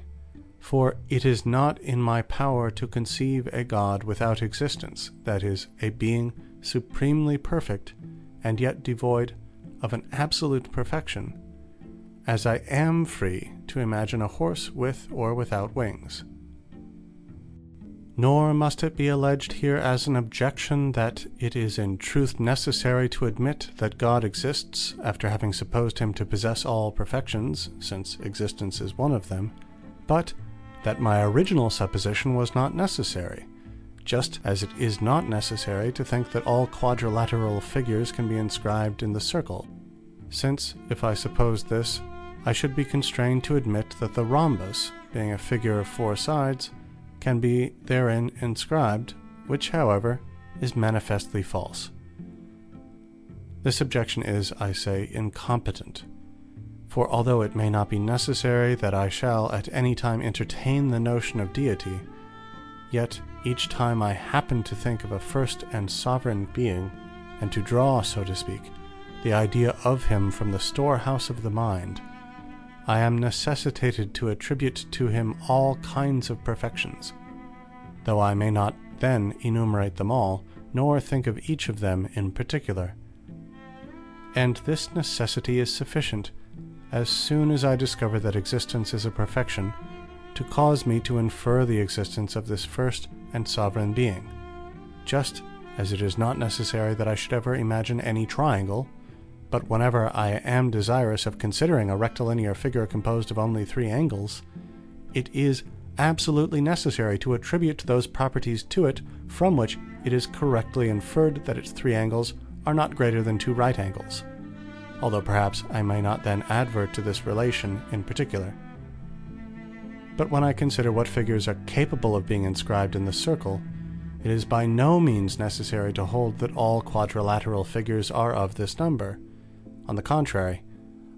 For it is not in my power to conceive a God without existence, that is, a being supremely perfect, and yet devoid of an absolute perfection, as I am free to imagine a horse with or without wings. Nor must it be alleged here as an objection that it is in truth necessary to admit that God exists after having supposed him to possess all perfections, since existence is one of them, but that my original supposition was not necessary, just as it is not necessary to think that all quadrilateral figures can be inscribed in the circle, since, if I supposed this, I should be constrained to admit that the rhombus, being a figure of 4 sides, can be therein inscribed, which, however, is manifestly false. This objection is, I say, incompetent, for although it may not be necessary that I shall at any time entertain the notion of deity, yet each time I happen to think of a first and sovereign being, and to draw, so to speak, the idea of him from the storehouse of the mind, I am necessitated to attribute to him all kinds of perfections, though I may not then enumerate them all, nor think of each of them in particular. And this necessity is sufficient, as soon as I discover that existence is a perfection, to cause me to infer the existence of this first and sovereign being, just as it is not necessary that I should ever imagine any triangle, but whenever I am desirous of considering a rectilinear figure composed of only 3 angles, it is absolutely necessary to attribute those properties to it from which it is correctly inferred that its 3 angles are not greater than 2 right angles, although perhaps I may not then advert to this relation in particular. But when I consider what figures are capable of being inscribed in the circle, it is by no means necessary to hold that all quadrilateral figures are of this number. On the contrary,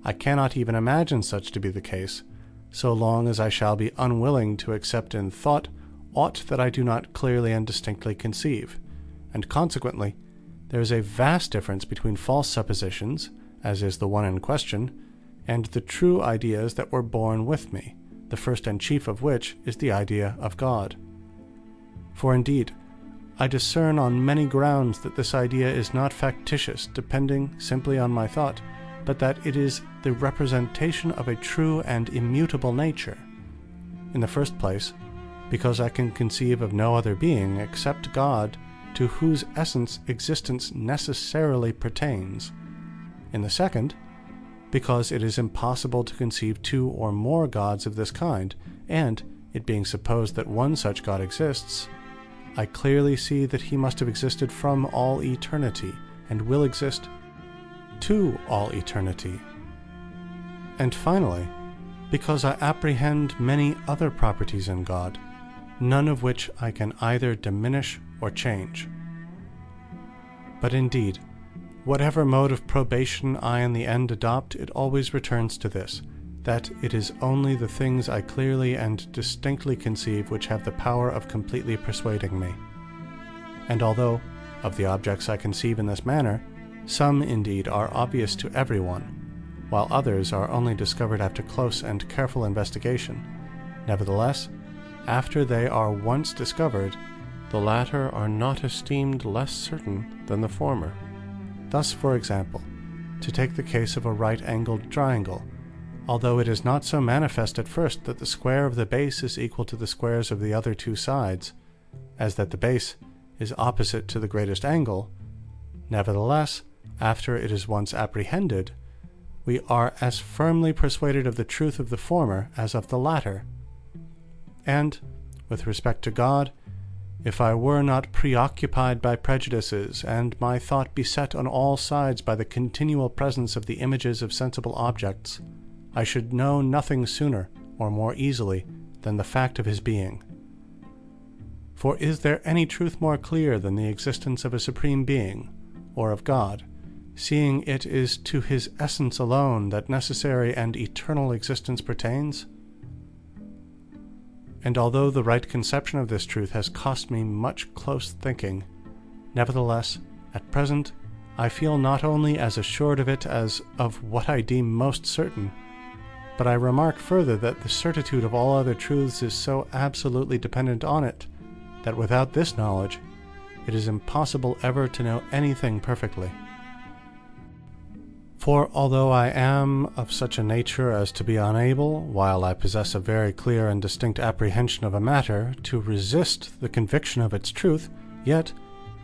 I cannot even imagine such to be the case, so long as I shall be unwilling to accept in thought aught that I do not clearly and distinctly conceive, and consequently there is a vast difference between false suppositions, as is the one in question, and the true ideas that were born with me, the first and chief of which is the idea of God. For indeed, I discern on many grounds that this idea is not factitious, depending simply on my thought, but that it is the representation of a true and immutable nature. In the first place, because I can conceive of no other being except God, to whose essence existence necessarily pertains. In the second, because it is impossible to conceive 2 or more gods of this kind, and, it being supposed that one such God exists, I clearly see that he must have existed from all eternity, and will exist to all eternity. And finally, because I apprehend many other properties in God, none of which I can either diminish or change. But indeed, whatever mode of probation I in the end adopt, it always returns to this, that it is only the things I clearly and distinctly conceive which have the power of completely persuading me. And although, of the objects I conceive in this manner, some indeed are obvious to everyone, while others are only discovered after close and careful investigation, nevertheless, after they are once discovered, the latter are not esteemed less certain than the former. Thus, for example, to take the case of a right-angled triangle, although it is not so manifest at first that the square of the base is equal to the squares of the other 2 sides, as that the base is opposite to the greatest angle, nevertheless, after it is once apprehended, we are as firmly persuaded of the truth of the former as of the latter. And, with respect to God, if I were not preoccupied by prejudices, and my thought beset on all sides by the continual presence of the images of sensible objects, I should know nothing sooner or more easily than the fact of his being. For is there any truth more clear than the existence of a supreme being, or of God, seeing it is to his essence alone that necessary and eternal existence pertains? And although the right conception of this truth has cost me much close thinking, nevertheless, at present, I feel not only as assured of it as of what I deem most certain, but I remark further that the certitude of all other truths is so absolutely dependent on it, that without this knowledge, it is impossible ever to know anything perfectly. For although I am of such a nature as to be unable, while I possess a very clear and distinct apprehension of a matter, to resist the conviction of its truth, yet,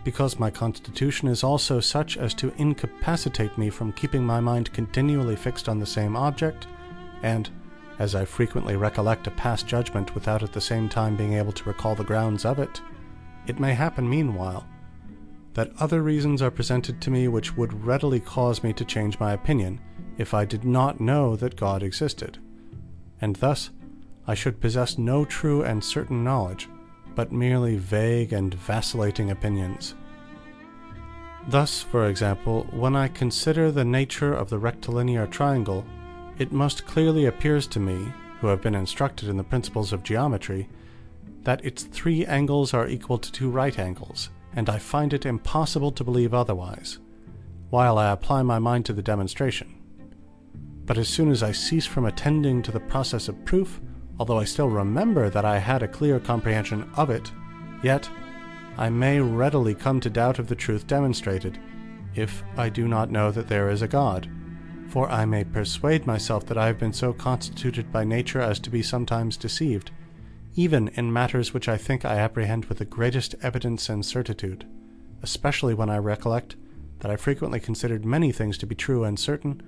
because my constitution is also such as to incapacitate me from keeping my mind continually fixed on the same object, and, as I frequently recollect a past judgment without at the same time being able to recall the grounds of it, it may happen meanwhile that other reasons are presented to me which would readily cause me to change my opinion, if I did not know that God existed, and thus I should possess no true and certain knowledge, but merely vague and vacillating opinions. Thus, for example, when I consider the nature of the rectilinear triangle, it most clearly appears to me, who have been instructed in the principles of geometry, that its 3 angles are equal to 2 right angles, and I find it impossible to believe otherwise, while I apply my mind to the demonstration. But as soon as I cease from attending to the process of proof, although I still remember that I had a clear comprehension of it, yet I may readily come to doubt of the truth demonstrated, if I do not know that there is a God. For I may persuade myself that I have been so constituted by nature as to be sometimes deceived, even in matters which I think I apprehend with the greatest evidence and certitude, especially when I recollect that I frequently considered many things to be true and certain,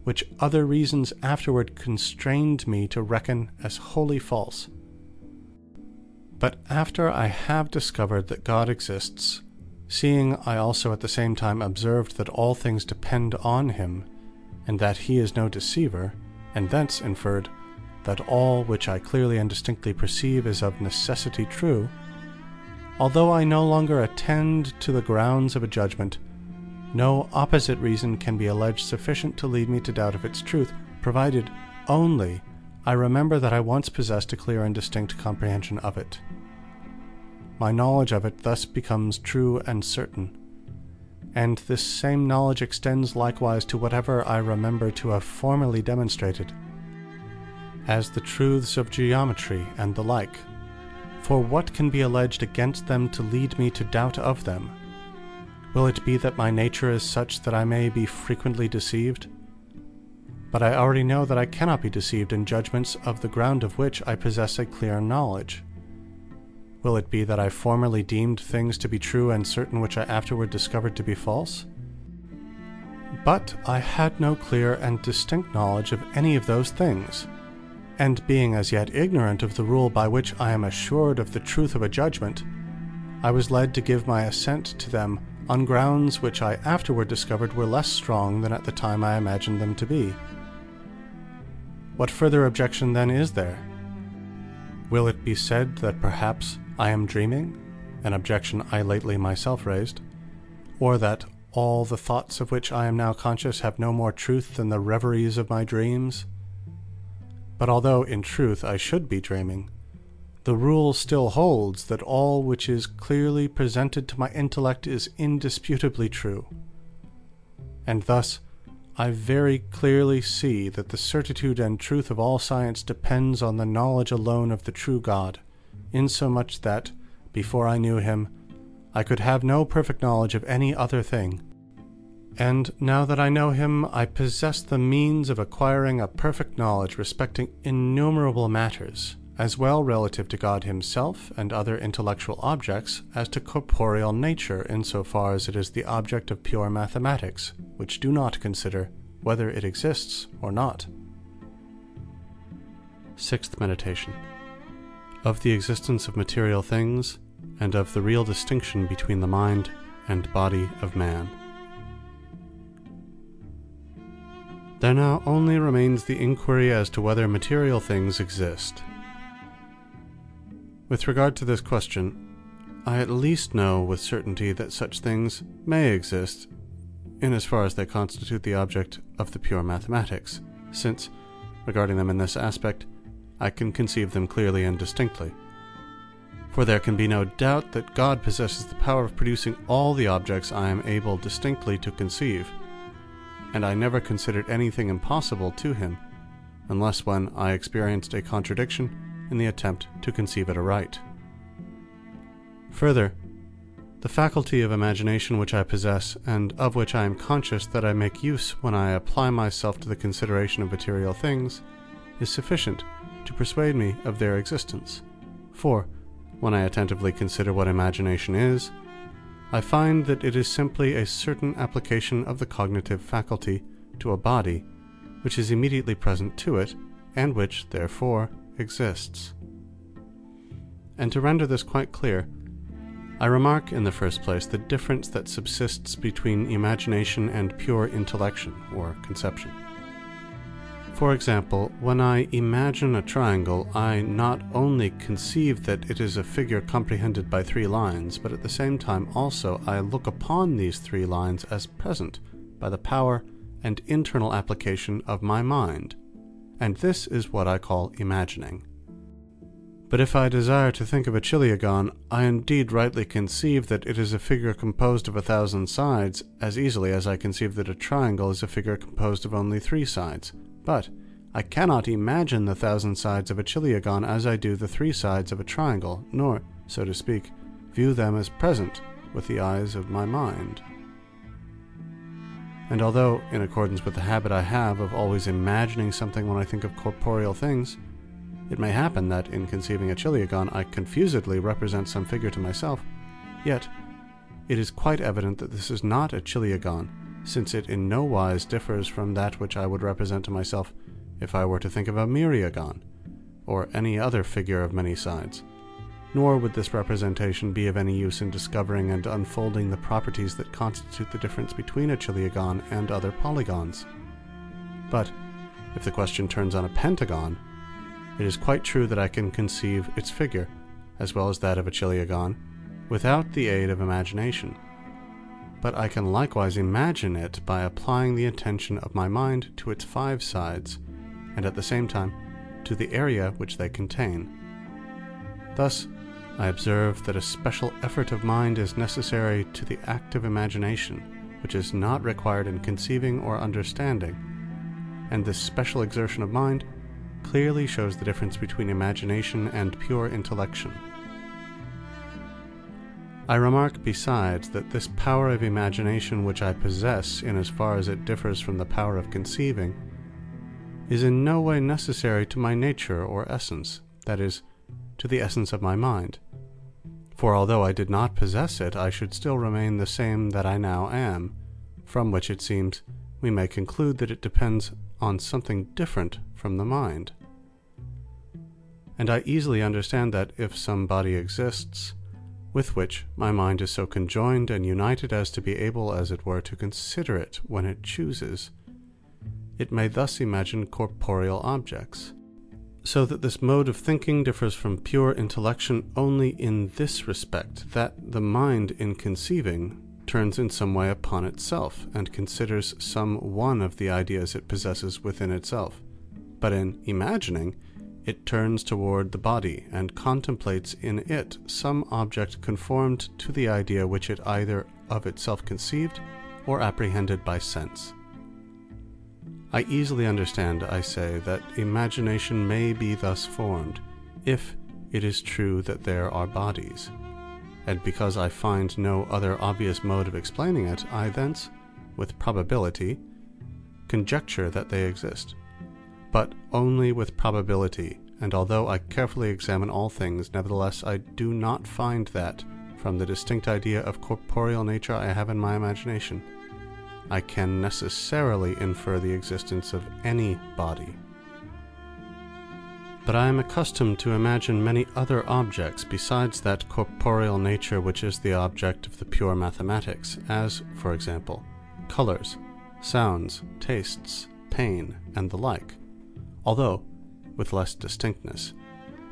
which other reasons afterward constrained me to reckon as wholly false. But after I have discovered that God exists, seeing I also at the same time observed that all things depend on him, and that he is no deceiver, and thence inferred that all which I clearly and distinctly perceive is of necessity true, although I no longer attend to the grounds of a judgment, no opposite reason can be alleged sufficient to lead me to doubt of its truth, provided only I remember that I once possessed a clear and distinct comprehension of it. My knowledge of it thus becomes true and certain, and this same knowledge extends likewise to whatever I remember to have formerly demonstrated, as the truths of geometry and the like. For what can be alleged against them to lead me to doubt of them? Will it be that my nature is such that I may be frequently deceived? But I already know that I cannot be deceived in judgments of the ground of which I possess a clear knowledge. Will it be that I formerly deemed things to be true and certain which I afterward discovered to be false? But I had no clear and distinct knowledge of any of those things, and being as yet ignorant of the rule by which I am assured of the truth of a judgment, I was led to give my assent to them on grounds which I afterward discovered were less strong than at the time I imagined them to be. What further objection then is there? Will it be said that perhaps I am dreaming, an objection I lately myself raised, or that all the thoughts of which I am now conscious have no more truth than the reveries of my dreams? But although in truth I should be dreaming, the rule still holds that all which is clearly presented to my intellect is indisputably true. And thus I very clearly see that the certitude and truth of all science depends on the knowledge alone of the true God, insomuch that, before I knew him, I could have no perfect knowledge of any other thing. And now that I know him, I possess the means of acquiring a perfect knowledge respecting innumerable matters, as well relative to God himself and other intellectual objects as to corporeal nature, in so far as it is the object of pure mathematics, which do not consider whether it exists or not. Sixth meditation. Of the existence of material things, and of the real distinction between the mind and body of man. There now only remains the inquiry as to whether material things exist. With regard to this question, I at least know with certainty that such things may exist, in as far as they constitute the object of the pure mathematics, since, regarding them in this aspect, I can conceive them clearly and distinctly. For there can be no doubt that God possesses the power of producing all the objects I am able distinctly to conceive, and I never considered anything impossible to him, unless when I experienced a contradiction in the attempt to conceive it aright. Further, the faculty of imagination which I possess, and of which I am conscious that I make use when I apply myself to the consideration of material things, is sufficient to persuade me of their existence. For, when I attentively consider what imagination is, I find that it is simply a certain application of the cognitive faculty to a body which is immediately present to it, and which, therefore, exists. And to render this quite clear, I remark in the first place the difference that subsists between imagination and pure intellection, or conception. For example, when I imagine a triangle, I not only conceive that it is a figure comprehended by 3 lines, but at the same time also I look upon these 3 lines as present by the power and internal application of my mind, and this is what I call imagining. But if I desire to think of a chiliagon, I indeed rightly conceive that it is a figure composed of 1,000 sides, as easily as I conceive that a triangle is a figure composed of only 3 sides. But I cannot imagine the 1,000 sides of a chiliagon as I do the 3 sides of a triangle, nor, so to speak, view them as present with the eyes of my mind. And although, in accordance with the habit I have of always imagining something when I think of corporeal things, it may happen that in conceiving a chiliagon I confusedly represent some figure to myself, yet it is quite evident that this is not a chiliagon, since it in no wise differs from that which I would represent to myself if I were to think of a myriagon, or any other figure of many sides. Nor would this representation be of any use in discovering and unfolding the properties that constitute the difference between a chiliagon and other polygons. But if the question turns on a pentagon, it is quite true that I can conceive its figure, as well as that of a chiliagon, without the aid of imagination. But I can likewise imagine it by applying the attention of my mind to its 5 sides, and at the same time to the area which they contain. Thus, I observe that a special effort of mind is necessary to the active imagination, which is not required in conceiving or understanding, and this special exertion of mind clearly shows the difference between imagination and pure intellection. I remark besides that this power of imagination which I possess, in as far as it differs from the power of conceiving, is in no way necessary to my nature or essence, that is, to the essence of my mind. For although I did not possess it, I should still remain the same that I now am, from which it seems we may conclude that it depends on something different from the mind. And I easily understand that if some body exists, with which my mind is so conjoined and united as to be able, as it were, to consider it when it chooses, it may thus imagine corporeal objects. So that this mode of thinking differs from pure intellection only in this respect, that the mind in conceiving turns in some way upon itself, and considers some one of the ideas it possesses within itself. But in imagining, it turns toward the body, and contemplates in it some object conformed to the idea which it either of itself conceived, or apprehended by sense. I easily understand, I say, that imagination may be thus formed, if it is true that there are bodies. And because I find no other obvious mode of explaining it, I thence, with probability, conjecture that they exist. But only with probability, and although I carefully examine all things, nevertheless I do not find that, from the distinct idea of corporeal nature I have in my imagination, I can necessarily infer the existence of any body. But I am accustomed to imagine many other objects besides that corporeal nature which is the object of the pure mathematics, as, for example, colors, sounds, tastes, pain, and the like, although with less distinctness,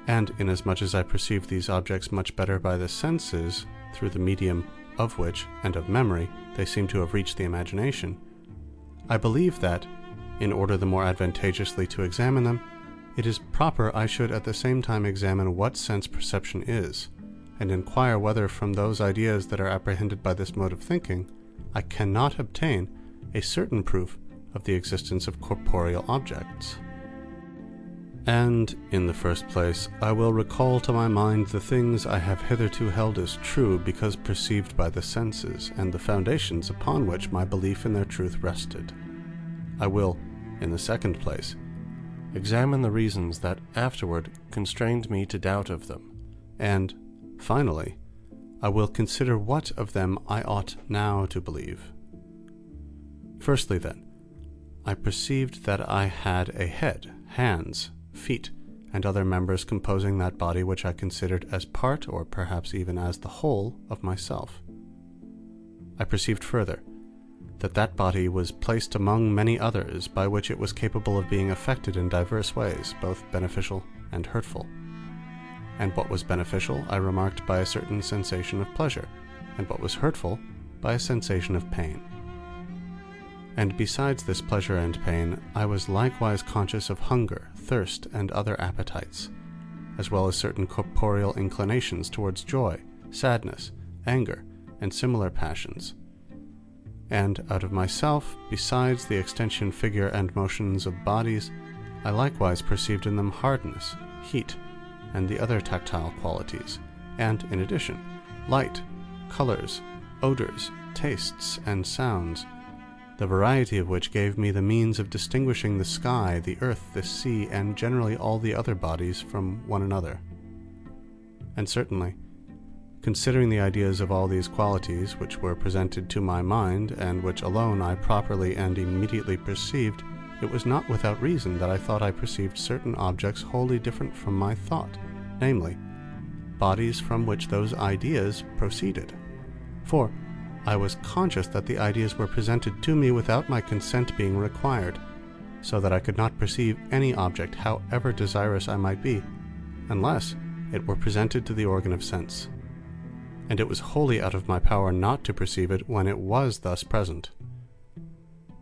and inasmuch as I perceive these objects much better by the senses, through the medium of which, and of memory, they seem to have reached the imagination, I believe that, in order the more advantageously to examine them, it is proper I should at the same time examine what sense perception is, and inquire whether from those ideas that are apprehended by this mode of thinking, I cannot obtain a certain proof of the existence of corporeal objects. And, in the first place, I will recall to my mind the things I have hitherto held as true because perceived by the senses, and the foundations upon which my belief in their truth rested. I will, in the second place, examine the reasons that afterward constrained me to doubt of them, and, finally, I will consider what of them I ought now to believe. Firstly, then, I perceived that I had a head, hands, feet, and other members composing that body which I considered as part, or perhaps even as the whole, of myself. I perceived further, that that body was placed among many others, by which it was capable of being affected in diverse ways, both beneficial and hurtful. And what was beneficial I remarked by a certain sensation of pleasure, and what was hurtful by a sensation of pain. And besides this pleasure and pain, I was likewise conscious of hunger, thirst, and other appetites, as well as certain corporeal inclinations towards joy, sadness, anger, and similar passions. And out of myself, besides the extension, figure, and motions of bodies, I likewise perceived in them hardness, heat, and the other tactile qualities, and, in addition, light, colors, odors, tastes, and sounds, the variety of which gave me the means of distinguishing the sky, the earth, the sea, and generally all the other bodies from one another. And certainly, considering the ideas of all these qualities which were presented to my mind, and which alone I properly and immediately perceived, it was not without reason that I thought I perceived certain objects wholly different from my thought, namely, bodies from which those ideas proceeded. For I was conscious that the ideas were presented to me without my consent being required, so that I could not perceive any object, however desirous I might be, unless it were presented to the organ of sense. And it was wholly out of my power not to perceive it when it was thus present.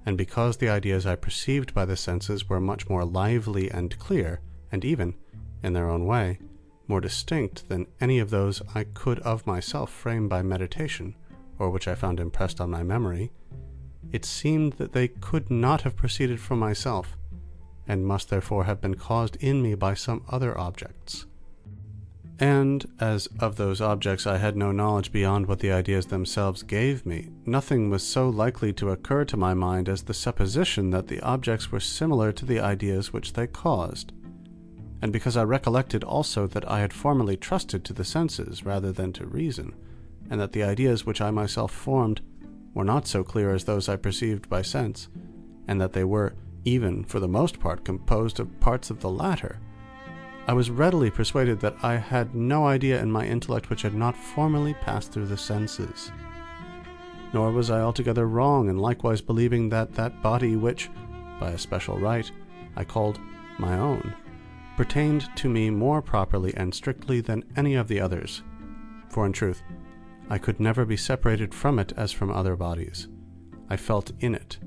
And because the ideas I perceived by the senses were much more lively and clear, and even, in their own way, more distinct than any of those I could of myself frame by meditation, or which I found impressed on my memory, it seemed that they could not have proceeded from myself, and must therefore have been caused in me by some other objects. And as of those objects I had no knowledge beyond what the ideas themselves gave me, nothing was so likely to occur to my mind as the supposition that the objects were similar to the ideas which they caused. And because I recollected also that I had formerly trusted to the senses rather than to reason, and that the ideas which I myself formed were not so clear as those I perceived by sense, and that they were, even for the most part, composed of parts of the latter, I was readily persuaded that I had no idea in my intellect which had not formerly passed through the senses. Nor was I altogether wrong in likewise believing that that body which, by a special right, I called my own, pertained to me more properly and strictly than any of the others. For in truth, I could never be separated from it as from other bodies. I felt in it,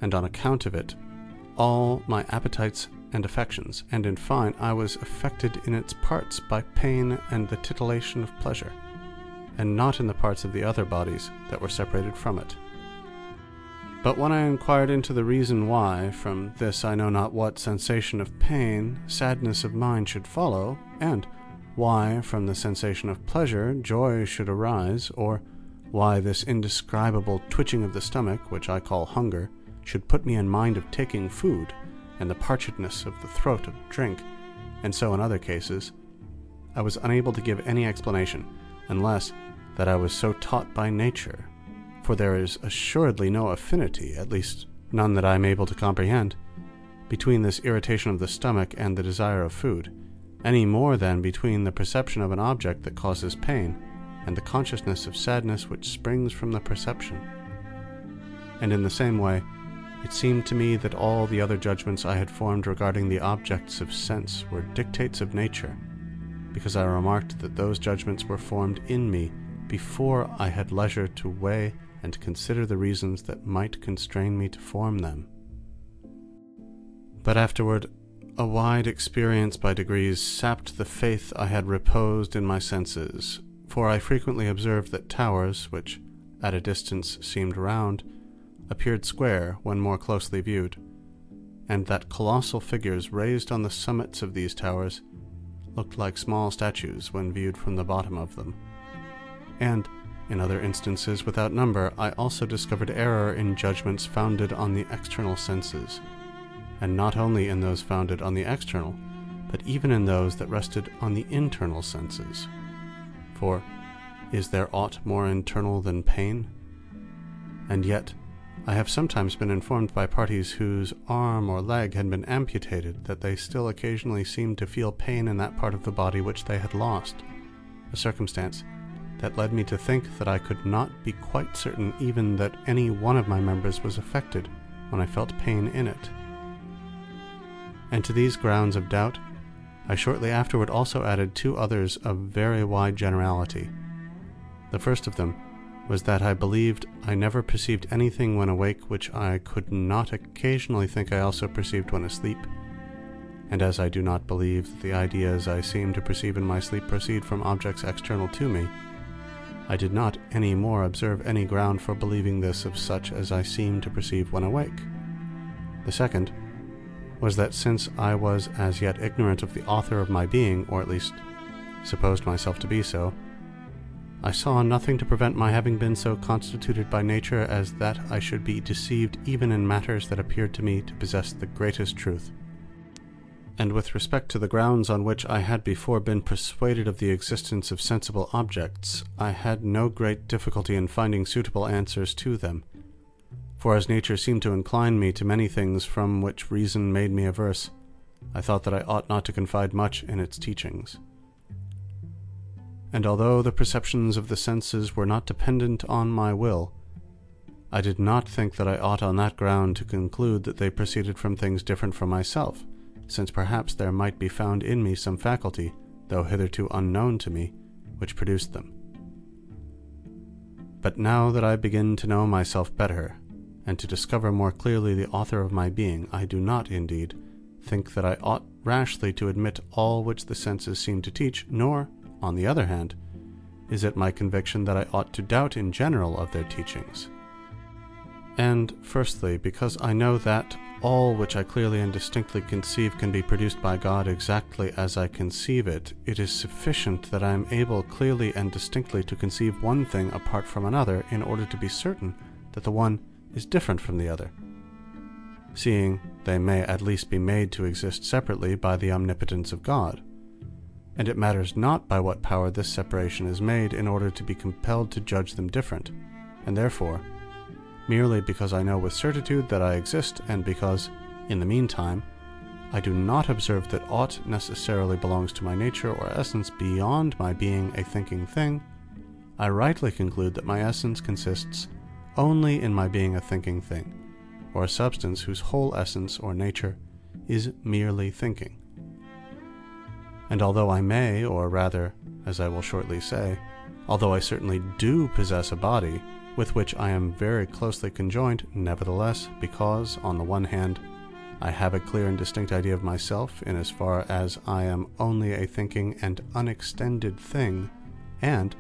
and on account of it, all my appetites and affections, and in fine, I was affected in its parts by pain and the titillation of pleasure, and not in the parts of the other bodies that were separated from it. But when I inquired into the reason why, from this I know not what sensation of pain, sadness of mind should follow, and why from the sensation of pleasure joy should arise, or why this indescribable twitching of the stomach, which I call hunger, should put me in mind of taking food, and the parchedness of the throat of drink, and so in other cases, I was unable to give any explanation, unless that I was so taught by nature, for there is assuredly no affinity, at least none that I am able to comprehend, between this irritation of the stomach and the desire of food, any more than between the perception of an object that causes pain, and the consciousness of sadness which springs from the perception. And in the same way, it seemed to me that all the other judgments I had formed regarding the objects of sense were dictates of nature, because I remarked that those judgments were formed in me before I had leisure to weigh and consider the reasons that might constrain me to form them. But afterward, a wide experience by degrees sapped the faith I had reposed in my senses, for I frequently observed that towers, which at a distance seemed round, appeared square when more closely viewed, and that colossal figures raised on the summits of these towers looked like small statues when viewed from the bottom of them. And, in other instances without number, I also discovered error in judgments founded on the external senses, and not only in those founded on the external, but even in those that rested on the internal senses. For, is there aught more internal than pain? And yet, I have sometimes been informed by parties whose arm or leg had been amputated that they still occasionally seemed to feel pain in that part of the body which they had lost, a circumstance that led me to think that I could not be quite certain even that any one of my members was affected when I felt pain in it. And to these grounds of doubt, I shortly afterward also added two others of very wide generality. The first of them was that I believed I never perceived anything when awake which I could not occasionally think I also perceived when asleep. And as I do not believe that the ideas I seem to perceive in my sleep proceed from objects external to me, I did not any more observe any ground for believing this of such as I seem to perceive when awake. The second was that since I was as yet ignorant of the author of my being, or at least supposed myself to be so, I saw nothing to prevent my having been so constituted by nature as that I should be deceived even in matters that appeared to me to possess the greatest truth. And with respect to the grounds on which I had before been persuaded of the existence of sensible objects, I had no great difficulty in finding suitable answers to them. For as nature seemed to incline me to many things from which reason made me averse, I thought that I ought not to confide much in its teachings. And although the perceptions of the senses were not dependent on my will, I did not think that I ought on that ground to conclude that they proceeded from things different from myself, since perhaps there might be found in me some faculty, though hitherto unknown to me, which produced them. But now that I begin to know myself better, and to discover more clearly the author of my being, I do not, indeed, think that I ought rashly to admit all which the senses seem to teach, nor, on the other hand, is it my conviction that I ought to doubt in general of their teachings. And, firstly, because I know that all which I clearly and distinctly conceive can be produced by God exactly as I conceive it, it is sufficient that I am able clearly and distinctly to conceive one thing apart from another, in order to be certain that the one is different from the other, seeing they may at least be made to exist separately by the omnipotence of God. And it matters not by what power this separation is made, in order to be compelled to judge them different, and therefore, merely because I know with certitude that I exist, and because, in the meantime, I do not observe that aught necessarily belongs to my nature or essence beyond my being a thinking thing, I rightly conclude that my essence consists only in my being a thinking thing, or a substance whose whole essence or nature is merely thinking. And although I may, or rather, as I will shortly say, although I certainly do possess a body, with which I am very closely conjoined, nevertheless, because, on the one hand, I have a clear and distinct idea of myself, in as far as I am only a thinking and unextended thing, and,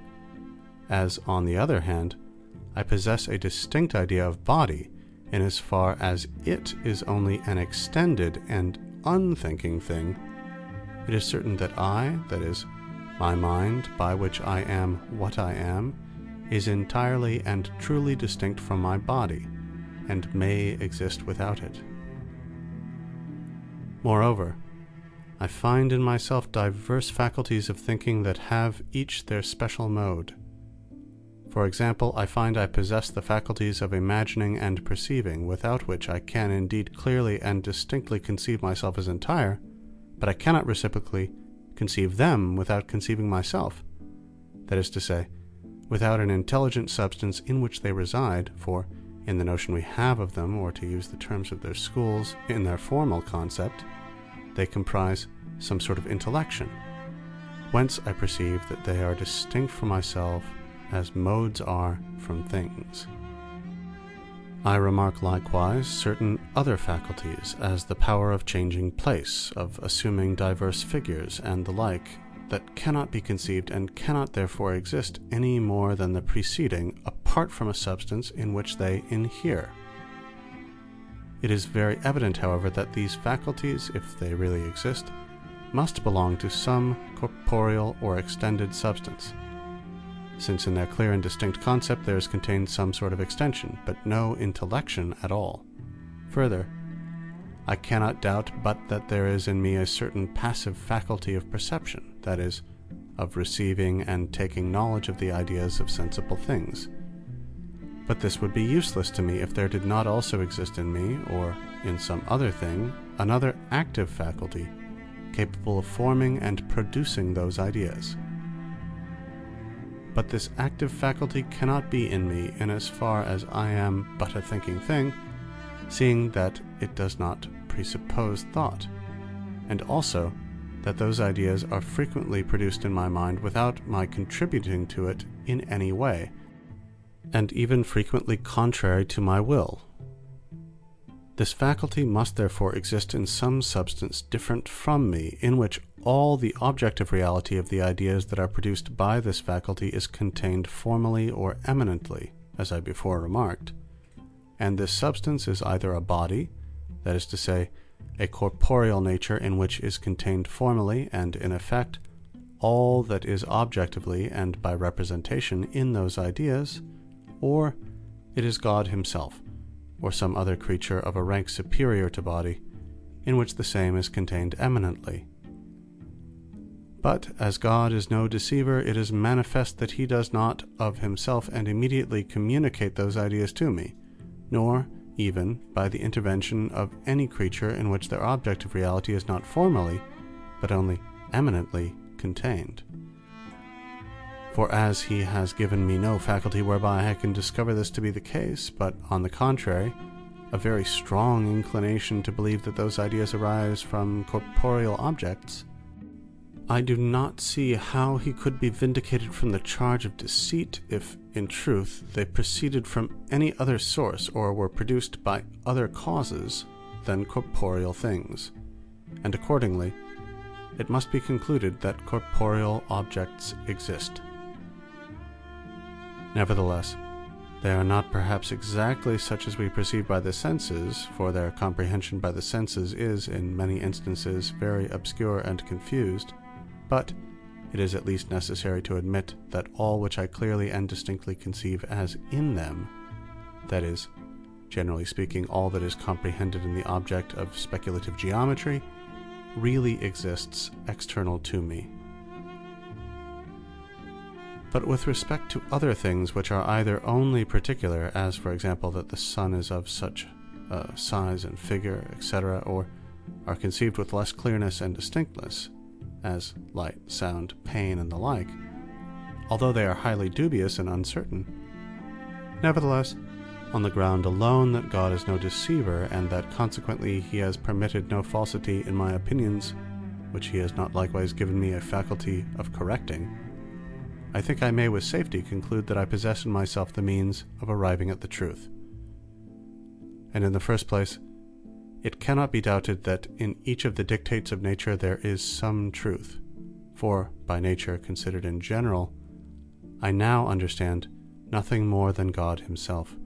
as, on the other hand, I possess a distinct idea of body, in as far as it is only an extended and unthinking thing, it is certain that I, that is, my mind, by which I am what I am, is entirely and truly distinct from my body, and may exist without it. Moreover, I find in myself diverse faculties of thinking that have each their special mode. For example, I find I possess the faculties of imagining and perceiving, without which I can indeed clearly and distinctly conceive myself as entire, but I cannot reciprocally conceive them without conceiving myself, that is to say, without an intelligent substance in which they reside, for, in the notion we have of them, or to use the terms of their schools, in their formal concept, they comprise some sort of intellection, whence I perceive that they are distinct from myself as modes are from things. I remark likewise certain other faculties, as the power of changing place, of assuming diverse figures, and the like, that cannot be conceived and cannot therefore exist any more than the preceding, apart from a substance in which they inhere. It is very evident, however, that these faculties, if they really exist, must belong to some corporeal or extended substance, since in their clear and distinct concept there is contained some sort of extension, but no intellection at all. Further, I cannot doubt but that there is in me a certain passive faculty of perception, that is, of receiving and taking knowledge of the ideas of sensible things. But this would be useless to me if there did not also exist in me, or in some other thing, another active faculty, capable of forming and producing those ideas. But this active faculty cannot be in me in as far as I am but a thinking thing, seeing that it does not presuppose thought, and also that those ideas are frequently produced in my mind without my contributing to it in any way, and even frequently contrary to my will. This faculty must therefore exist in some substance different from me, in which all the objective reality of the ideas that are produced by this faculty is contained formally or eminently, as I before remarked, and this substance is either a body, that is to say, a corporeal nature in which is contained formally and in effect all that is objectively and by representation in those ideas, or it is God himself, or some other creature of a rank superior to body, in which the same is contained eminently. But as God is no deceiver, it is manifest that he does not of himself and immediately communicate those ideas to me, nor even by the intervention of any creature in which their objective reality is not formally, but only eminently contained. For as he has given me no faculty whereby I can discover this to be the case, but, on the contrary, a very strong inclination to believe that those ideas arise from corporeal objects, I do not see how he could be vindicated from the charge of deceit if, in truth, they proceeded from any other source or were produced by other causes than corporeal things, and accordingly it must be concluded that corporeal objects exist. Nevertheless, they are not perhaps exactly such as we perceive by the senses, for their comprehension by the senses is, in many instances, very obscure and confused, but it is at least necessary to admit that all which I clearly and distinctly conceive as in them, that is, generally speaking, all that is comprehended in the object of speculative geometry, really exists external to me. But with respect to other things which are either only particular, as for example that the sun is of such size and figure, etc., or are conceived with less clearness and distinctness, as light, sound, pain, and the like, although they are highly dubious and uncertain, nevertheless, on the ground alone that God is no deceiver, and that consequently he has permitted no falsity in my opinions, which he has not likewise given me a faculty of correcting, I think I may with safety conclude that I possess in myself the means of arriving at the truth. And in the first place, it cannot be doubted that in each of the dictates of nature there is some truth, for, by nature considered in general, I now understand nothing more than God himself,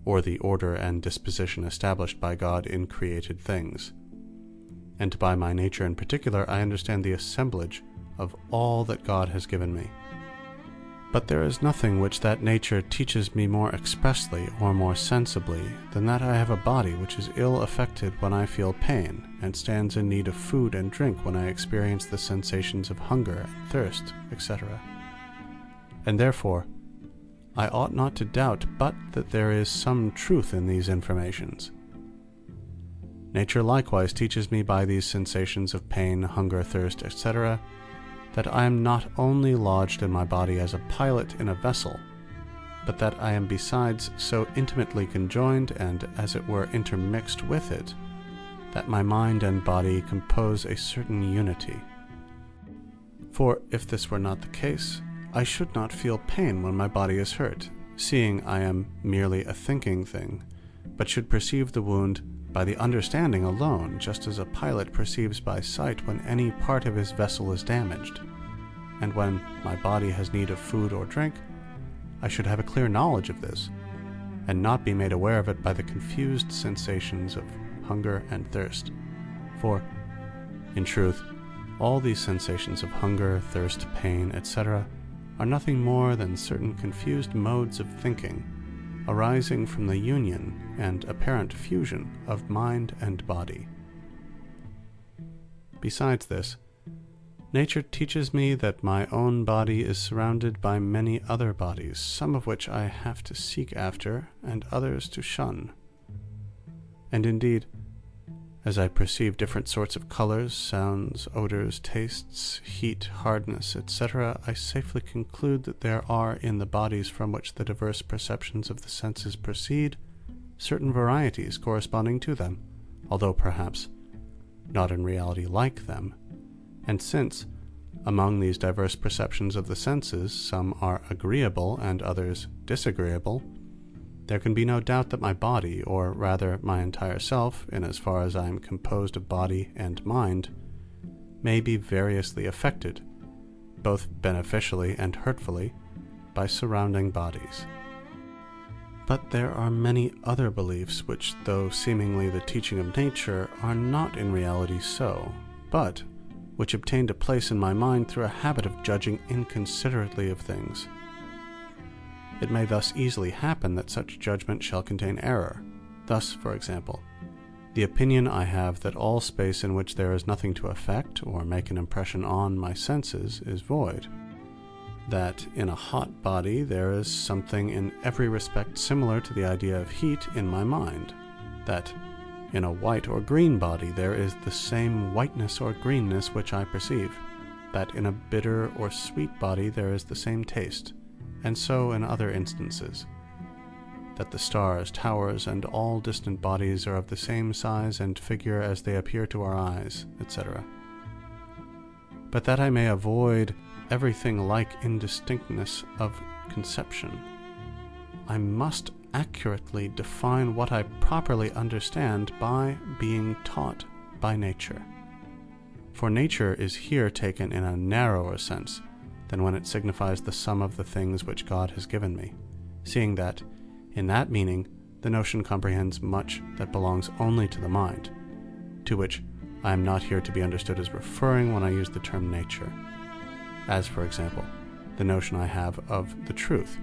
or the order and disposition established by God in created things. And by my nature in particular I understand the assemblage of all that God has given me. But there is nothing which that nature teaches me more expressly or more sensibly than that I have a body which is ill affected when I feel pain, and stands in need of food and drink when I experience the sensations of hunger and thirst, etc. And therefore I ought not to doubt but that there is some truth in these informations. Nature likewise teaches me by these sensations of pain, hunger, thirst, etc., that I am not only lodged in my body as a pilot in a vessel, but that I am besides so intimately conjoined and as it were intermixed with it, that my mind and body compose a certain unity. For if this were not the case, I should not feel pain when my body is hurt, seeing I am merely a thinking thing, but should perceive the wound by the understanding alone, just as a pilot perceives by sight when any part of his vessel is damaged. And when my body has need of food or drink, I should have a clear knowledge of this, and not be made aware of it by the confused sensations of hunger and thirst. For, in truth, all these sensations of hunger, thirst, pain, etc., are nothing more than certain confused modes of thinking, arising from the union and apparent fusion of mind and body. Besides this, nature teaches me that my own body is surrounded by many other bodies, some of which I have to seek after, and others to shun. And indeed, as I perceive different sorts of colors, sounds, odors, tastes, heat, hardness, etc., I safely conclude that there are in the bodies from which the diverse perceptions of the senses proceed certain varieties corresponding to them, although perhaps not in reality like them. And since, among these diverse perceptions of the senses, some are agreeable and others disagreeable, there can be no doubt that my body, or rather my entire self, in as far as I am composed of body and mind, may be variously affected, both beneficially and hurtfully, by surrounding bodies. But there are many other beliefs which, though seemingly the teaching of nature, are not in reality so, but, which obtained a place in my mind through a habit of judging inconsiderately of things. It may thus easily happen that such judgment shall contain error. Thus, for example, the opinion I have that all space in which there is nothing to affect or make an impression on my senses is void, that in a hot body there is something in every respect similar to the idea of heat in my mind, that in a white or green body there is the same whiteness or greenness which I perceive, that in a bitter or sweet body there is the same taste, and so in other instances, that the stars, towers, and all distant bodies are of the same size and figure as they appear to our eyes, etc. But that I may avoid everything like indistinctness of conception, I must accurately define what I properly understand by being taught by nature. For nature is here taken in a narrower sense than when it signifies the sum of the things which God has given me, seeing that, in that meaning, the notion comprehends much that belongs only to the mind, to which I am not here to be understood as referring when I use the term nature, as, for example, the notion I have of the truth,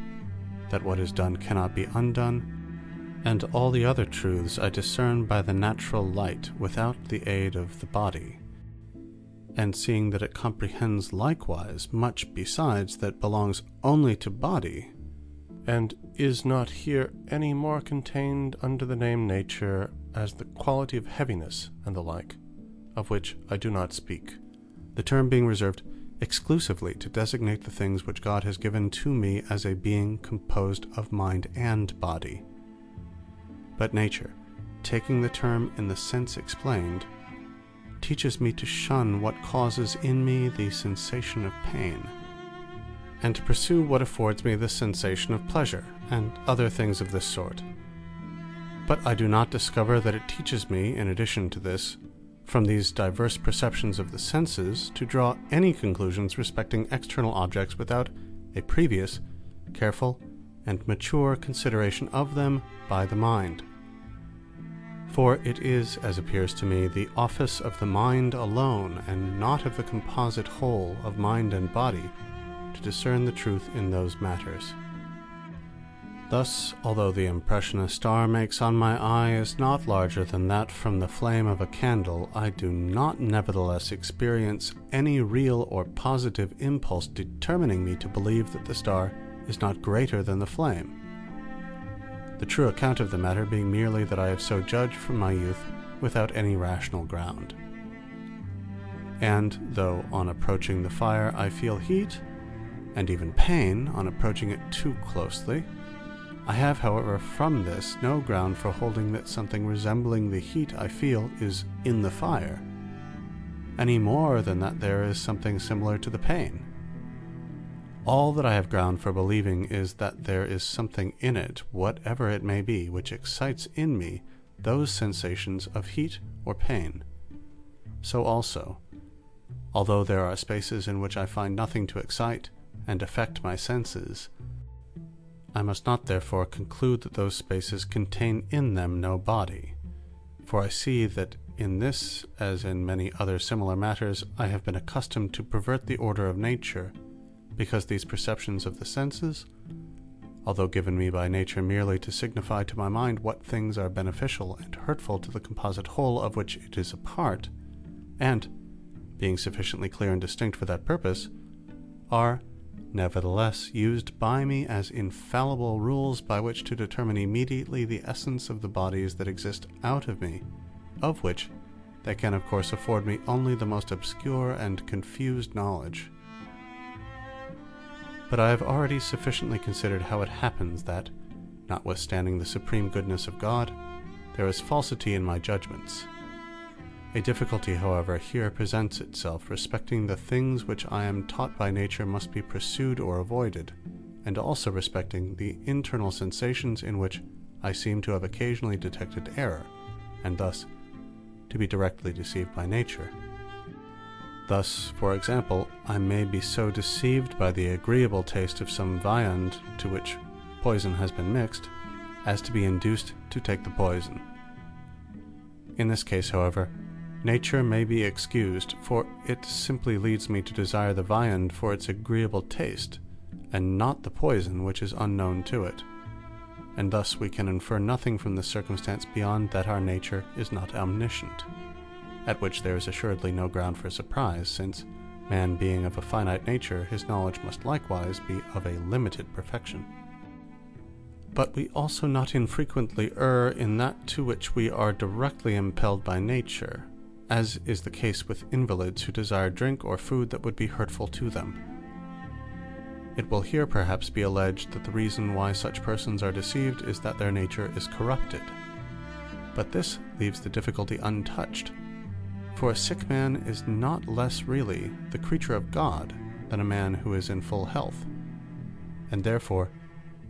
that what is done cannot be undone, and all the other truths I discern by the natural light without the aid of the body, and seeing that it comprehends likewise much besides that belongs only to body, and is not here any more contained under the name nature, as the quality of heaviness and the like, of which I do not speak, the term being reserved exclusively to designate the things which God has given to me as a being composed of mind and body. But nature, taking the term in the sense explained, teaches me to shun what causes in me the sensation of pain, and to pursue what affords me the sensation of pleasure, and other things of this sort. But I do not discover that it teaches me, in addition to this, from these diverse perceptions of the senses, to draw any conclusions respecting external objects without a previous, careful, and mature consideration of them by the mind. For it is, as appears to me, the office of the mind alone, and not of the composite whole of mind and body, to discern the truth in those matters. Thus, although the impression a star makes on my eye is not larger than that from the flame of a candle, I do not nevertheless experience any real or positive impulse determining me to believe that the star is not greater than the flame, the true account of the matter being merely that I have so judged from my youth without any rational ground. And though on approaching the fire I feel heat, and even pain on approaching it too closely, I have, however, from this no ground for holding that something resembling the heat I feel is in the fire, any more than that there is something similar to the pain. All that I have ground for believing is that there is something in it, whatever it may be, which excites in me those sensations of heat or pain. So also, although there are spaces in which I find nothing to excite and affect my senses, I must not therefore conclude that those spaces contain in them no body, for I see that in this, as in many other similar matters, I have been accustomed to pervert the order of nature, because these perceptions of the senses, although given me by nature merely to signify to my mind what things are beneficial and hurtful to the composite whole of which it is a part, and, being sufficiently clear and distinct for that purpose, are nevertheless used by me as infallible rules by which to determine immediately the essence of the bodies that exist out of me, of which they can of course afford me only the most obscure and confused knowledge. But I have already sufficiently considered how it happens that, notwithstanding the supreme goodness of God, there is falsity in my judgments. A difficulty, however, here presents itself respecting the things which I am taught by nature must be pursued or avoided, and also respecting the internal sensations in which I seem to have occasionally detected error, and thus to be directly deceived by nature. Thus, for example, I may be so deceived by the agreeable taste of some viand to which poison has been mixed, as to be induced to take the poison. In this case, however, nature may be excused, for it simply leads me to desire the viand for its agreeable taste, and not the poison which is unknown to it. And thus we can infer nothing from this circumstance beyond that our nature is not omniscient, at which there is assuredly no ground for surprise, since, man being of a finite nature, his knowledge must likewise be of a limited perfection. But we also not infrequently err in that to which we are directly impelled by nature, as is the case with invalids who desire drink or food that would be hurtful to them. It will here perhaps be alleged that the reason why such persons are deceived is that their nature is corrupted. But this leaves the difficulty untouched, for a sick man is not less really the creature of God than a man who is in full health, and therefore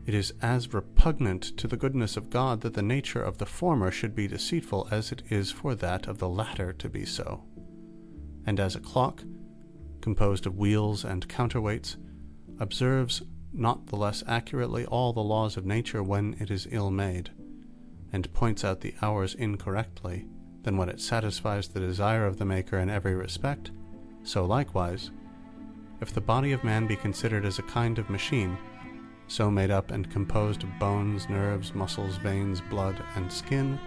it is as repugnant to the goodness of God that the nature of the former should be deceitful as it is for that of the latter to be so. And as a clock, composed of wheels and counterweights, observes not the less accurately all the laws of nature when it is ill made, and points out the hours incorrectly, than when it satisfies the desire of the maker in every respect, so likewise, if the body of man be considered as a kind of machine, so made up and composed of bones, nerves, muscles, veins, blood, and skin,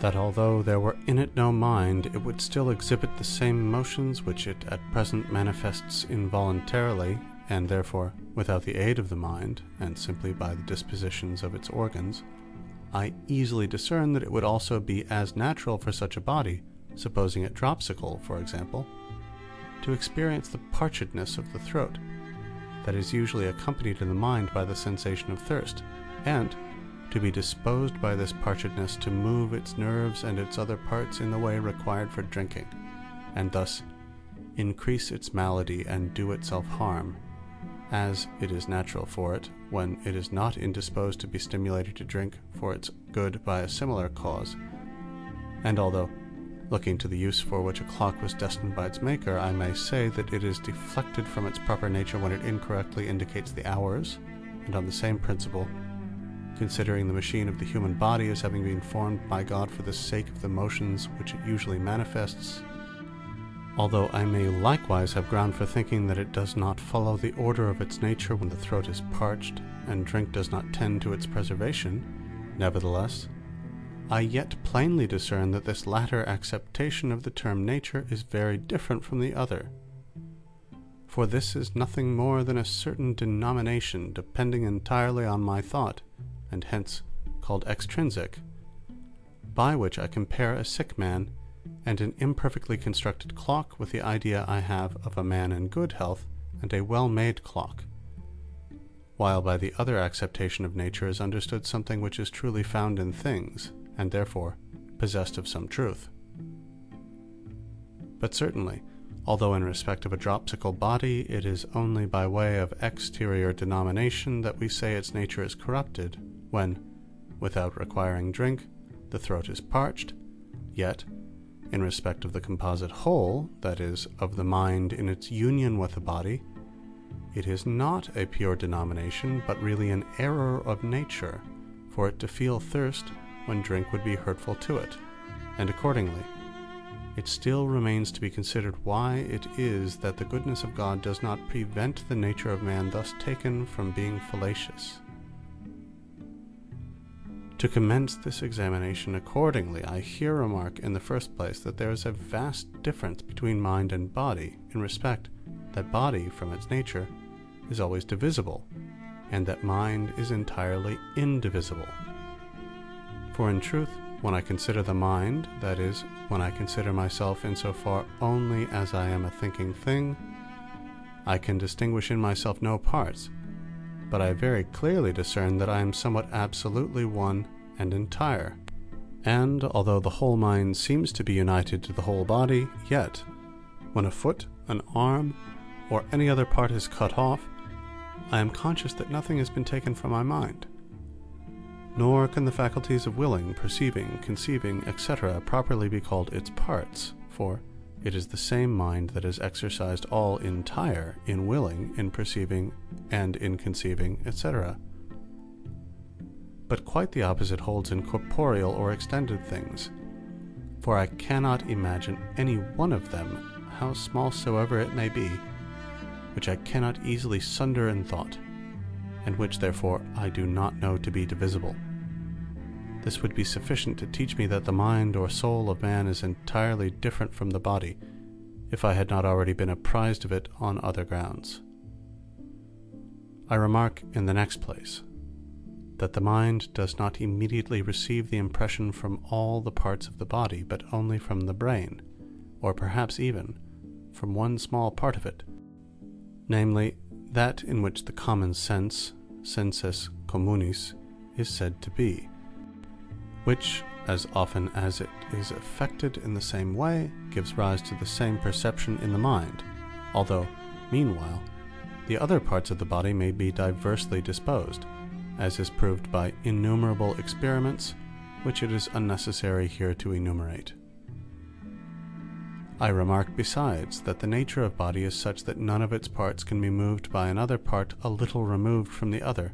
that although there were in it no mind, it would still exhibit the same motions which it at present manifests involuntarily, and therefore without the aid of the mind, and simply by the dispositions of its organs, I easily discern that it would also be as natural for such a body, supposing it dropsical, for example, to experience the parchedness of the throat, that is usually accompanied in the mind by the sensation of thirst, and to be disposed by this parchedness to move its nerves and its other parts in the way required for drinking, and thus increase its malady and do itself harm, as it is natural for it, when it is not indisposed to be stimulated to drink for its good by a similar cause. And although, looking to the use for which a clock was destined by its maker, I may say that it is deflected from its proper nature when it incorrectly indicates the hours, and on the same principle, considering the machine of the human body as having been formed by God for the sake of the motions which it usually manifests, although I may likewise have ground for thinking that it does not follow the order of its nature when the throat is parched, and drink does not tend to its preservation, nevertheless, I yet plainly discern that this latter acceptation of the term nature is very different from the other. For this is nothing more than a certain denomination depending entirely on my thought, and hence called extrinsic, by which I compare a sick man and an imperfectly constructed clock with the idea I have of a man in good health and a well-made clock, while by the other acceptation of nature is understood something which is truly found in things, and therefore possessed of some truth. But certainly, although in respect of a dropsical body it is only by way of exterior denomination that we say its nature is corrupted, when, without requiring drink, the throat is parched, yet, in respect of the composite whole, that is, of the mind in its union with the body, it is not a pure denomination, but really an error of nature, for it to feel thirst when drink would be hurtful to it, and accordingly, it still remains to be considered why it is that the goodness of God does not prevent the nature of man thus taken from being fallacious. To commence this examination accordingly, I here remark in the first place that there is a vast difference between mind and body, in respect that body, from its nature, is always divisible, and that mind is entirely indivisible. For in truth, when I consider the mind, that is, when I consider myself insofar only as I am a thinking thing, I can distinguish in myself no parts, but I very clearly discern that I am somewhat absolutely one and entire. And although the whole mind seems to be united to the whole body, yet, when a foot, an arm, or any other part is cut off, I am conscious that nothing has been taken from my mind. Nor can the faculties of willing, perceiving, conceiving, etc. properly be called its parts, for it is the same mind that is exercised all entire in willing, in perceiving, and in conceiving, etc. But quite the opposite holds in corporeal or extended things. For I cannot imagine any one of them, how small soever it may be, which I cannot easily sunder in thought, and which therefore I do not know to be divisible. This would be sufficient to teach me that the mind or soul of man is entirely different from the body, if I had not already been apprised of it on other grounds. I remark in the next place, that the mind does not immediately receive the impression from all the parts of the body, but only from the brain, or perhaps even from one small part of it, namely, that in which the common sense, sensus communis, is said to be, which, as often as it is affected in the same way, gives rise to the same perception in the mind, although, meanwhile, the other parts of the body may be diversely disposed, as is proved by innumerable experiments, which it is unnecessary here to enumerate. I remark besides that the nature of body is such that none of its parts can be moved by another part a little removed from the other,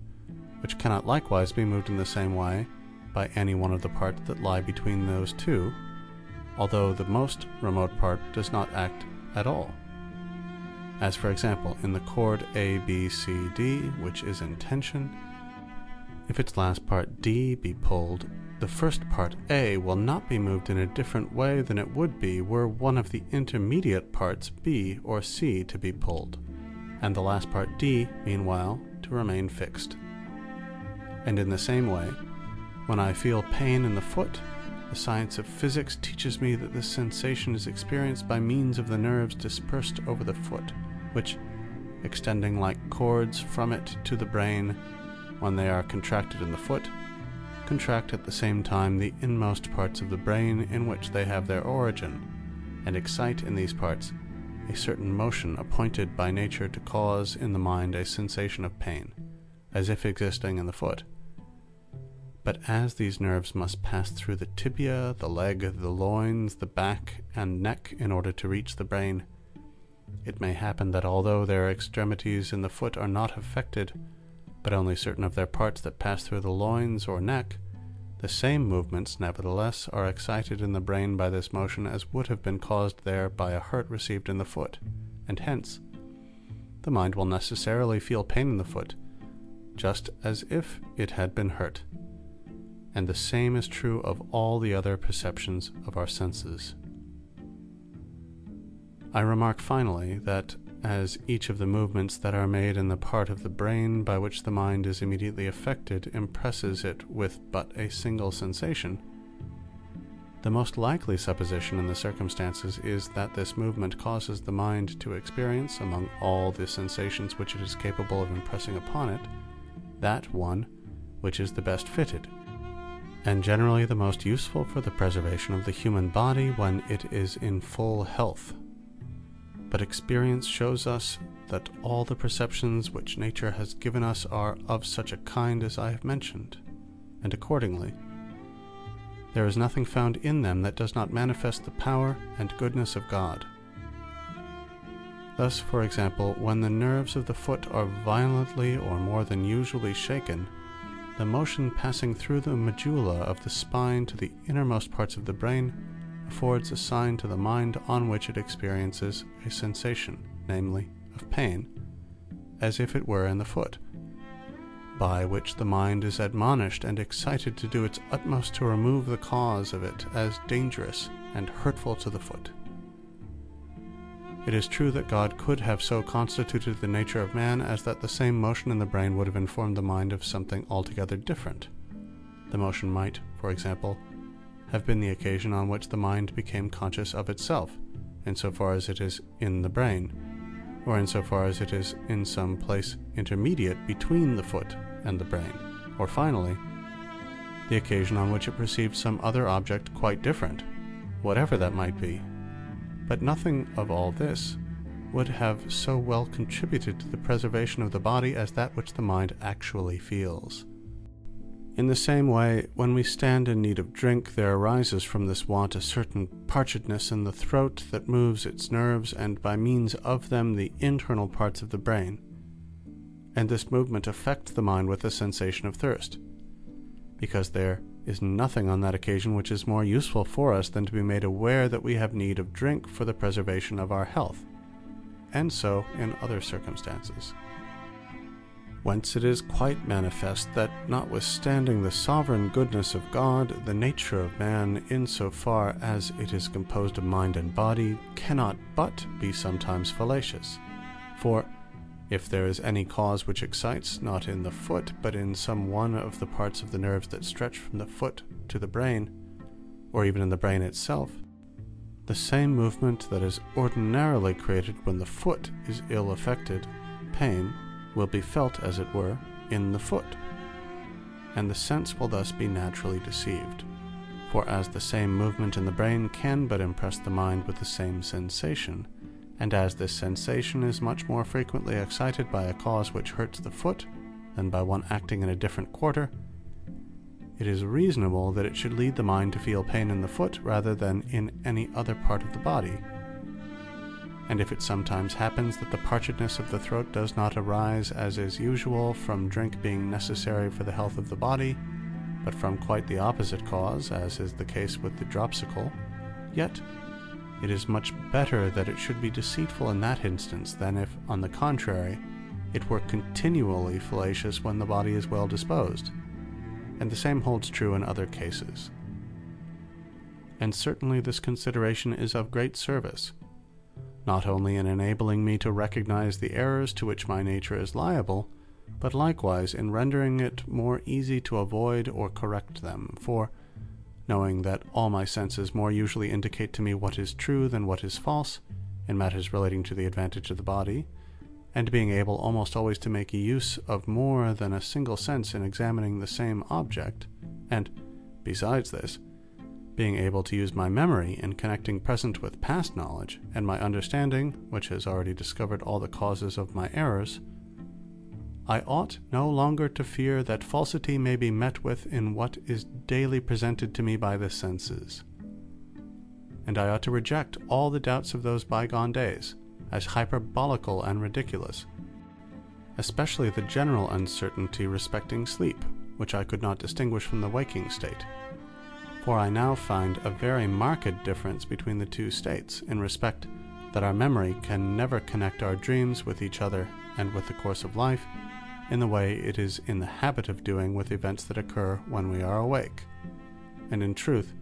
which cannot likewise be moved in the same way by any one of the parts that lie between those two, although the most remote part does not act at all. As for example, in the chord A, B, C, D, which is in tension, if its last part D be pulled, the first part A will not be moved in a different way than it would be were one of the intermediate parts B or C to be pulled, and the last part D, meanwhile, to remain fixed. And in the same way, when I feel pain in the foot, the science of physics teaches me that this sensation is experienced by means of the nerves dispersed over the foot, which, extending like cords from it to the brain, when they are contracted in the foot, contract at the same time the inmost parts of the brain in which they have their origin, and excite in these parts a certain motion appointed by nature to cause in the mind a sensation of pain, as if existing in the foot. But as these nerves must pass through the tibia, the leg, the loins, the back, and neck in order to reach the brain, it may happen that although their extremities in the foot are not affected, but only certain of their parts that pass through the loins or neck, the same movements nevertheless are excited in the brain by this motion as would have been caused there by a hurt received in the foot, and hence the mind will necessarily feel pain in the foot, just as if it had been hurt. And the same is true of all the other perceptions of our senses. I remark finally that as each of the movements that are made in the part of the brain by which the mind is immediately affected impresses it with but a single sensation, the most likely supposition in the circumstances is that this movement causes the mind to experience, among all the sensations which it is capable of impressing upon it, that one which is the best fitted, and generally the most useful for the preservation of the human body when it is in full health. But experience shows us that all the perceptions which nature has given us are of such a kind as I have mentioned, and accordingly, there is nothing found in them that does not manifest the power and goodness of God. Thus, for example, when the nerves of the foot are violently or more than usually shaken, the motion passing through the medulla of the spine to the innermost parts of the brain affords a sign to the mind on which it experiences a sensation, namely, of pain, as if it were in the foot, by which the mind is admonished and excited to do its utmost to remove the cause of it as dangerous and hurtful to the foot. It is true that God could have so constituted the nature of man as that the same motion in the brain would have informed the mind of something altogether different. The motion might, for example, have been the occasion on which the mind became conscious of itself, insofar as it is in the brain, or insofar as it is in some place intermediate between the foot and the brain, or finally, the occasion on which it perceived some other object quite different, whatever that might be. But nothing of all this would have so well contributed to the preservation of the body as that which the mind actually feels. In the same way, when we stand in need of drink, there arises from this want a certain parchedness in the throat that moves its nerves, and by means of them the internal parts of the brain, and this movement affects the mind with a sensation of thirst, because there is nothing on that occasion which is more useful for us than to be made aware that we have need of drink for the preservation of our health, and so in other circumstances. Whence it is quite manifest that, notwithstanding the sovereign goodness of God, the nature of man, in so far as it is composed of mind and body, cannot but be sometimes fallacious. For if there is any cause which excites, not in the foot, but in some one of the parts of the nerves that stretch from the foot to the brain, or even in the brain itself, the same movement that is ordinarily created when the foot is ill affected, pain, will be felt, as it were, in the foot, and the sense will thus be naturally deceived. For as the same movement in the brain can but impress the mind with the same sensation, and as this sensation is much more frequently excited by a cause which hurts the foot than by one acting in a different quarter, it is reasonable that it should lead the mind to feel pain in the foot rather than in any other part of the body. And if it sometimes happens that the parchedness of the throat does not arise, as is usual, from drink being necessary for the health of the body, but from quite the opposite cause, as is the case with the dropsicle, yet it is much better that it should be deceitful in that instance than if, on the contrary, it were continually fallacious when the body is well disposed. And the same holds true in other cases. And certainly this consideration is of great service, not only in enabling me to recognize the errors to which my nature is liable, but likewise in rendering it more easy to avoid or correct them. For, knowing that all my senses more usually indicate to me what is true than what is false, in matters relating to the advantage of the body, and being able almost always to make use of more than a single sense in examining the same object, and, besides this, being able to use my memory in connecting present with past knowledge, and my understanding, which has already discovered all the causes of my errors, I ought no longer to fear that falsity may be met with in what is daily presented to me by the senses. And I ought to reject all the doubts of those bygone days, as hyperbolical and ridiculous, especially the general uncertainty respecting sleep, which I could not distinguish from the waking state. For I now find a very marked difference between the two states, in respect that our memory can never connect our dreams with each other and with the course of life, in the way it is in the habit of doing with events that occur when we are awake. And in truth,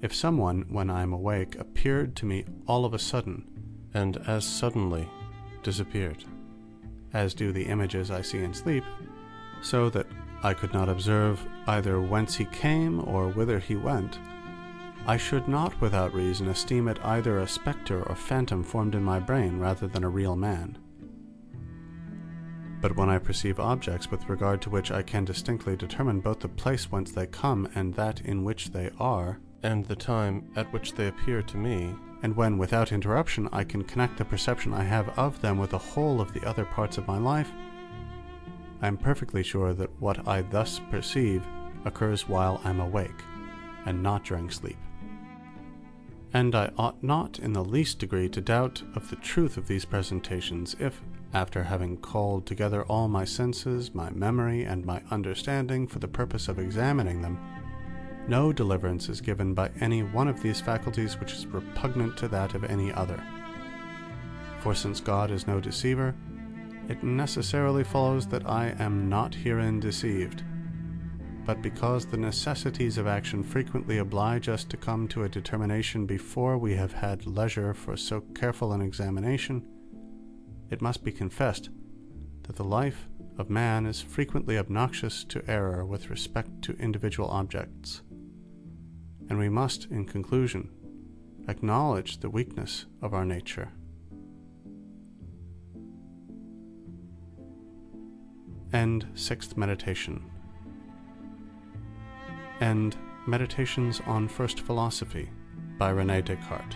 if someone, when I am awake, appeared to me all of a sudden, and as suddenly disappeared, as do the images I see in sleep, so that I could not observe either whence he came or whither he went, I should not without reason esteem it either a spectre or phantom formed in my brain rather than a real man. But when I perceive objects with regard to which I can distinctly determine both the place whence they come and that in which they are, and the time at which they appear to me, and when without interruption I can connect the perception I have of them with the whole of the other parts of my life, I am perfectly sure that what I thus perceive occurs while I am awake, and not during sleep. And I ought not in the least degree to doubt of the truth of these presentations, if, after having called together all my senses, my memory, and my understanding for the purpose of examining them, no deliverance is given by any one of these faculties which is repugnant to that of any other. For since God is no deceiver, it necessarily follows that I am not herein deceived. But because the necessities of action frequently oblige us to come to a determination before we have had leisure for so careful an examination, it must be confessed that the life of man is frequently obnoxious to error with respect to individual objects, and we must, in conclusion, acknowledge the weakness of our nature. End Sixth Meditation. End Meditations on First Philosophy by Rene Descartes.